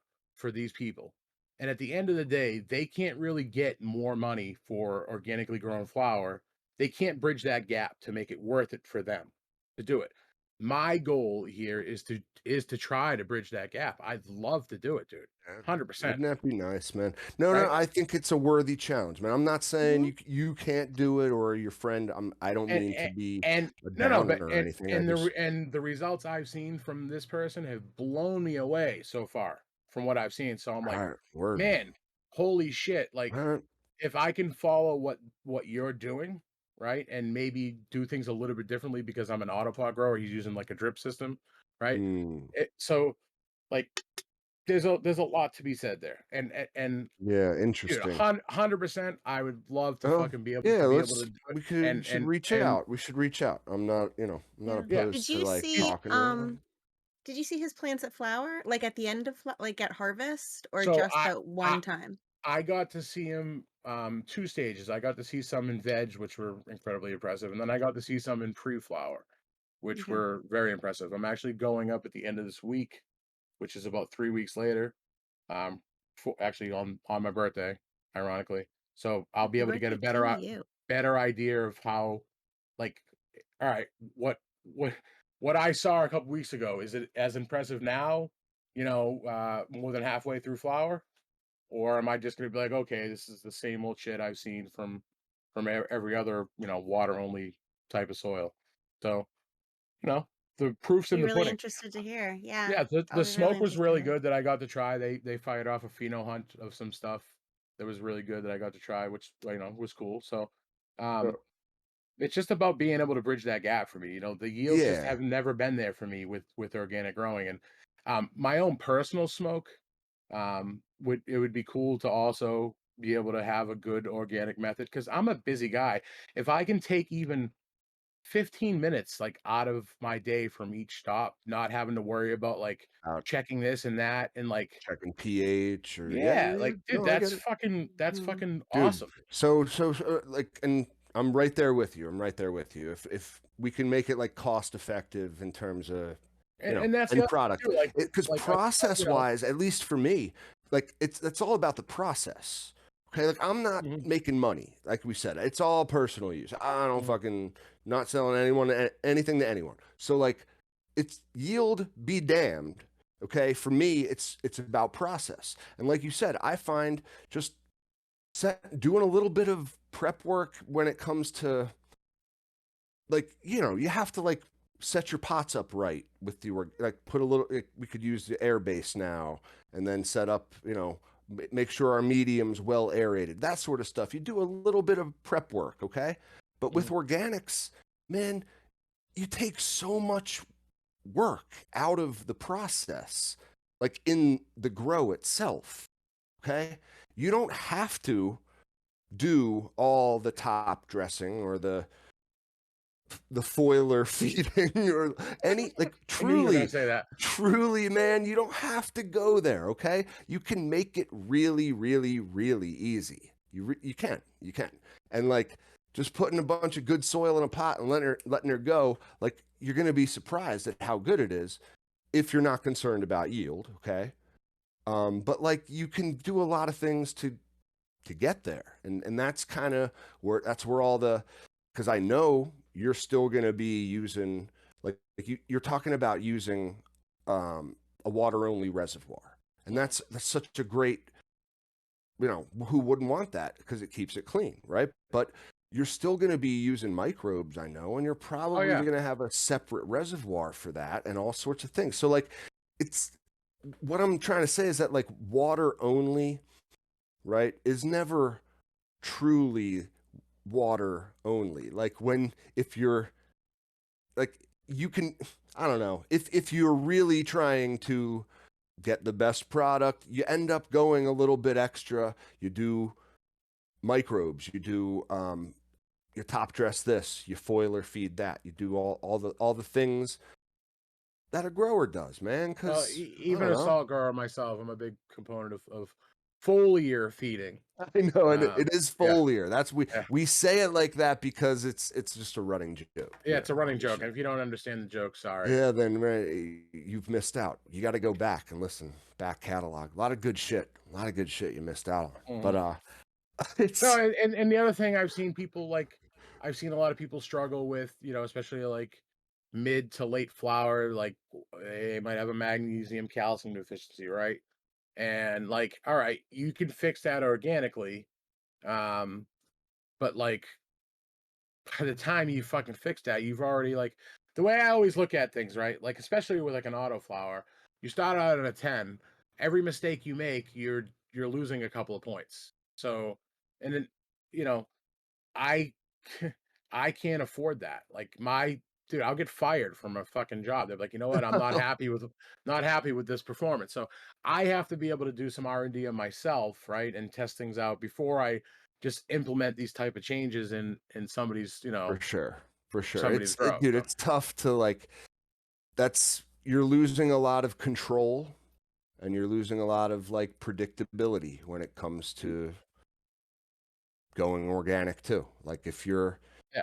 these people. And at the end of the day, they can't really get more money for organically grown flower. They can't bridge that gap to make it worth it for them to do it. My goal here is to try to bridge that gap. I'd love to do it, dude. Yeah, 100%. wouldn't that be nice, man? No, no, Right? I think it's a worthy challenge, man. I'm not saying Mhm. you can't do it or your friend. I don't And mean to be and a no, downer but or anything. I just and the results I've seen from this person have blown me away so far from what I've seen. So I'm all like, right, word. man, holy shit! All Like, right. if I can follow what you're doing, right, and maybe do things a little bit differently because I'm an autopot grower, he's using like a drip system, right? Mm, So like, there's a lot to be said there, and yeah, dude, interesting. 100%, I would love to Oh, fucking be able yeah, to do it, we should reach and out. We should reach out. I'm not, I'm not Yeah. yeah. opposed Did to you like see talking to him. did you see his plants at flower? Like at the end of like at harvest or So just that one time? I got to see him 2 stages. I got to see some in veg, which were incredibly impressive, and then I got to see some in pre-flower, which Okay. were very impressive. I'm actually going up at the end of this week, which is about 3 weeks later, actually on my birthday, ironically. So I'll be Happy able to get a birthday to you. better idea of how, like, all right, what I saw a couple weeks ago, is it as impressive now, more than halfway through flower? Or am I just gonna be like, okay, this is the same old shit I've seen from every other, water only type of soil. So, you know, the proof's in Be the really pudding. interested to hear. Yeah. Yeah, I'll the be really smoke was interested to really hear. good that I got to try. They fired off a pheno hunt of some stuff that was really good that I got to try, which, was cool. So, Uh, um, it's just about being able to bridge that gap for me. The yields just yeah, have never been there for me with organic growing, and my own personal smoke, would be cool to also be able to have a good organic method, because I'm a busy guy. If I can take even 15 minutes, like, out of my day from each stop, not having to worry about, like, out checking this and that, and, like, checking pH or yeah, yeah, yeah, yeah. like, dude, No, I get it. that's Mhm. fucking Dude, awesome. like, and I'm right there with you. I'm right there with you. If we can make it like cost effective in terms of, And that's the end other product, thing too, because like, process wise, at least for me, like it's all about the process. Okay, like I'm not mhm, making money, like we said. It's all personal use. I don't mhm, fucking not selling anyone anything to anyone. So like, it's yield be damned. Okay, for me, it's about process, and like you said, I find just doing a little bit of prep work when it comes to, like, you have to like set your pots up right with the like put a little, like, we could use the air base now and then set up, make sure our medium's well aerated, that sort of stuff. You do a little bit of prep work, okay? But with mhm. organics, man, you take so much work out of the process, like in the grow itself, okay? You don't have to do all the top dressing or the foiler feeding or any, like, I knew you were gonna truly, say that. truly, man, you don't have to go there, okay? You can make it really, really, really easy. You can, and like, just putting a bunch of good soil in a pot and letting her go, like, you're gonna be surprised at how good it is if you're not concerned about yield, okay? But like, you can do a lot of things to get there, and that's where all the, because I know you're still going to be using, like you're talking about using a water only reservoir, and Mhm. that's such a great, who wouldn't want that, because it keeps it clean, right? But you're still going to be using microbes, I know, and you're Oh, probably yeah. going to have a separate reservoir for that and all sorts of things. So like, it's, what I'm trying to say is that, like, water only, right, is never truly water only. Like if you're like, you can, I don't know, if you're really trying to get the best product, you end up going a little bit extra. You do microbes, you do you top dress this, you foiler feed that, you do all the things that a grower does, man. Well, Because I even don't a know. salt grower myself, I'm a big component of foliar feeding. I know, and Um, it is yeah, foliar. That's yeah, we say it like that because it's just a running joke. yeah. You It's a know, running joke, and if you don't understand the joke, sorry. yeah, then you've missed out. You got to go back and listen. Back catalog, a lot of good shit. A lot of good shit you missed out on. Mhm. But No, it's and the other thing I've seen people like, I've seen a lot of people struggle with, especially like mid to late flower, like they might have a magnesium calcium deficiency, right? And like, all right, you can fix that organically, um, but like by the time you fucking fix that, you've already like the way I always look at things, right? Like especially with like an autoflower, you start out at a 10. Every mistake you make, you're losing a couple of points. So, and then you know, I I can't afford that. Like my dude, I'll get fired from a fucking job. They're like, you know what? I'm not happy with this performance. So I have to be able to do some R&D on myself, right? And test things out before I just implement these type of changes in somebody's, for sure, for sure. somebody's grow. Dude, So it's tough to like. That's You're losing a lot of control, and you're losing a lot of like predictability when it comes to going organic too. Like yeah.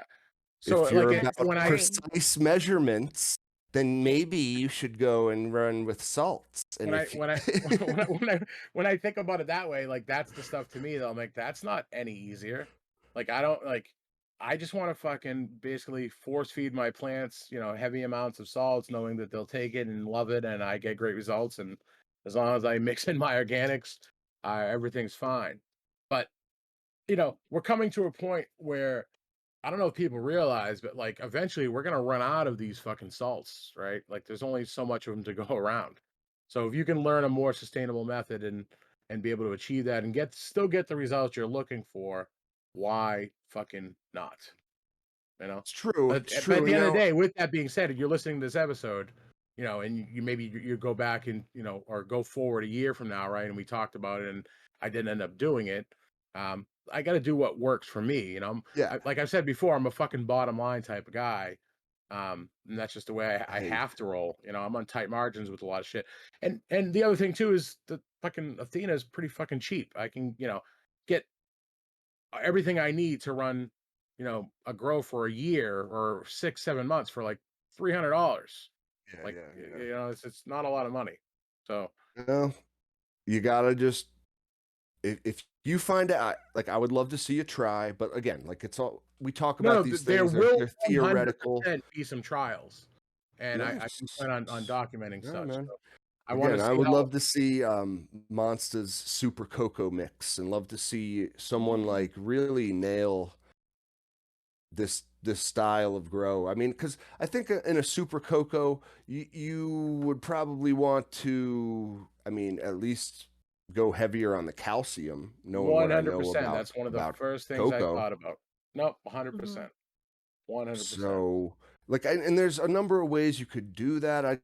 So if you're like Yes, about when I agree. precise measurements, then maybe you should go and run with salts. And when I if you, when I when I think about it that way, like that's the stuff to me that I'm like, that's not any easier. Like I don't like I just want to fucking basically force feed my plants, heavy amounts of salts, knowing that they'll take it and love it, and I get great results. And as long as I mix in my organics, everything's fine. But we're coming to a point where I don't know if people realize, but like eventually we're gonna run out of these fucking salts, right? Like there's only so much of them to go around. So if you can learn a more sustainable method and be able to achieve that and still get the results you're looking for, why fucking not? You know? it's true, But, it's but at true. the end of the day, with that being said, if you're listening to this episode, and you maybe you go back and or go forward a year from now, right? And we talked about it, and I didn't end up doing it. I got to do what works for me. Yeah, Like I've said before, I'm a fucking bottom line type of guy. And that's just the way I I have to roll. I'm on tight margins with a lot of shit. And the other thing too is the fucking Athena is pretty fucking cheap. I can get everything I need to run, a grow for a year or 6, 7 months for like $300. yeah, Like, yeah, yeah. it's not a lot of money. So No, you gotta just if you find out, like, I would love to see you try, but again, like, it's all we talk no, about no, these there things, will they're theoretical. 100% be some trials, and I do Nice. plan on documenting Yeah, such. man. So I want to Again, I see would how. love to see Monsta's Super Cocoa Mix, and love to see someone like really nail this style of grow. I mean, because I think in a Super Cocoa, you would probably want to, I mean, at least go heavier on the calcium, knowing what I know 100%. That's one of the about first things I cocoa. thought about. Nope, Mhm. 100%. 100%. So, like, and there's a number of ways you could do that.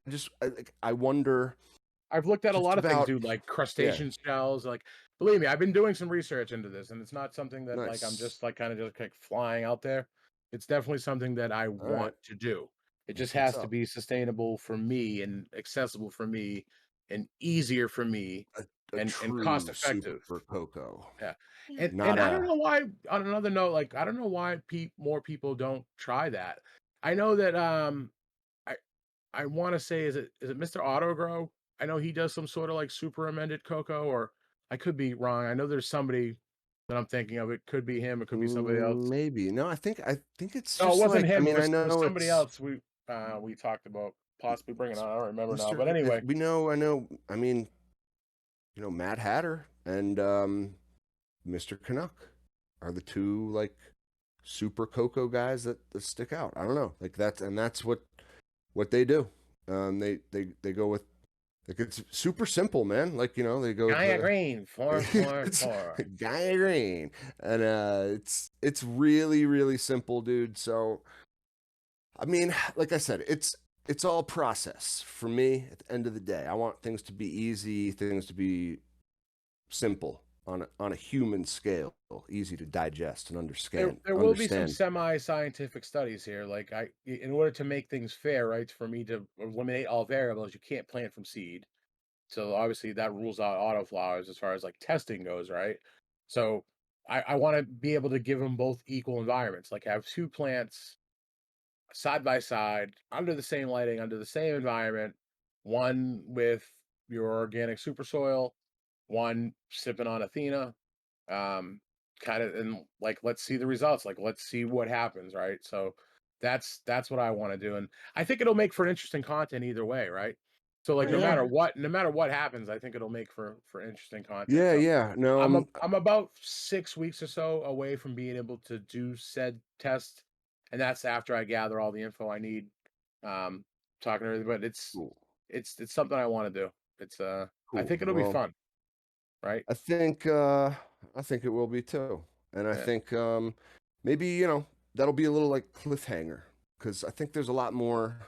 I wonder I've looked at a just lot of things, about, dude, like yeah, crustacean shells. Like, believe me, I've been doing some research into this, and it's not something that like I'm nice. just like kind of just like flying out there. It's definitely something that I All right, want to do. It just that's what's has to up. be sustainable for me and accessible for me and easier for me A and cost true effective. super cocoa, Yeah. Yeah. And not I don't a know why, on another note, like I don't know why more people don't try that. I know that I I want to say, is it Mr. Autogrow? I know he does some sort of like super amended cocoa, or I could be wrong. I know there's somebody that I'm thinking of. It could be him. It could be somebody else. maybe. No, I think it's No, it just wasn't like, I him. mean, I It was know somebody it's else. We talked about possibly bringing it's on. I don't remember now, but Mr. anyway, We know, I know. I mean, Mad Hatter and Mr. Canuck are the two like super cocoa guys that stick out. I don't know, like that's what they do. They go with Like it's super simple, man. Like, you know, they go Gaia the Green, 444. Gaia Green. And it's really, really simple, dude. So I mean, like I said, it's all process for me at the end of the day. I want things to be easy, things to be simple on a human scale, easy to digest and There will be some semi-scientific studies here. Like in order to make things fair, right? For me to eliminate all variables, you can't plant from seed. So obviously that rules out autoflowers as far as like testing goes, right? So I want to be able to give them both equal environments, like have two plants side by side under the same lighting, under the same environment, one with your organic super soil, one sipping on Athena, kind of, and like let's see the results, like let's see what happens, right? So that's what I want to do, and I think it'll make for interesting content either way, right? So Oh like yeah. no matter what happens, I think it'll make for interesting content. Yeah, So yeah. No, I'm about 6 weeks or so away from being able to do said test, and that's after I gather all the info I need, um talking to everything, but cool. it's something I want to do. It's I Cool. think it'll be Well, fun, right? I think it will be too. And I Yeah. think maybe, you know, that'll be a little like cliffhanger because I think there's a lot more,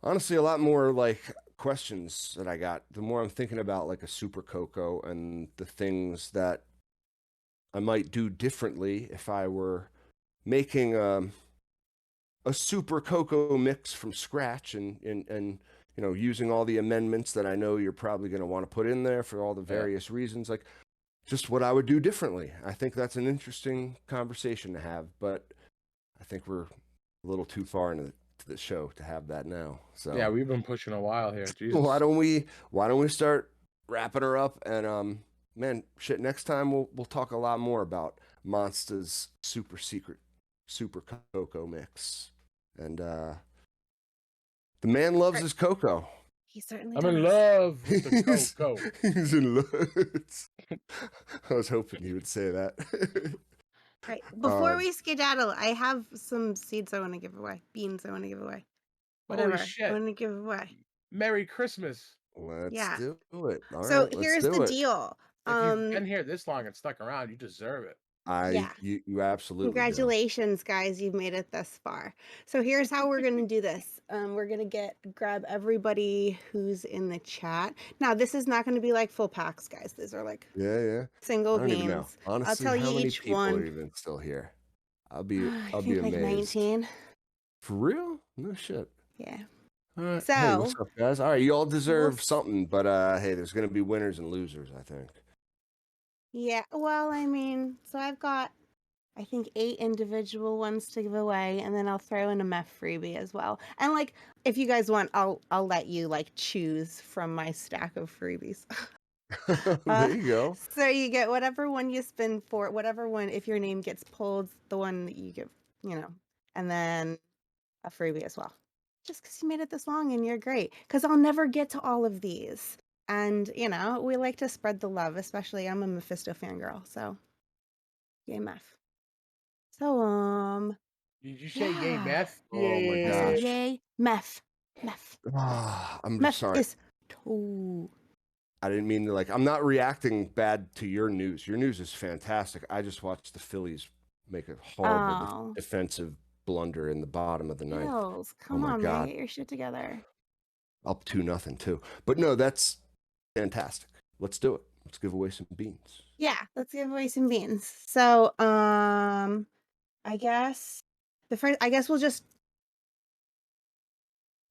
honestly, a lot more like questions that I got. The more I'm thinking about like a super cocoa and the things that I might do differently if I were making a super cocoa mix from scratch and you know, using all the amendments that I know you're probably going to want to put in there for all the Yeah. various reasons, like just what I would do differently. I think that's an interesting conversation to have, but I think we're a little too far into the show to have that now. Yeah, So we've been pushing a while here. why Jesus. don't we start wrapping her up and man, shit, next time we'll talk a lot more about Monsta's super secret super cocoa mix. And the man loves his cocoa. He certainly I'm in does. love with the he's, cocoa. he's in love. I was hoping he would say that. All right. Before um, we skedaddle, I have some seeds I want to give away. Beans I want to give away. Holy Whatever. I shit. want to give away. Merry Christmas. let's Yeah. do it. All So right, let's here's the do it. deal. If you've been here this long and stuck around, you deserve it. Yeah. You absolutely do. Congratulations, guys. You've made it this far. So here's how we're going to do this. We're going to grab everybody who's in the chat. Now, this is not going to be like full packs, guys. These are like Yeah. single I don't even know. beans. I'll Honestly, tell you how many each people are one. even still here? I'll I be think like amazed. 19. For real? No shit. Yeah. All right. So, Hey, what's up, guys? All right, you all deserve we'll something, but hey, there's gonna be winners and losers, I think. yeah, well, I mean, so I've got, I think 8 individual ones to give away, and then I'll throw in a meth freebie as well. And like, if you guys want, I'll let you like choose from my stack of freebies. There you go. So you get whatever one you spin for, whatever one, if your name gets pulled, the one that you give, and then a freebie as well. Just because you made it this long and you're great. Because I'll never get to all of these. And, we like to spread the love, especially I'm a Mephisto fangirl, so yay meth. So, Did you say yay yeah. meth? Oh my I said gosh. yay meth. Meth. I'm Meth sorry. is too. I didn't mean to I'm not reacting bad to your news. Your news is fantastic. I just watched the Phillies make a horrible Oh. defensive blunder in the bottom of the ninth. Hills, come my on, man, God. get your shit together. Up 2-0 too. But no, that's fantastic. Let's do it. Let's give away some beans. Yeah, let's give away some beans. So, I guess we'll just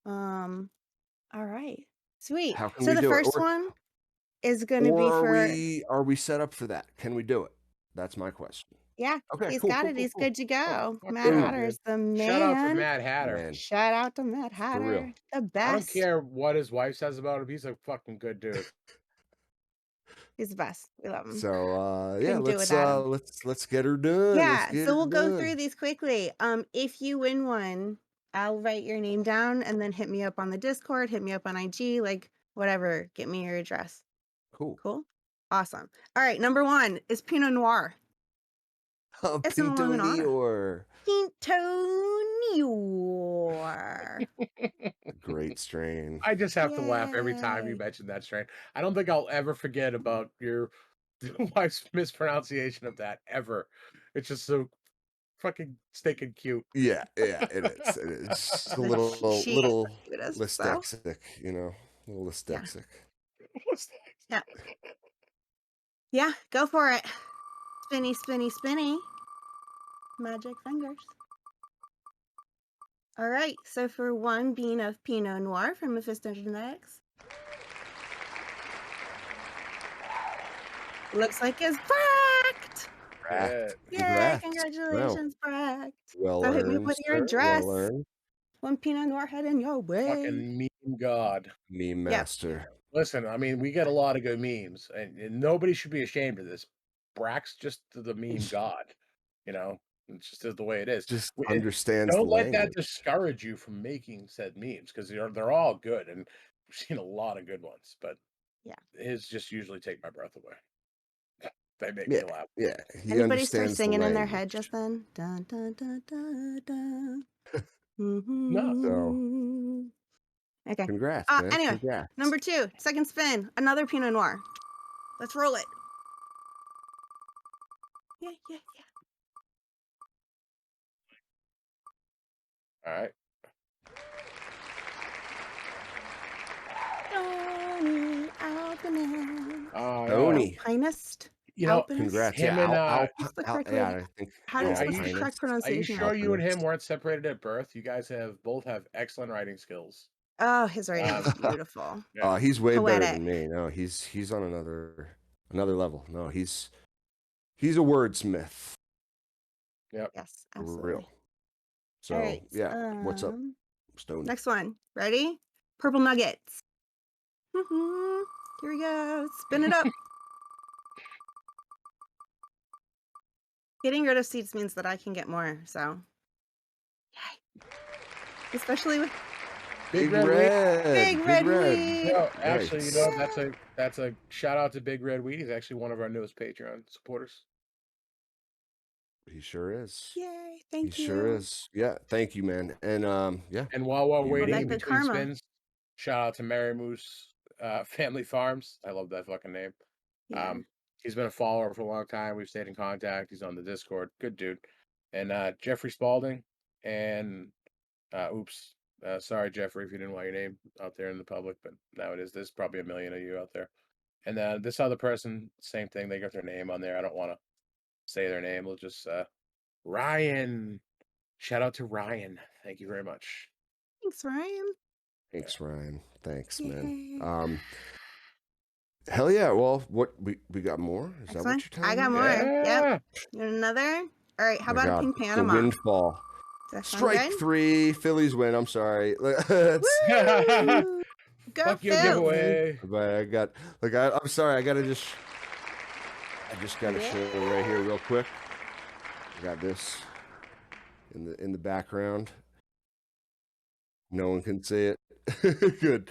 all right. Sweet. How can So we the do it? first one is going to Or be for are we set up for that? Can we do it? That's my question. yeah, Okay, he's cool, got cool, it. cool, He's cool. good to go. Fuck Mad yeah, Boom. Hatter's dude. the Shout out to man. Mad Hatter. Man, Shout out to Mad for real. Hatter, the best. I don't care what his wife says about him. He's a fucking good dude. He's the best. We love him. Yeah, Couldn't do it without him. let's get her done. Let's Yeah, get so her we'll go done. through these quickly. If you win one, I'll write your name down and then hit me up on the Discord, hit me up on IG, like whatever. Get me your address. Cool. Cool. Awesome. All right, number 1 is Pinot Noir. It's an Pinto honor. Noir. Pinto Noir. Great great strain. I just have to laugh every time you Yay. mention that strain. I don't think I'll ever forget about your wife's mispronunciation of that ever. It's just so fucking stinking cute. Yeah, it is. It is just a But she is the little cutest, so dyslexic, you know, a little yeah. dyslexic. What's that? Yeah. Yeah, go for it. Spinny, spinny, spinny. Magic fingers. All right, so for 1 bean of Pinot Noir from Mephisto Genetics. Looks like it's cracked! Yeah. Correct. Yay, Congrats. Wow. congratulations, cracked. Well So hit me earned, with your sir. Well address earned. when Pinot Noir heading your way. Fucking meme god. Meme Yep. master. Listen, I mean, we get a lot of good memes, and nobody should be ashamed of this. Brack's just the meme god, you know? It just is the way it is. Just We understands the don't let that language. discourage you from making said memes because they're all good, and we've seen a lot of good ones, but Yeah. his just usually take my breath away. They make me Yeah, laugh. yeah. He Anybody start understands the singing in their language. head just then? Dun, dun, dun, dun, dun. No. So, Mhm. Okay. congrats, man. Anyway, Congrats. number 2, second spin, another Pinot Noir. Let's roll it. Yeah, yeah, yeah. All right. Tony Alpinist. Oh, yeah. Tony. Alpinist? You know, Alpinist? Congrats. Yeah, him and, What's the Al correct way yeah, to I think what's the correct alpinist, are you pronunciation of sure it? you and him alpinist. weren't separated at birth? You guys both have excellent writing skills. Oh, his writing is Um, beautiful. yeah. He's way better Poetic. than me. No, he's on another level. No, he's a wordsmith Yep. Yes, for absolutely. real. All So, right. yeah, what's up, Stony? Next one. Ready? Purple nuggets. Here we go. Spin it up. Getting rid of seeds means that I can get more, so yay. Especially with Big Red Weed. Big Red You Weed. know, actually, Nice. that's a shout out to Big Red Weed. He's actually one of our newest Patreon supporters. He sure is. Yay. He Thank sure you. is. Yeah, thank you, man. And yeah, And while we're you waiting in Collect may the between karma. spins, shout out to Mary Moose Family Farms. I love that fucking name. Yeah. He's been a follower for a long time. We've stayed in contact. He's on the Discord. Good dude. And Jeffrey Spalding and oops. Sorry, Jeffrey, if you didn't want your name out there in the public, but now it is. There's probably a million of you out there. And this other person, same thing. They got their name on there. I don't want to say their name. We'll just Ryan. Shout out to Ryan. Thank you very much. Thanks, Ryan. Thanks, Ryan. Thanks, man. Yay. Hell yeah. Well, what we got more? Is Next that what one. you're telling I got me? more. Yeah. Yep. You want another? All right. How My about a God, pink the Panama? windfall. Does that sound Strike good? 3. Phillies win. I'm sorry. That's Woo! Go Fuck your Phils. giveaway. but I got I'm sorry. I just gotta show it right here real quick. I got this in the background. No one can see it. Good.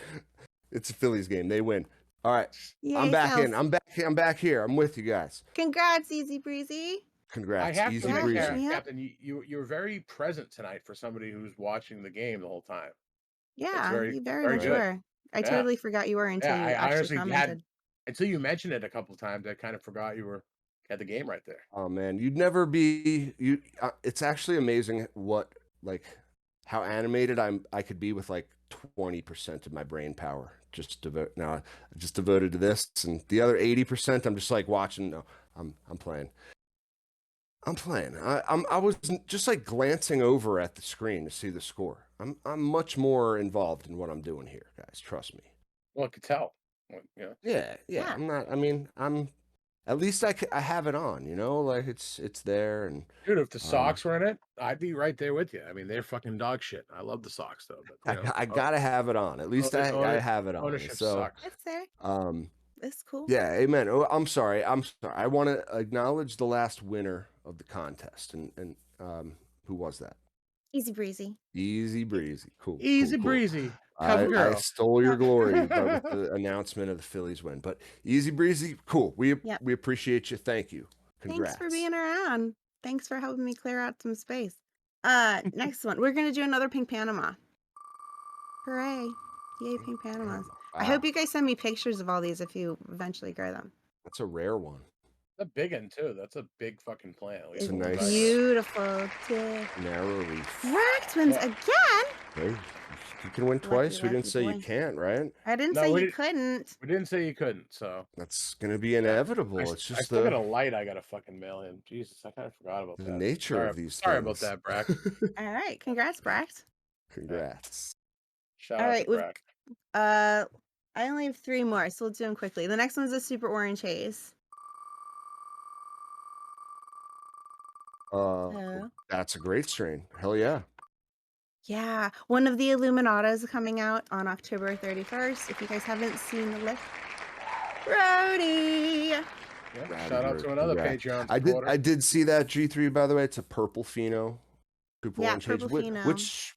It's a Phillies game. They win. All right. Yay, I'm back Phils. in. I'm back here. I'm with you guys. Congrats, Easy Breezy. Congrats. I have Easy to breezy. admit, Yep. Captain, you were very present tonight for somebody who's watching the game the whole time. That's Yeah, you very very much good. were. I Yeah. totally forgot you were until Yeah, you I actually honestly had commented. until you mentioned it a couple times, I kind of forgot you were at the game right there. Oh man, you'd never be you. It's actually amazing how animated I could be with like 20% of my brain power just devote now just devoted to this, and the other 80% I'm just like watching. No, I'm playing. I'm playing. I was just like glancing over at the screen to see the score. I'm much more involved in what I'm doing here, guys. Trust me. Well, I could tell. Well, you know. Yeah. Yeah. I'm not. I mean, I'm. At least I have it on. You know, like it's there, and Dude, if the Sox were in it, I'd be right there with you. I mean, they're fucking dog shit. I love the Sox though, but you know, I gotta have it on. At least I have it on. ownership So sucks. That's fair. It's cool. yeah, amen. Oh, I'm sorry. I want to acknowledge the last winner of the contest, and who was that? Easy Breezy. Easy breezy. Cool. Easy cool. breezy. Cover I girl. stole your glory with the announcement of the Phillies win, but easy breezy. Cool. We appreciate you. Thank you. Congrats. Thanks for being around. Thanks for helping me clear out some space. Next one. We're gonna do another pink Panama. Hooray. Yay, pink Panamas. Wow. I hope you guys send me pictures of all these if you eventually grow them. That's a rare one. A big one too. That's a big fucking plant. It's a It's nice beautiful. Too. narrow leaf. Rack twins Yeah. again? Hey, you can win Lucky, twice. We didn't lucky say you boy. can't, right? I didn't No, say we you didn't. couldn't. We didn't say you couldn't. So That's going to be inevitable. It's I just still got a light. I gotta fucking mail him. Jesus, I kind of forgot about the that. nature Sorry, of these sorry things. about that, Brack. All right, congrats, Brax. Congrats. Shout All out right, to we've Brack. I only have 3 more, so we'll do them quickly. The next one's a super orange haze. So That's a great strain. Hell yeah. yeah, one of the Illuminatas coming out on October 31st. If you guys haven't seen the list, Brody. Yeah, Rowdy shout out Brody, to another congrats. Patreon I supporter. did see that G3, by the way. It's a purple pheno. Super Yeah, orange haze, purple pheno. which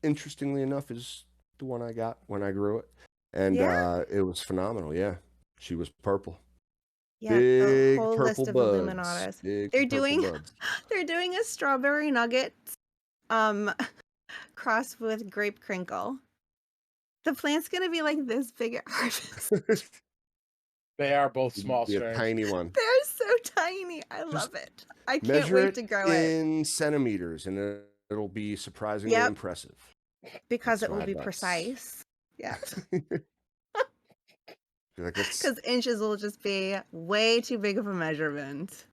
interestingly enough is the one I got when I grew it. And Yeah? it was phenomenal. Yeah. She was purple. Yeah, a Big whole list purple of buds. Illuminatas. Big They're purple doing buds. they're doing a strawberry nugget crossed with grape crinkle. The plant's gonna be like this big at harvest. They are both small Be a strains. tiny one. They're so tiny. I love it. I can't Measure wait it to grow it. in centimeters, and it'll be surprisingly Yep. impressive. Because That's it will my be bets. precise. Yeah. Like it's Because inches will just be way too big of a measurement.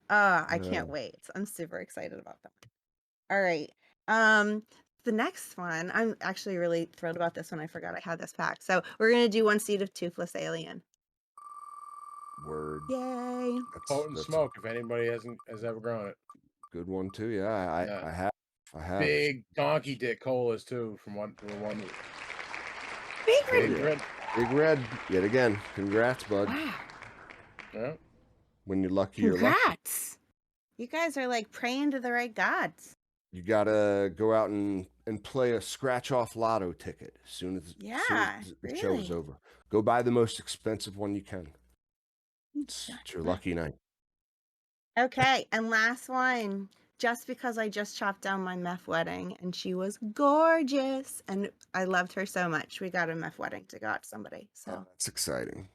I can't wait. I'm super excited about that. All right. The next one, I'm actually really thrilled about this one. I forgot I had this pack. So we're gonna do 1 seed of Toothless Alien. word. Yay. Potent That's smoke. If anybody has ever grown it, a good one too. Yeah, Yeah. I have. I have. big donkey dick colas too. From one. Big Hell red. yeah. Red. Big red yet again. Congrats, bud. Wow. Yeah. When you're lucky, you're lucky. Congrats. You guys are like praying to the right gods. You gotta go out and play a scratch off lotto ticket as soon as Yeah, the show is really. over. Go buy the most expensive one you can. It's your Wow. lucky night. Okay, and last one. Just because I just chopped down my meth wedding and she was gorgeous and I loved her so much. We got a meth wedding to go out to somebody. So Oh, that's exciting.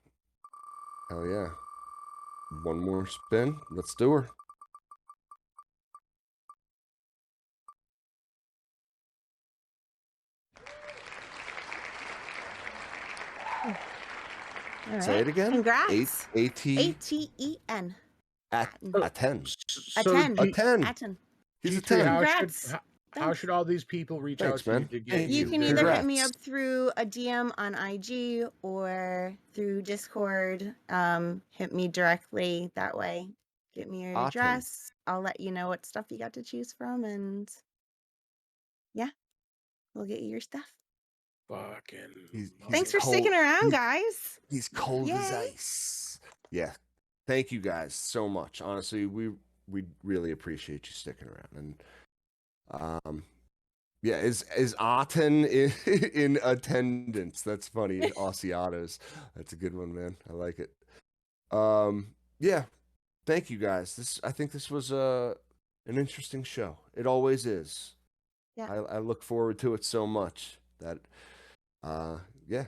Hell yeah. One more spin. Let's do her. all Say right. it again. Congrats. A-T ATEN. a 10. A So 10. A 10. Aten. He's a G3, 10. Congrats. how Thanks. should all these people reach Thanks, out to you man. to get Thank You you? can their- either hit me Congrats. up through a DM on IG or through Discord. Hit me directly that way. Get me your Aten. address. I'll let you know what stuff you got to choose from, and yeah, we'll get you your stuff. Fucking. He's Thanks for cold. sticking around, guys. He's cold as Yay. ice. Yeah. Thank you guys so much. Honestly, we really appreciate you sticking around. And yeah, is Aten in attendance? That's funny. Aussiatos. That's a good one, man. I like it. Yeah. Thank you guys. I think this was an interesting show. It always is. Yeah. I look forward to it so much that yeah. What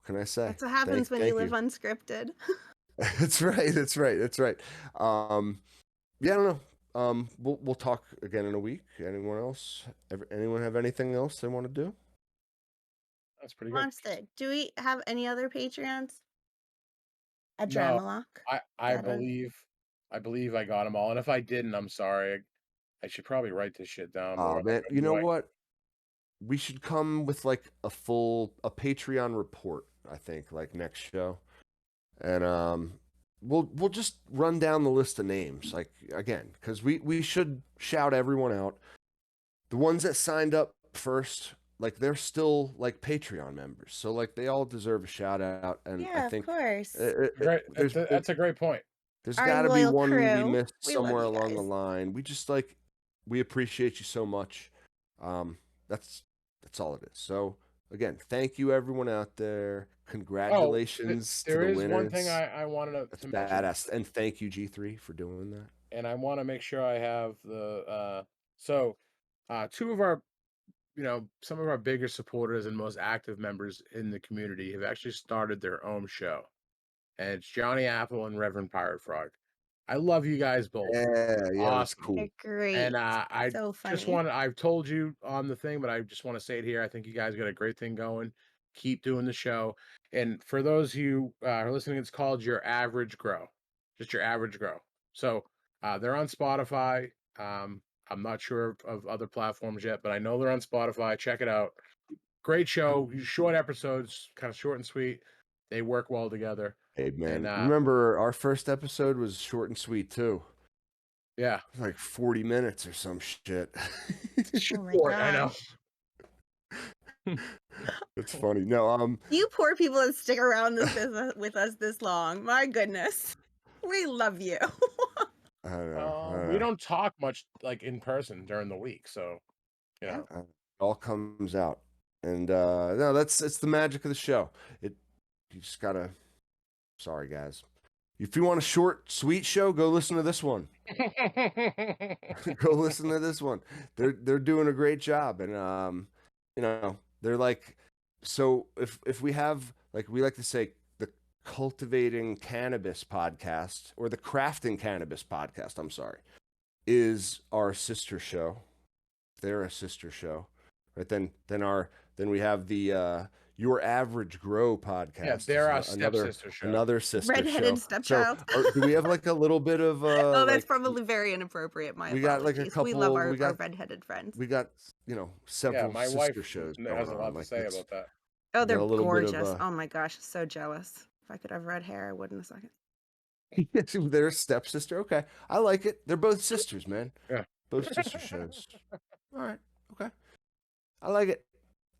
can I say? That's what happens when you live unscripted. That's right. That's right. That's right. Yeah, I don't know. We'll talk again in a week. Anyone else? Anyone have anything else they want to do? That's pretty good. Monsta, do we have any other Patreons? A No, Dramalock? I That are- believe I got them all. And if I didn't, I'm sorry. I should probably write this shit down. But Oh what I'm man, gonna you know do, what? We should come with like a Patreon report, I think, like next show. And we'll just run down the list of names, like again, because we should shout everyone out. The ones that signed up first, like they're still like Patreon members, so like they all deserve a shout out. And yeah, I think of course. Great. there's That's a great point. there's Our got to be loyal one we crew. missed We love somewhere you along the guys. line. We appreciate you so much. That's all it is. So again, thank you everyone out there. Congratulations to There the is winners. one thing I wanted That's to mention, badass. And thank you G3 for doing that. and I want to make sure I have the so 2 of our some of our bigger supporters and most active members in the community have actually started their own show. And it's Johnny Apple and Reverend Pirate Frog. I love you guys both. Yeah, that's Awesome. cool. They're great. And I So just funny. I've told you on the thing, but I just want to say it here. I think you guys got a great thing going. Keep doing the show. And for those of you who are listening, it's called Your Average Grow. Just Your Average Grow. So they're on Spotify. I'm not sure of other platforms yet, but I know they're on Spotify. Check it out. Great show. Short episodes, kind of short and sweet. They work well together. Hey, man. And Remember, our first episode was short and sweet, too. yeah. It was like 40 minutes or some shit. Oh my Short, I know. gosh. It's funny. No, You poor people that stick around this business with us this long. My goodness. We love you. I don't know. We don't talk much like in person during the week, so Yeah. It all comes out. And no, it's the magic of the show. You just gotta. Sorry, guys. If you want a short, sweet show, go listen to this one. Go listen to this one. They're doing a great job, and they're like. So if we have, like, we like to say, the Cultivating Cannabis podcast, or the Crafting Cannabis podcast, I'm sorry, is our sister show. They're a sister show, right? Then we have the Your Average Grow podcast. Yeah, they're our another stepsister show. Another sister Redheaded show. stepchild. So, do we have like a little bit of Oh, that's like, probably very inappropriate. My we got like a apologies. We love couple. our redheaded friends. We got several Yeah, my sister wife shows has going a on. lot to Like, say about that. Oh, they're got a little bit of, gorgeous. Oh my gosh, so jealous. If I could have red hair, I would in a second. they're a stepsister. Okay, I like it. They're both sisters, man. Yeah. Both sister shows. All right. Okay. I like it.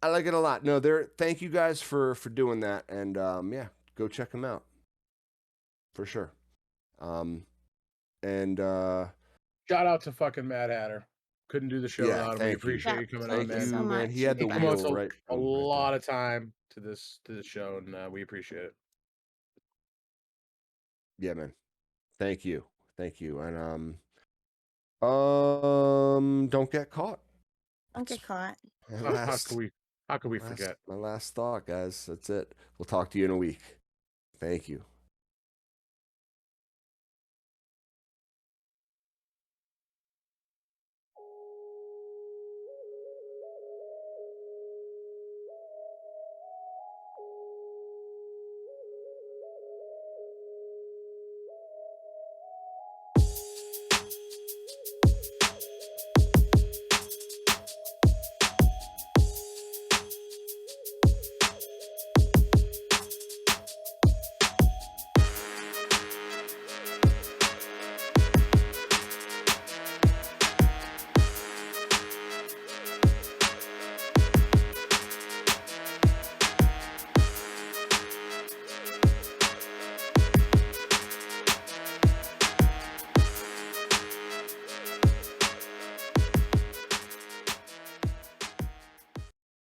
I like it a lot. No, thank you guys for doing that, and yeah, go check them out for sure. And Shout out to fucking Mad Hatter. Couldn't do the show Yeah, without him. We thank you. appreciate Yeah, you coming thank on, you, man. so man. much. He had the You He guys- promotes wheel right. a lot of time to this show, and we appreciate it. Yeah, man. Thank you, and don't get caught. Don't get caught. How could we forget? My last thought, guys. That's it. We'll talk to you in a week. Thank you.